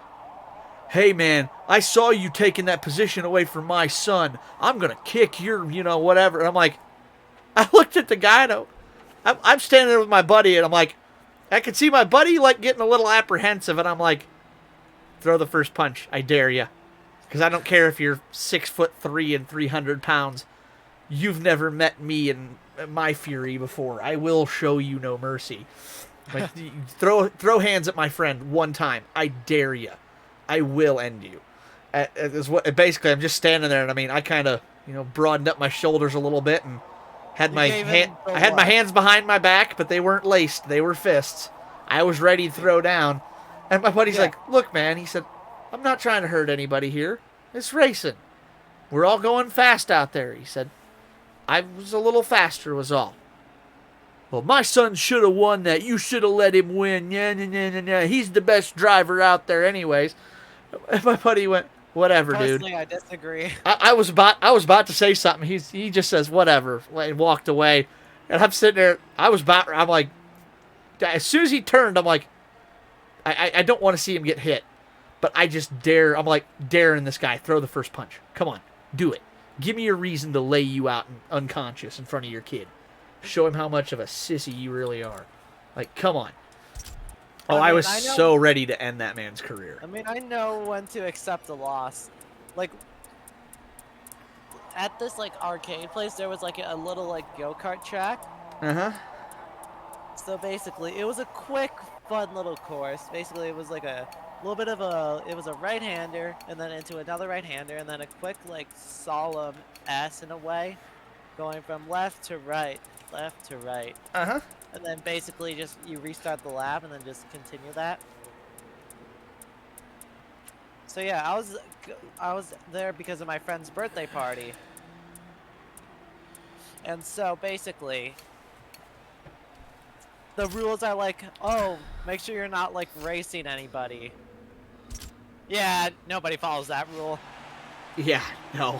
Hey, man, I saw you taking that position away from my son. I'm going to kick your, whatever. And I'm like, I looked at the guy and I'm standing there with my buddy, and I'm like, I could see my buddy like getting a little apprehensive, and I'm like, throw the first punch. I dare you, because I don't care if you're 6'3" and 300 pounds. You've never met me and my fury before. I will show you no mercy. Like, throw hands at my friend one time. I dare you. I will end you. Basically, I'm just standing there, and I mean, I kind of broadened up my shoulders a little bit and had I had my hands behind my back, but they weren't laced. They were fists. I was ready to throw down, and my buddy's like, "Look, man," he said, "I'm not trying to hurt anybody here. It's racing. We're all going fast out there." He said, "I was a little faster, was all." "Well, my son should have won that. You should have let him win. Yeah. He's the best driver out there, anyways." And my buddy went, "Whatever, dude." Personally, I disagree. I was about to say something. He just says whatever and walked away. And I'm sitting there. I'm like, as soon as he turned, I'm like, I don't want to see him get hit, but I just dare. I'm like daring this guy. Throw the first punch. Come on, do it. Give me a reason to lay you out unconscious in front of your kid. Show him how much of a sissy you really are. Like, come on. Oh, I was so ready to end that man's career. I mean, I know when to accept a loss. Like, at this, like, arcade place, there was, like, a little, like, go-kart track. Uh-huh. So, basically, it was a quick, fun little course. Basically, it was, like, a little bit of a... It was a right-hander, and then into another right-hander, and then a quick, like, solemn S in a way. Going from left to right. Left to right. Uh-huh. And then basically just you restart the lap and then just continue that. So yeah, I was there because of my friend's birthday party. And so basically the rules are like, oh, make sure you're not like racing anybody. Yeah, nobody follows that rule. Yeah, no.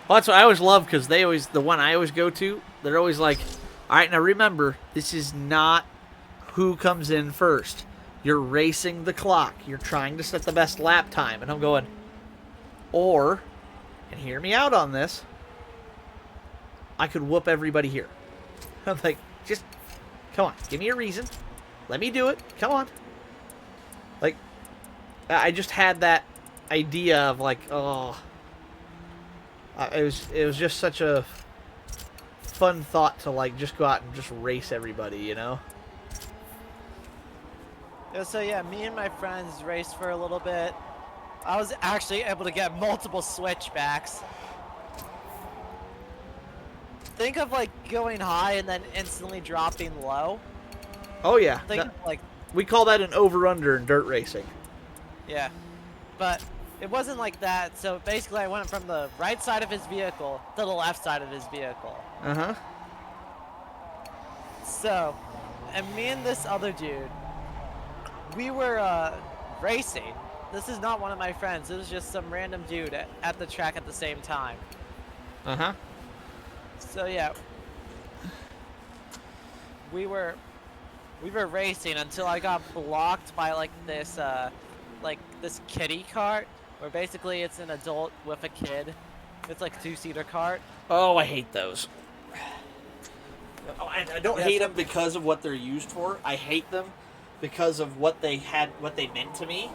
Well, that's what I always love, because the one I always go to, they're always like, all right, now remember, this is not who comes in first. You're racing the clock. You're trying to set the best lap time. And I'm going, or, and hear me out on this, I could whoop everybody here. I'm like, just, come on, give me a reason. Let me do it. Come on. Like, I just had that idea of like, oh, it was just such a fun thought to like just go out and just race everybody, Yeah, so yeah, me and my friends raced for a little bit. I was actually able to get multiple switchbacks. Think of like going high and then instantly dropping low. Oh yeah. Like we call that an over-under in dirt racing. Yeah, but it wasn't like that. So basically, I went from the right side of his vehicle to the left side of his vehicle. Uh-huh. So, and me and this other dude, we were racing. This is not one of my friends. It was just some random dude at the track at the same time. Uh-huh. So yeah, we were racing until I got blocked by like this kiddie cart, where basically it's an adult with a kid. It's like a two-seater cart. Oh, I hate those. Oh, I don't hate them because of what they're used for. I hate them because of what they meant to me.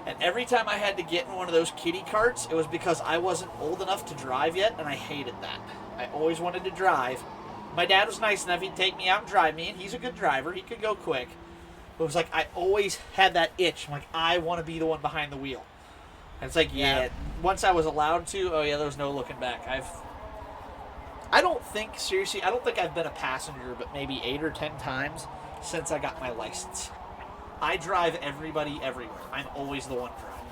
And every time I had to get in one of those kiddie carts, it was because I wasn't old enough to drive yet, and I hated that. I always wanted to drive. My dad was nice enough, he'd take me out and drive me, and he's a good driver. He could go quick. But it was like I always had that itch. I'm like, I want to be the one behind the wheel. And it's like, yeah, once I was allowed to, oh yeah, there was no looking back. I don't think I've been a passenger but maybe 8 or 10 times since I got my license. I drive everybody everywhere. I'm always the one driving.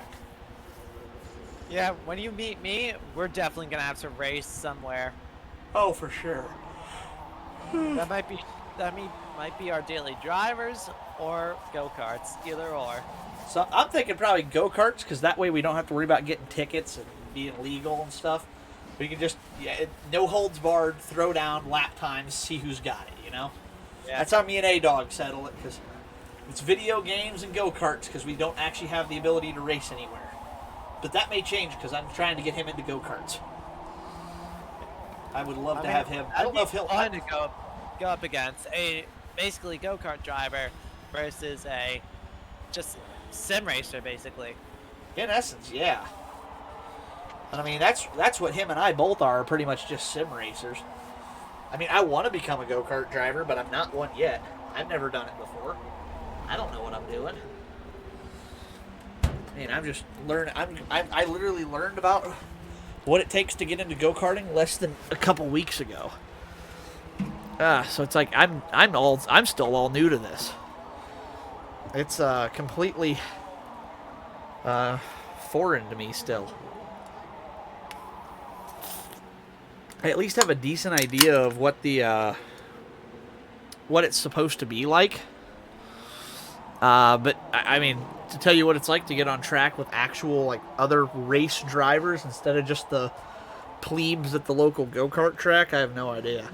Yeah, when you meet me, we're definitely gonna have to race somewhere. Oh, for sure. that might be our daily drivers or go-karts, either or. So I'm thinking probably go-karts, because that way we don't have to worry about getting tickets and being legal and stuff. We can just, no holds barred, throw down, lap times, see who's got it, Yeah. That's how me and A-Dog settle it, because it's video games and go-karts, because we don't actually have the ability to race anywhere. But that may change, because I'm trying to get him into go-karts. I would love to have him. I don't know if he'll... go up against a basically go-kart driver versus a just sim racer, basically. In essence, yeah. And I mean, that's what him and I both are, pretty much just sim racers. I mean, I want to become a go-kart driver, but I'm not one yet. I've never done it before. I don't know what I'm doing. I mean, I'm just learning. I literally learned about what it takes to get into go-karting less than a couple weeks ago. So it's like I'm still all new to this. It's completely foreign to me still. I at least have a decent idea of what the what it's supposed to be like. But I mean, to tell you what it's like to get on track with actual like other race drivers instead of just the plebes at the local go-kart track, I have no idea.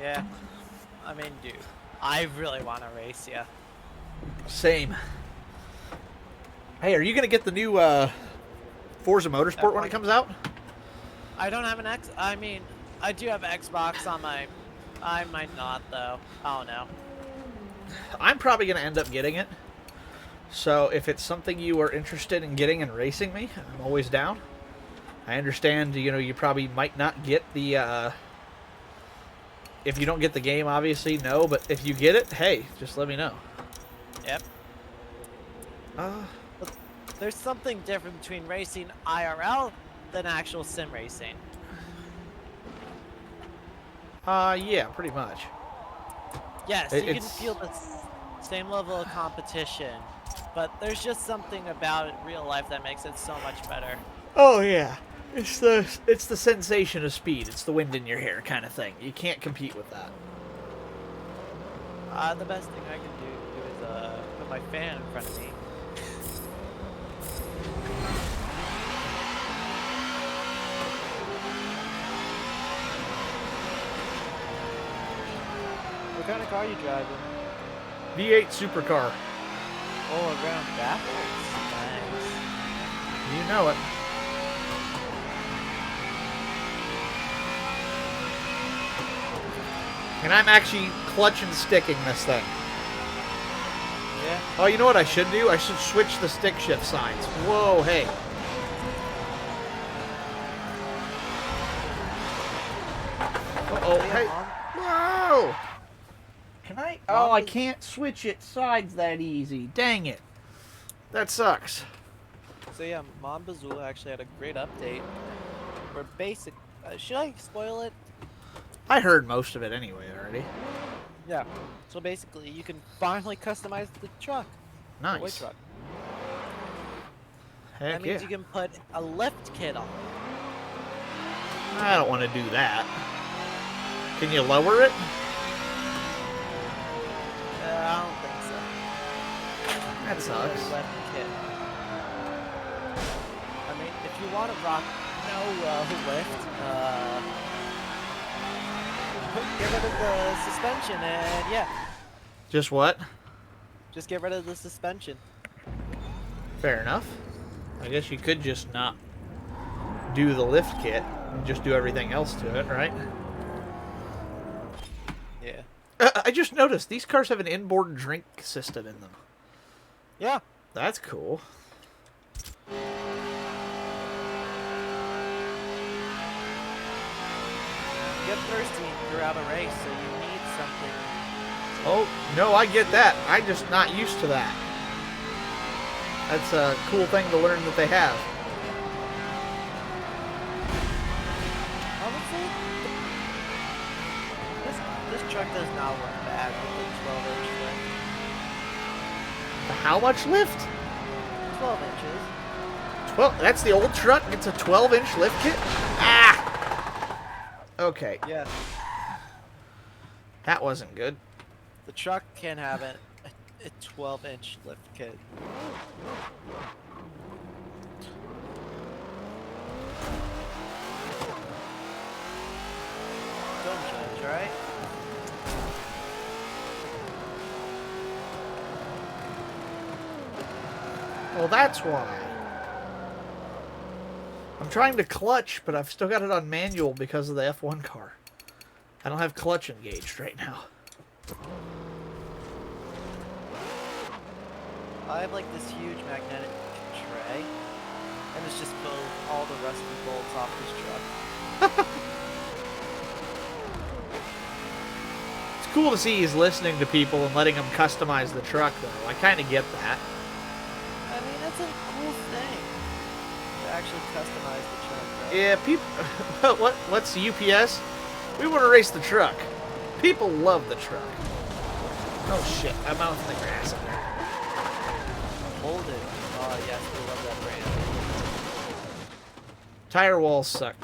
Yeah. I mean, dude, I really want to race you. Same. Hey, are you gonna get the new Forza Motorsport when it comes out? I don't have an X. I mean, I do have Xbox on my. I might not though. I don't know. I'm probably gonna end up getting it. So if it's something you are interested in getting and racing me, I'm always down. I understand, you probably might not get the. If you don't get the game, obviously, no. But if you get it, hey, just let me know. Yep. There's something different between racing IRL than actual sim racing. Yeah, pretty much. Yes, you can It's feel the same level of competition, but there's just something about it, real life that makes it so much better. Oh yeah, it's the sensation of speed. It's the wind in your hair kind of thing. You can't compete with that. The best thing I can do is put my fan in front of me. What kind of car are you driving? V8 supercar. Oh, around backwards. Nice. You know it. And I'm actually clutch and sticking this thing. Yeah. Oh, you know what I should do? I should switch the stick shift sides. Whoa, hey. Uh-oh, hey. Whoa! Can I? Oh, I can't switch it sides that easy. Dang it. That sucks. So yeah, Mom Bazoola actually had a great update. For basic, should I spoil it? I heard most of it anyway already. Yeah. So basically, you can finally customize the truck. The white Nice. truck. Heck That means yeah. you can put a lift kit on it. I don't want to do that. Can you lower it? I don't think so. That sucks. Lift kit. I mean, if you want to rock no lift, get rid of the suspension and yeah, Just what? just get rid of the suspension. Fair enough. I guess you could just not do the lift kit and just do everything else to it, right? Yeah. I just noticed these cars have an inboard drink system in them. Yeah. That's cool. You get thirsty throughout a race, so you need something. Oh, no, I get that. I'm just not used to that. That's a cool thing to learn that they have. Honestly, this truck does not look bad with the 12-inch lift. How much lift? 12 inches. 12. That's the old truck. It's a 12-inch lift kit? Ah! Okay, Yes. that wasn't good. The truck can have a 12-inch lift kit. Don't judge, right? Well, that's why. I'm trying to clutch, but I've still got it on manual because of the F1 car. I don't have clutch engaged right now. I have like this huge magnetic tray, and it's just filled with all the rusty bolts off this truck. It's cool to see he's listening to people and letting them customize the truck, though. I kind of get that. I mean, that's a cool thing to actually customize the truck. Right? Yeah, people. What's UPS? We want to race the truck. People love the truck. Oh shit! I'm out in the grass up there. Hold it. Oh yes, we love that brand. Tire walls suck.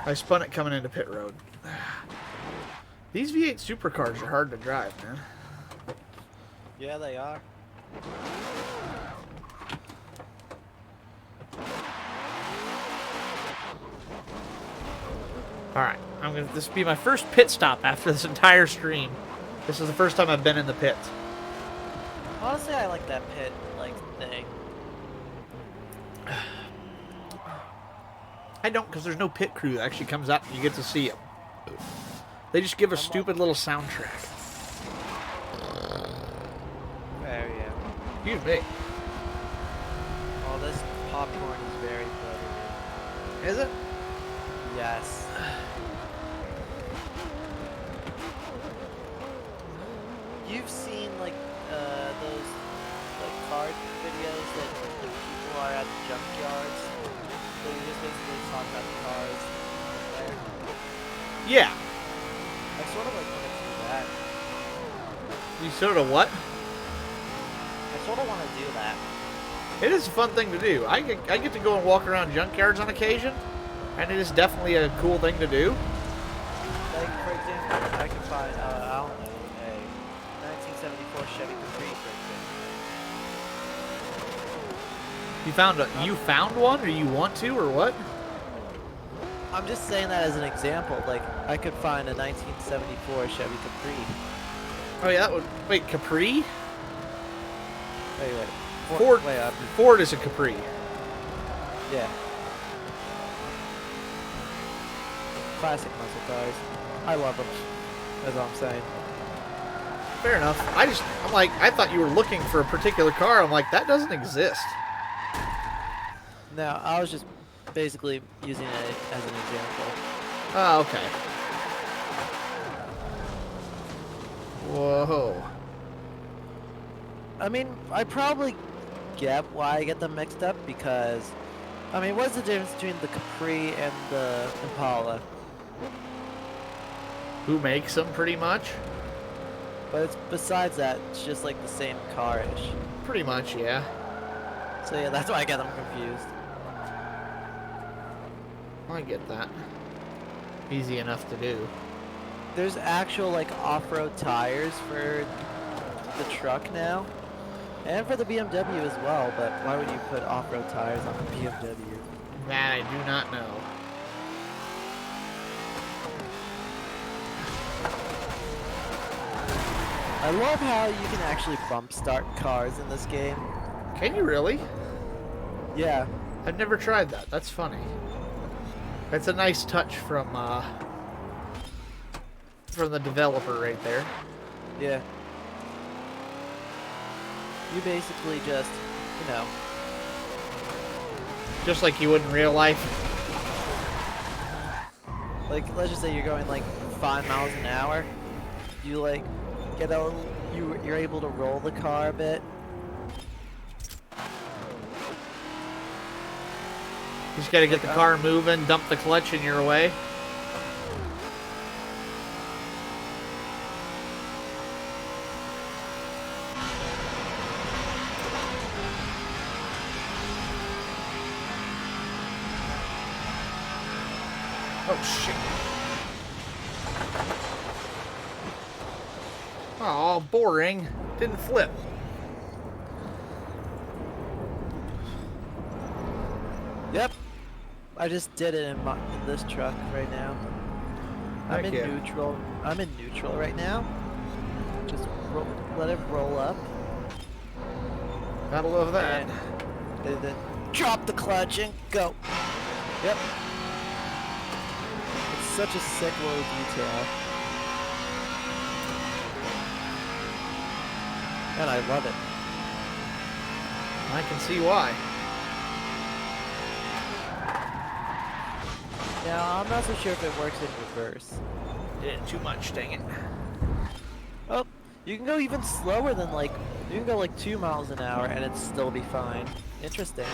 I spun it coming into pit road. These V8 supercars are hard to drive, man. Yeah, they are. Alright, this will be my first pit stop after this entire stream. This is the first time I've been in the pit. Honestly, I like that pit thing. I don't, because there's no pit crew that actually comes out and you get to see them. They just give a stupid little soundtrack. There, yeah. Excuse me. Oh, this popcorn is very buttery. Is it? Yes. You've seen those car videos that people are at the junkyards. So you just basically talk about the cars there. Yeah. I sort of want to do that. You sort of what? I sort of want to do that. It is a fun thing to do. I get to go and walk around junkyards on occasion, and it is definitely a cool thing to do. Like, for example, I can find, I don't know, a 1974 Chevy Capri, for example. You found one, or you want to, or what? I'm just saying that as an example. Like, I could find a 1974 Chevy Capri. Oh yeah, that would. Wait, Capri? Wait. Ford. Wait, Ford is a Capri. yeah. Classic muscle cars. I love them. That's all I'm saying. Fair enough. I'm like, I thought you were looking for a particular car. I'm like, that doesn't exist. No, I was just basically using it as an example. Oh, okay. Whoa. I mean, I probably get why I get them mixed up because, I mean, what's the difference between the Capri and the Impala? Who makes them, pretty much? But it's, besides that, it's just like the same car-ish. Pretty much, yeah. So yeah, that's why I get them confused. I get that. Easy enough to do. There's actual like off-road tires for the truck now, and for the BMW as well. But why would you put off-road tires on a BMW? That I do not know. I love how you can actually bump start cars in this game. Can you really? Yeah. I've never tried that. That's funny. That's a nice touch from the developer right there. Yeah. You basically just, you know. Just like you would in real life. Like, let's just say you're going like 5 miles an hour. You like get a, you're able to roll the car a bit. You just gotta get the car moving, dump the clutch, and you're away. Oh, shit. Oh, boring. Didn't flip. Yep. I just did it in this truck right now. I'm Heck in yeah. neutral. I'm in neutral right now. Just let it roll up. Gotta love that. And then drop the clutch and go. Yep. It's such a sick little detail. And I love it. I can see why. Now, I'm not so sure if it works in reverse. Did too much, dang it. Oh, you can go even slower than like, you can go like 2 miles an hour and it'd still be fine. Interesting.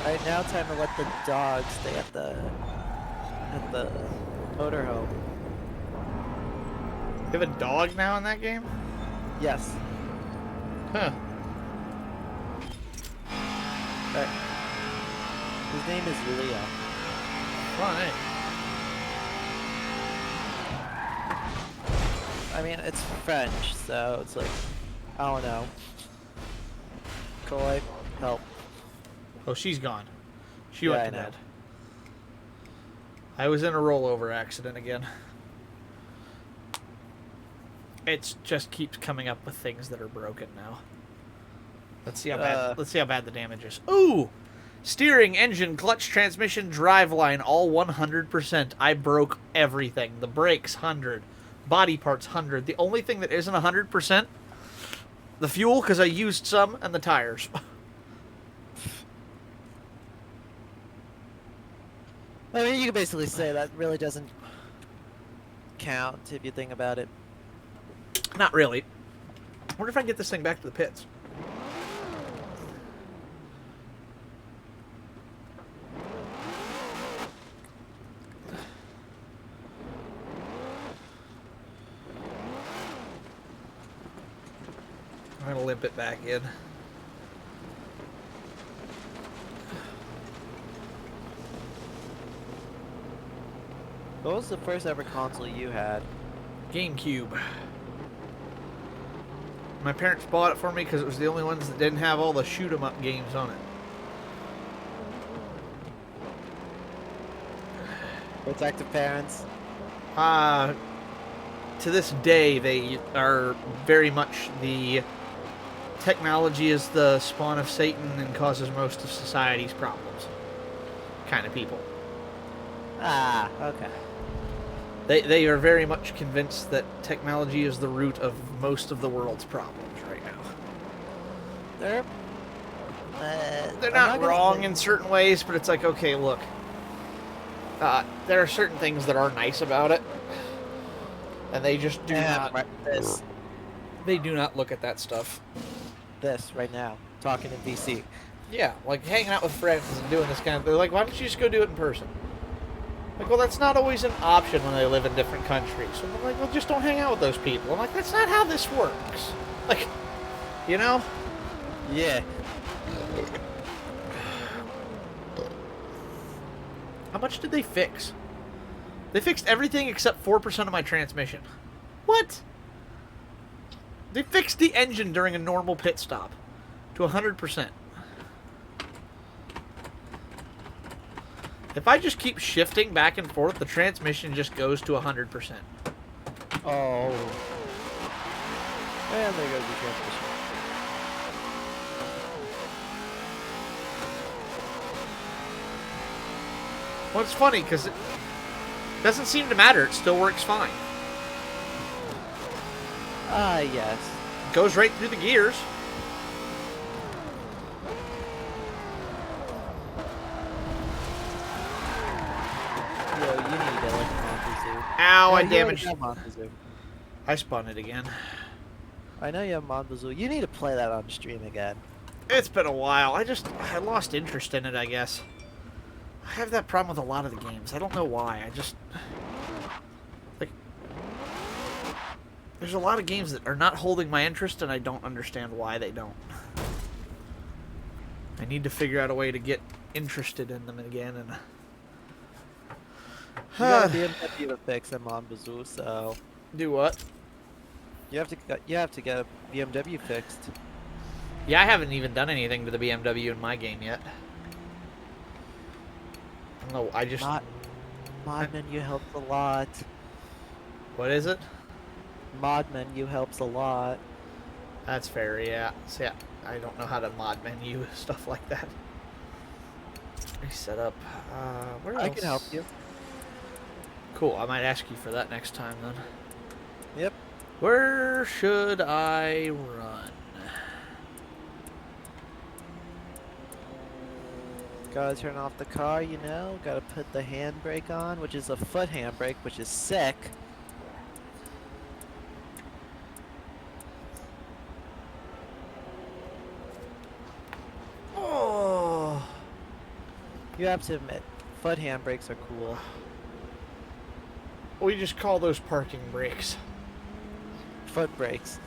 Alright, now time to let the dog stay at the motorhome. You have a dog now in that game? Yes. Huh. Alright. His name is Leo. Fun, eh? I mean, it's French, so it's like, I don't know. Coy, help. Oh, she's gone. She Yeah, went I to know. bed. I was in a rollover accident again. It just keeps coming up with things that are broken now. Let's see how bad. Let's see how bad the damage is. Ooh, steering, engine, clutch, transmission, driveline, all 100%. I broke everything. The brakes 100, body parts 100. The only thing that isn't 100%, the fuel, because I used some, and the tires. I mean, you can basically say that really doesn't count if you think about it. Not really. I wonder if I can get this thing back to the pits. I'm gonna limp it back in. What was the first ever console you had? GameCube. My parents bought it for me because it was the only ones that didn't have all the shoot 'em up games on it. Protective parents. To this day, they are very much the technology is the spawn of Satan and causes most of society's problems kind of people. Ah, okay. They are very much convinced that technology is the root of most of the world's problems right now. They're They're I'm not gonna wrong say- in certain ways, but it's like, okay, look. There are certain things that are nice about it, and they just do Yeah, not. right, this They do not look at that stuff. right now, talking in VC. Yeah, like hanging out with friends and doing this kind of. They're like, why don't you just go do it in person? Like, well, that's not always an option when they live in different countries. So I'm like, well, just don't hang out with those people. I'm like, that's not how this works. Like, you know? Yeah. How much did they fix? They fixed everything except 4% of my transmission. What? They fixed the engine during a normal pit stop to 100%. If I just keep shifting back and forth, the transmission just goes to 100%. Oh. And there goes the transmission. Well, it's funny because it doesn't seem to matter. It still works fine. Ah, yes. Goes right through the gears. Yo, you need to like Montezoo. Ow, I Yeah, you already damaged. have Montezoo. I spun it again. I know you have Montezoo. You need to play that on stream again. It's been a while. I lost interest in it, I guess. I have that problem with a lot of the games. I don't know why. I just... Like... There's a lot of games that are not holding my interest, and I don't understand why they don't. I need to figure out a way to get interested in them again. And You got a BMW to fix them on Bazoo, so do what? you have to get a BMW fixed. Yeah, I haven't even done anything to the BMW in my game yet. I don't know. I just. Mod menu helps a lot. What is it? Mod menu helps a lot. That's fair. Yeah. So yeah, I don't know how to mod menu stuff like that. Reset up. Where else? I can help you. Cool. I might ask you for that next time then. Yep. Where should I run? Gotta turn off the car, you know. Gotta put the handbrake on, which is a foot handbrake, which is sick. Oh. You have to admit, foot handbrakes are cool. We just call those parking brakes. Foot brakes.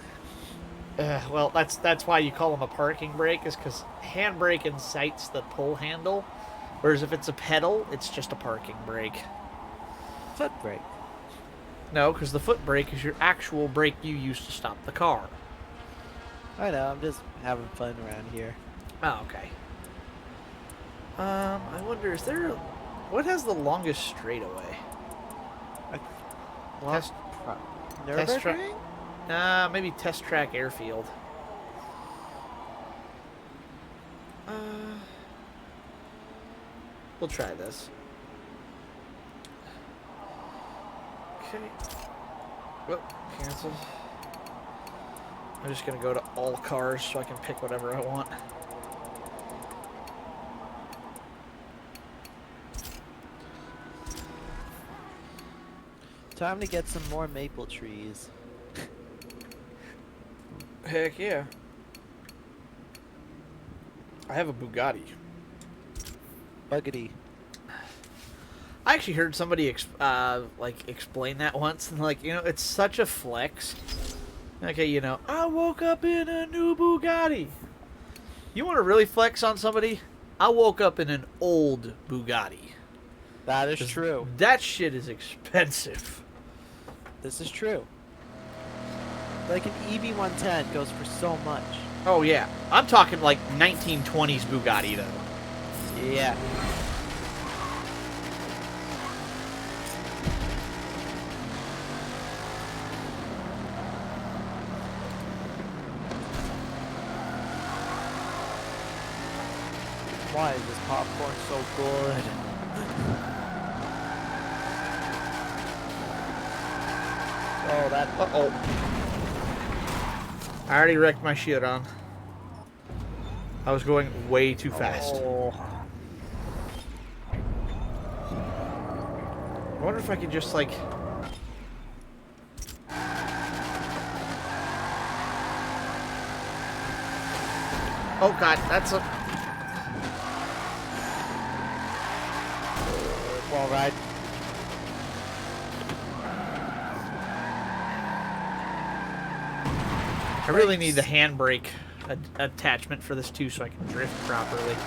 Well, that's why you call them a parking brake, is because handbrake incites the pull handle, whereas if it's a pedal, it's just a parking brake. Foot brake. No, because the foot brake is your actual brake you use to stop the car. I know, I'm just having fun around here. Oh, okay. I wonder, is there... What has the longest straightaway? Test track. Maybe Test Track Airfield. We'll try this. Okay. Well, cancel. I'm just gonna go to all cars so I can pick whatever I want. Time to get some more maple trees. Heck yeah. I have a Bugatti. Buggity. I actually heard somebody explain that once, and it's such a flex. Okay, I woke up in a new Bugatti. You want to really flex on somebody? I woke up in an old Bugatti. That is true. That shit is expensive. This is true. Like an EV110 goes for so much. Oh yeah, I'm talking like 1920s Bugatti though. Yeah. Why is this popcorn so good? Oh, that. Uh-oh. I already wrecked my shit on. I was going way too fast. Oh. I wonder if I could just like... Oh god, that's a... All right. I really need the handbrake attachment for this too so I can drift properly.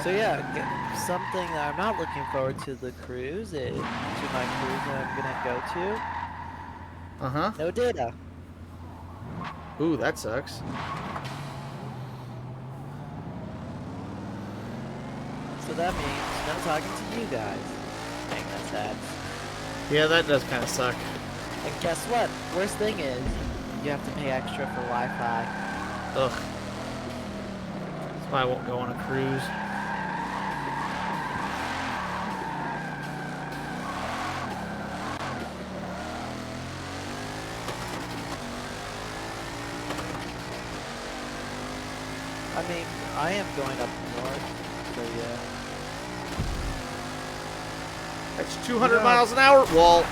So yeah, something that I'm not looking forward to my cruise that I'm gonna go to. Uh-huh. No data. Ooh, that sucks. So that means no talking to you guys. Dang, that's sad. Yeah, that does kind of suck. And guess what? Worst thing is, you have to pay extra for Wi-Fi. Ugh. That's why I won't go on a cruise. I mean, I am going up north, so yeah. That's 200 miles an hour. Well,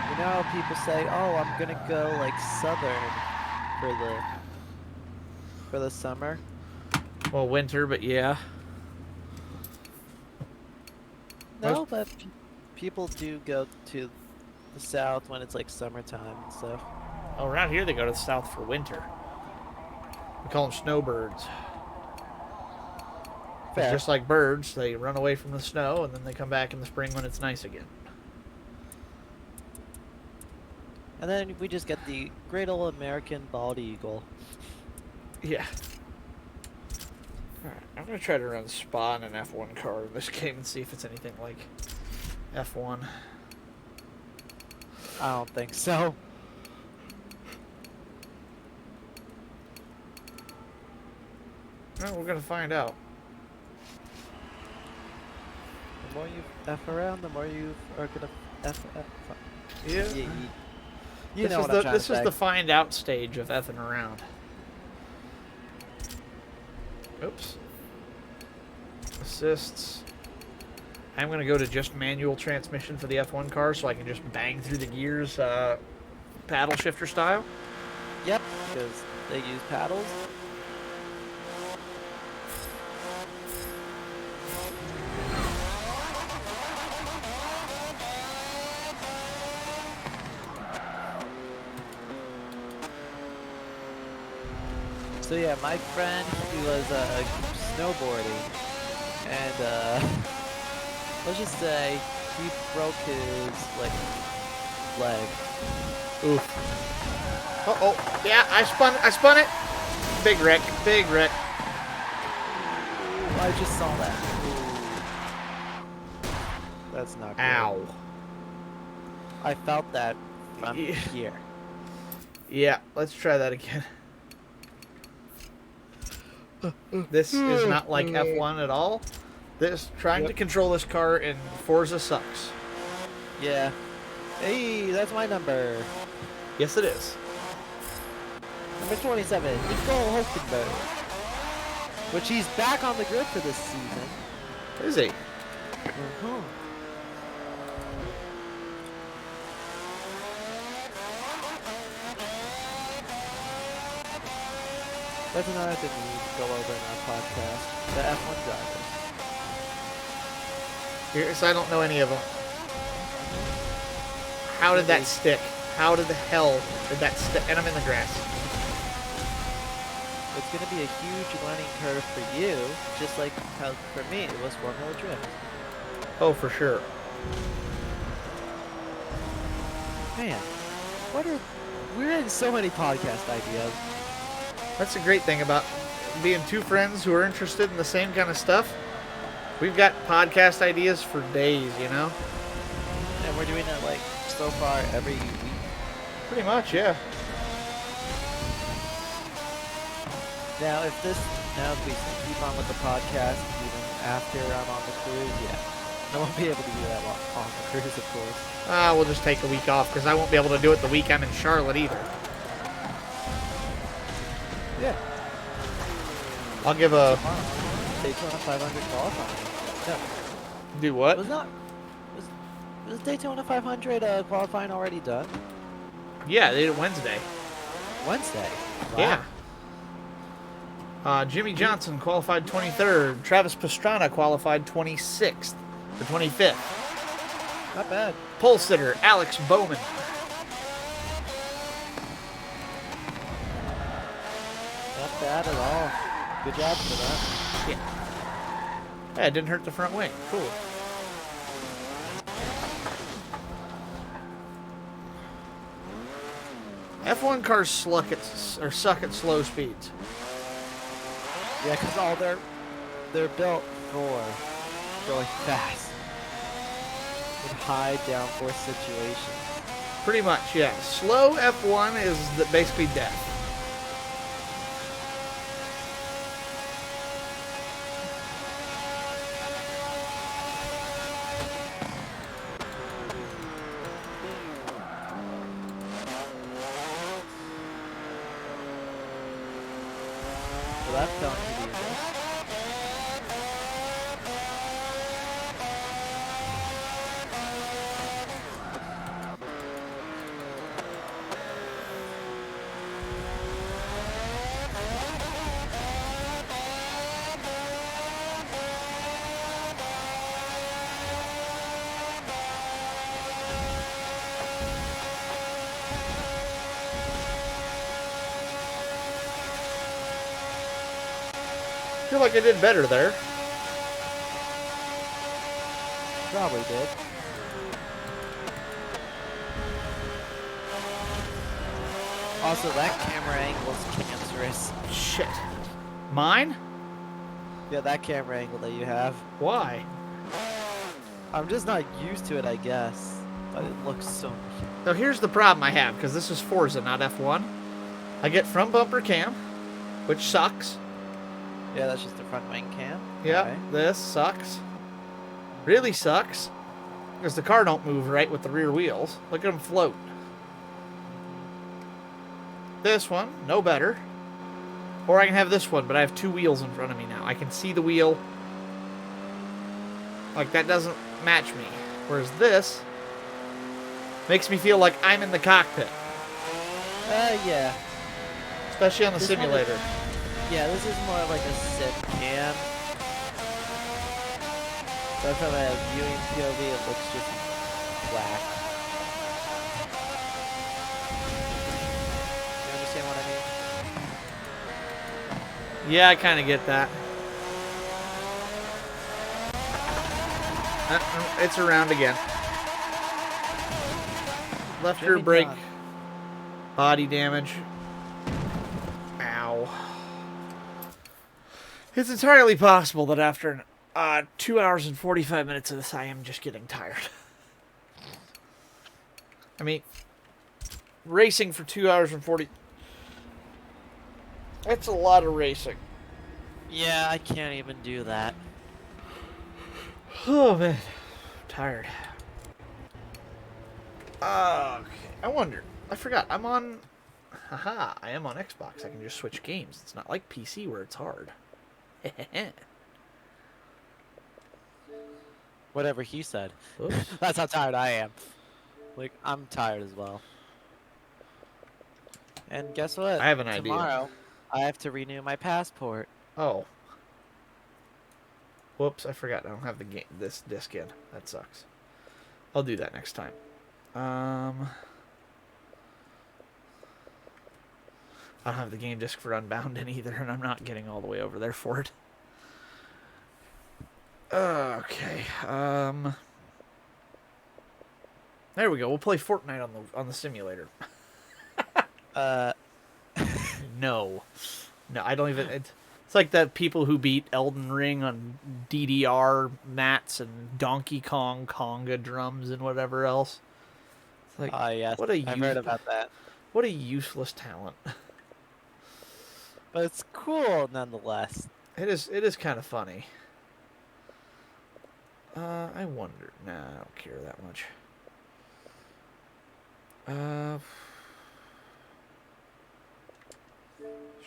you know, people say, "Oh, I'm gonna go like southern for the summer." well, winter, but yeah. No, but people do go to the south when it's like summertime and stuff. Oh, around here they go to the south for winter. We call them snowbirds. Fair. Just like birds, they run away from the snow and then they come back in the spring when it's nice again. And then we just get the great old American bald eagle. Yeah. Alright, I'm going to try to run Spa in an F1 car in this game and see if it's anything like F1. I don't think so. Well, we're going to find out. The more you F around, the more you are gonna F. Yeah. You know what I'm trying This to is say. the find out stage of effing around. Oops. Assists. I'm going to go to just manual transmission for the F1 car so I can just bang through the gears paddle shifter style. Yep, because they use paddles. So yeah, my friend, he was snowboarding, and let's just say he broke his leg. Oof. Uh-oh. Yeah, I spun it. Big wreck. Big wreck. Ooh, I just saw that. Ooh. That's not good. Ow. I felt that from Yeah. here. Yeah, let's try that again. This is not like F1 at all. Trying to control this car in Forza sucks. Yeah. Hey, that's my number. Yes, it is. Number 27, Nicole Hulkenberg. Which he's back on the grid for this season. Is he? Uh-huh. That's another thing we need to go over in our podcast. The F1 drivers. Here's, I don't know any of them. How did that stick? How did the hell did that stick? And I'm in the grass. It's going to be a huge learning curve for you, just like how for me it was Formula Drift. Oh, for sure. Man, we're in so many podcast ideas. That's a great thing about being two friends who are interested in the same kind of stuff. We've got podcast ideas for days, you know? And we're doing it so far every week. Pretty much, yeah. Now if we keep on with the podcast even after I'm on the cruise, yeah. I won't be able to do that on the cruise, of course. We'll just take a week off because I won't be able to do it the week I'm in Charlotte either. Yeah. I'll give a... Daytona 500 qualifying. No. Do what? Was Daytona 500 qualifying already done? Yeah, they did it Wednesday. Wednesday? Wow. Yeah. Jimmy Johnson qualified 23rd. Travis Pastrana qualified 26th. Or 25th. Not bad. Pole sitter, Alex Bowman. Not bad at all. Good job for that. Yeah. Yeah, it didn't hurt the front wing. Cool. F1 cars suck at slow speeds. Yeah, because they're built for going fast in high downforce situations. Pretty much, yeah. Slow F1 is basically death. So that's going to be this. feel like I did better there. Probably did. Also, that camera angle is cancerous. Shit. Mine? Yeah, that camera angle that you have. Why? I'm just not used to it, I guess. But it looks so... So here's the problem I have, because this is Forza, not F1. I get front bumper cam, which sucks. Yeah, that's just the front wing cam. Yep, Alright. this sucks. Really sucks. Because the car don't move right with the rear wheels. Look at them float. This one, no better. Or I can have this one, but I have two wheels in front of me now. I can see the wheel. Like, that doesn't match me. Whereas this makes me feel like I'm in the cockpit. Yeah. Especially on the This simulator. Yeah, this is more like a sim cam. So from a viewing POV, it looks just black. You understand what I mean? Yeah, I kind of get that. It's around again. Left rear Jimmy brake. John. Body damage. Ow. It's entirely possible that after 2 hours and 45 minutes of this, I am just getting tired. I mean, racing for 2 hours and 40... That's a lot of racing. Yeah, I can't even do that. Oh, man. I'm tired. Okay. I wonder. I forgot. I'm on... Haha. I am on Xbox. I can just switch games. It's not like PC where it's hard. Whatever he said. Oops. That's how tired I am. Like, I'm tired as well. And guess what? I have an idea. Tomorrow, I have to renew my passport. Oh. Whoops, I forgot. I don't have this disc in. That sucks. I'll do that next time. I don't have the game disc for Unbound in either, and I'm not getting all the way over there for it. Okay. There we go. We'll play Fortnite on the simulator. No, I don't even. It's like that people who beat Elden Ring on DDR mats and Donkey Kong conga drums and whatever else. It's like, Yes, what a I've heard about that. What a useless talent. But it's cool nonetheless. It is kind of funny. I wonder. Nah, I don't care that much.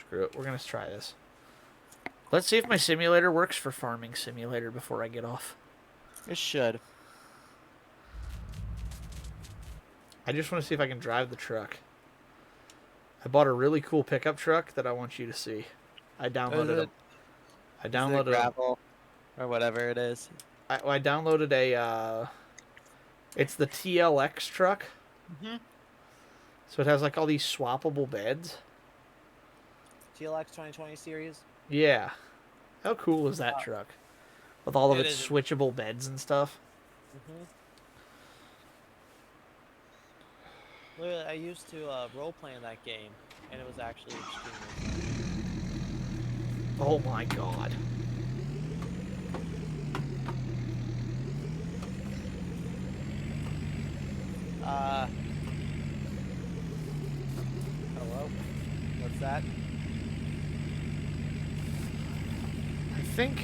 Screw it. We're gonna try this. Let's see if my simulator works for Farming Simulator before I get off. It should. I just want to see if I can drive the truck. I bought a really cool pickup truck that I want you to see. I downloaded it. I downloaded gravel or whatever it is. I downloaded a. It's the TLX truck. Mhm. So it has like all these swappable beds. TLX 2020 series. Yeah. How cool is that truck? With all of It its is. switchable beds and stuff. Literally, I used to role-play in that game, and it was actually extremely fun. Oh my god. Hello? What's that? I think... I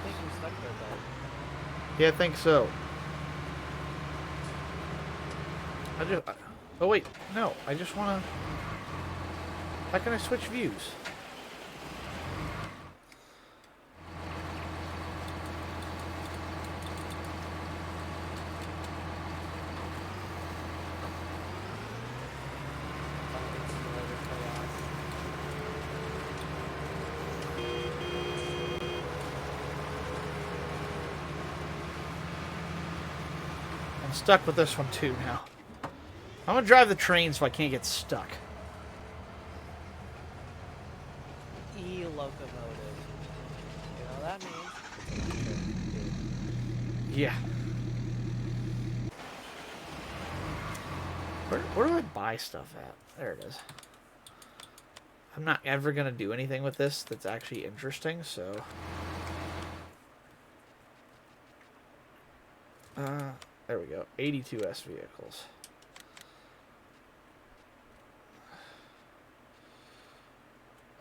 think you're stuck there, bud. Yeah, I think so. Oh wait, no. I just want to... How can I switch views? I'm stuck with this one too now. I'm gonna drive the train so I can't get stuck. locomotive. You know what that means? Yeah. Where do I buy stuff at? There it is. I'm not ever going to do anything with this that's actually interesting, so... there we go. 82S vehicles.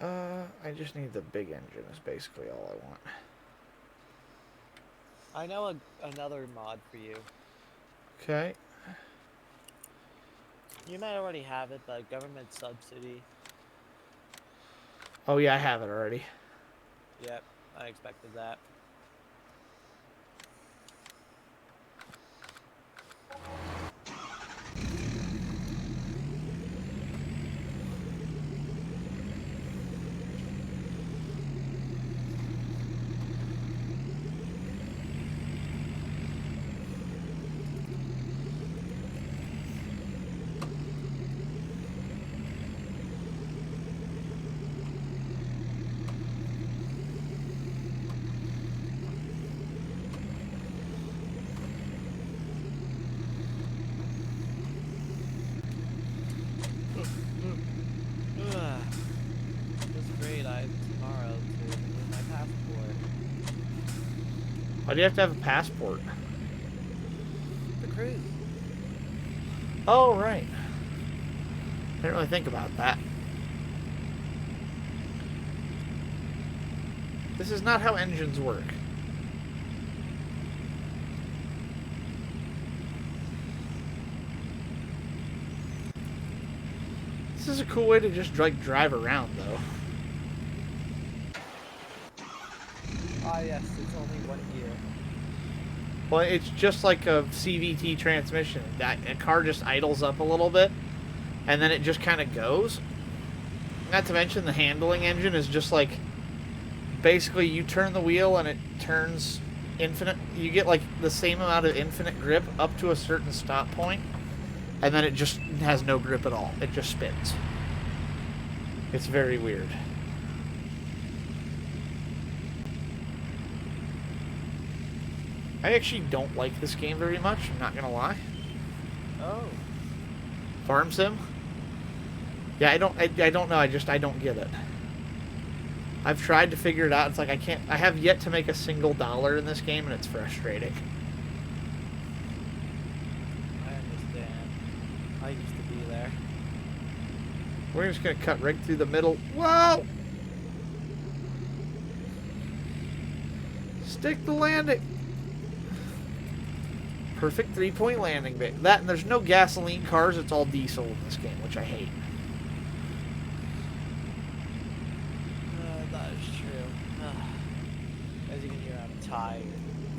I just need the big engine is basically all I want. I know another mod for you. Okay. You might already have it, but government subsidy. Oh yeah, I have it already. Yep, I expected that. Why do you have to have a passport? The cruise. Oh, right. I didn't really think about that. This is not how engines work. This is a cool way to just like drive around, though. Ah, yes, it's only one gear. Well, it's just like a CVT transmission. A car just idles up a little bit, and then it just kind of goes. Not to mention the handling engine is just like, basically you turn the wheel and it turns infinite. You get like the same amount of infinite grip up to a certain stop point, and then it just has no grip at all. It just spins. It's very weird. I actually don't like this game very much, I'm not gonna lie. Oh. Farm Sim? Yeah, I don't know, I don't get it. I've tried to figure it out, it's like I have yet to make a single dollar in this game, and it's frustrating. I understand. I used to be there. We're just gonna cut right through the middle. Whoa! Stick the landing! Perfect 3-point landing bit. That, and there's no gasoline cars, it's all diesel in this game, which I hate. That is true. As you can hear, I'm tired.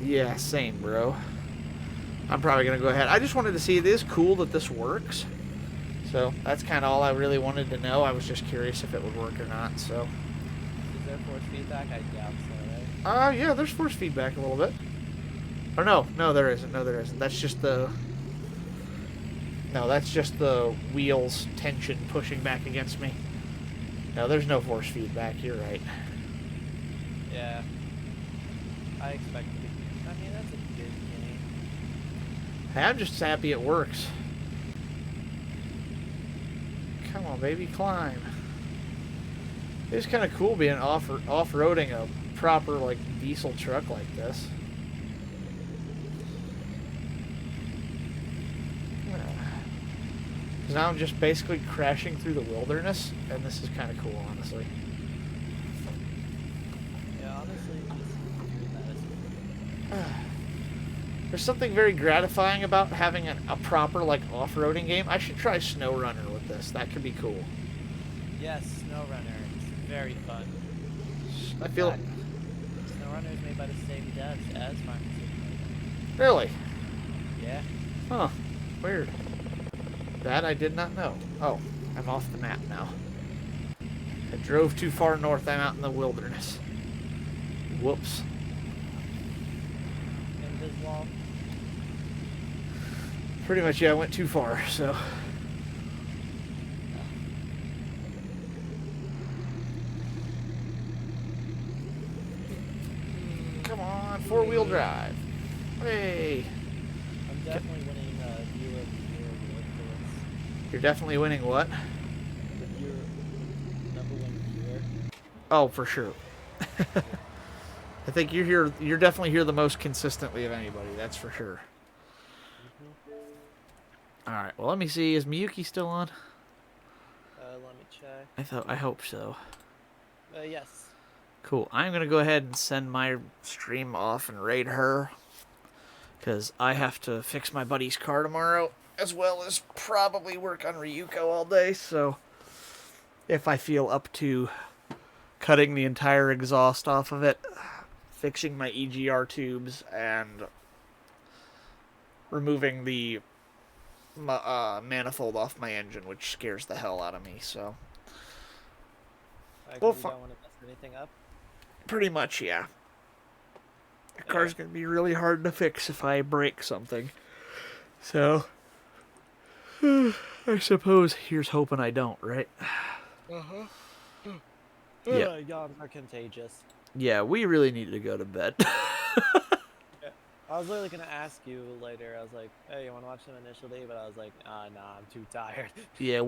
Yeah, same, bro. I'm probably going to go ahead. I just wanted to see, it is cool that this works. So, that's kind of all I really wanted to know. I was just curious if it would work or not, so. Is there force feedback? I doubt so, right? Yeah, there's force feedback a little bit. Or no, there isn't. No, there isn't. That's just the... No, that's just the wheels tension pushing back against me. No, there's no force feedback. You're right. Yeah. I expect it. I mean, that's a good game. Hey, I'm just happy it works. Come on, baby, climb. It's kind of cool being off-roading a proper, like, diesel truck like this. Because now I'm just basically crashing through the wilderness, and this is kind of cool, honestly. Yeah, honestly, just doing that is There's something very gratifying about having a proper, like, off-roading game. I should try SnowRunner with this. That could be cool. Yes, SnowRunner. It's very fun. I feel... SnowRunner is made by the same devs as Farm Sim. Really? Yeah. Huh. Weird. That I did not know. Oh, I'm off the map now. I drove too far north. I'm out in the wilderness. Whoops. Inviswall. Pretty much, yeah, I went too far, so... 4-wheel drive. Hey. I'm definitely winning viewer of the year award for this. You're definitely winning what? The viewer, number one viewer. Oh, for sure. I think you're definitely here the most consistently of anybody, that's for sure. Alright, well let me see, is Miyuki still on? Let me check. I hope so. Yes. Cool. I'm gonna go ahead and send my stream off and raid her. Because I have to fix my buddy's car tomorrow, as well as probably work on Ryuko all day, so if I feel up to cutting the entire exhaust off of it, fixing my EGR tubes, and removing the manifold off my engine, which scares the hell out of me, so. You Well, don't want to mess anything up? Pretty much, yeah. The car's going to be really hard to fix if I break something. So, I suppose here's hoping I don't, right? Yeah. Jobs are contagious. Yeah, we really need to go to bed. I was literally going to ask you later. I was like, hey, you want to watch some Initial D? But I was like, nah, I'm too tired. Yeah,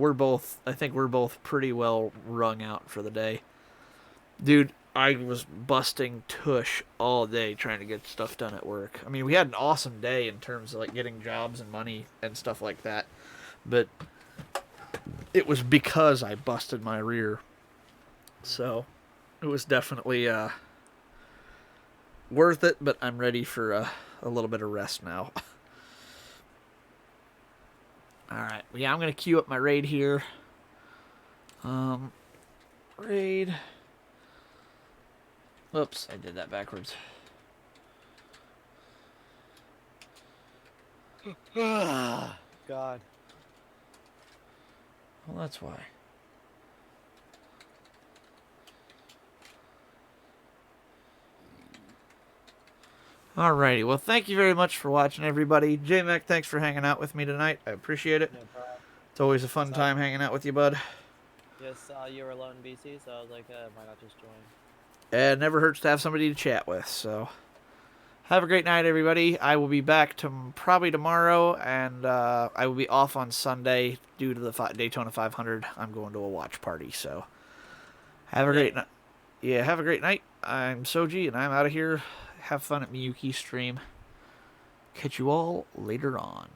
I think we're both pretty well wrung out for the day. Dude, I was busting tush all day trying to get stuff done at work. I mean, we had an awesome day in terms of like getting jobs and money and stuff like that. But it was because I busted my rear. So, it was definitely worth it, but I'm ready for a little bit of rest now. Alright, well, yeah, I'm going to queue up my raid here. Raid. Oops, I did that backwards. God. Well, that's why. Alrighty, well, thank you very much for watching, everybody. J-Mac, thanks for hanging out with me tonight. I appreciate it. No problem. It's always a fun time hanging out with you, bud. Yes, you were alone in BC, so I was like, why not just join? It never hurts to have somebody to chat with, so. Have a great night, everybody. I will be back probably tomorrow, and I will be off on Sunday due to the Daytona 500. I'm going to a watch party, so. Have a great night. Yeah, have a great night. I'm Soji, and I'm out of here. Have fun at Miyuki's stream. Catch you all later on.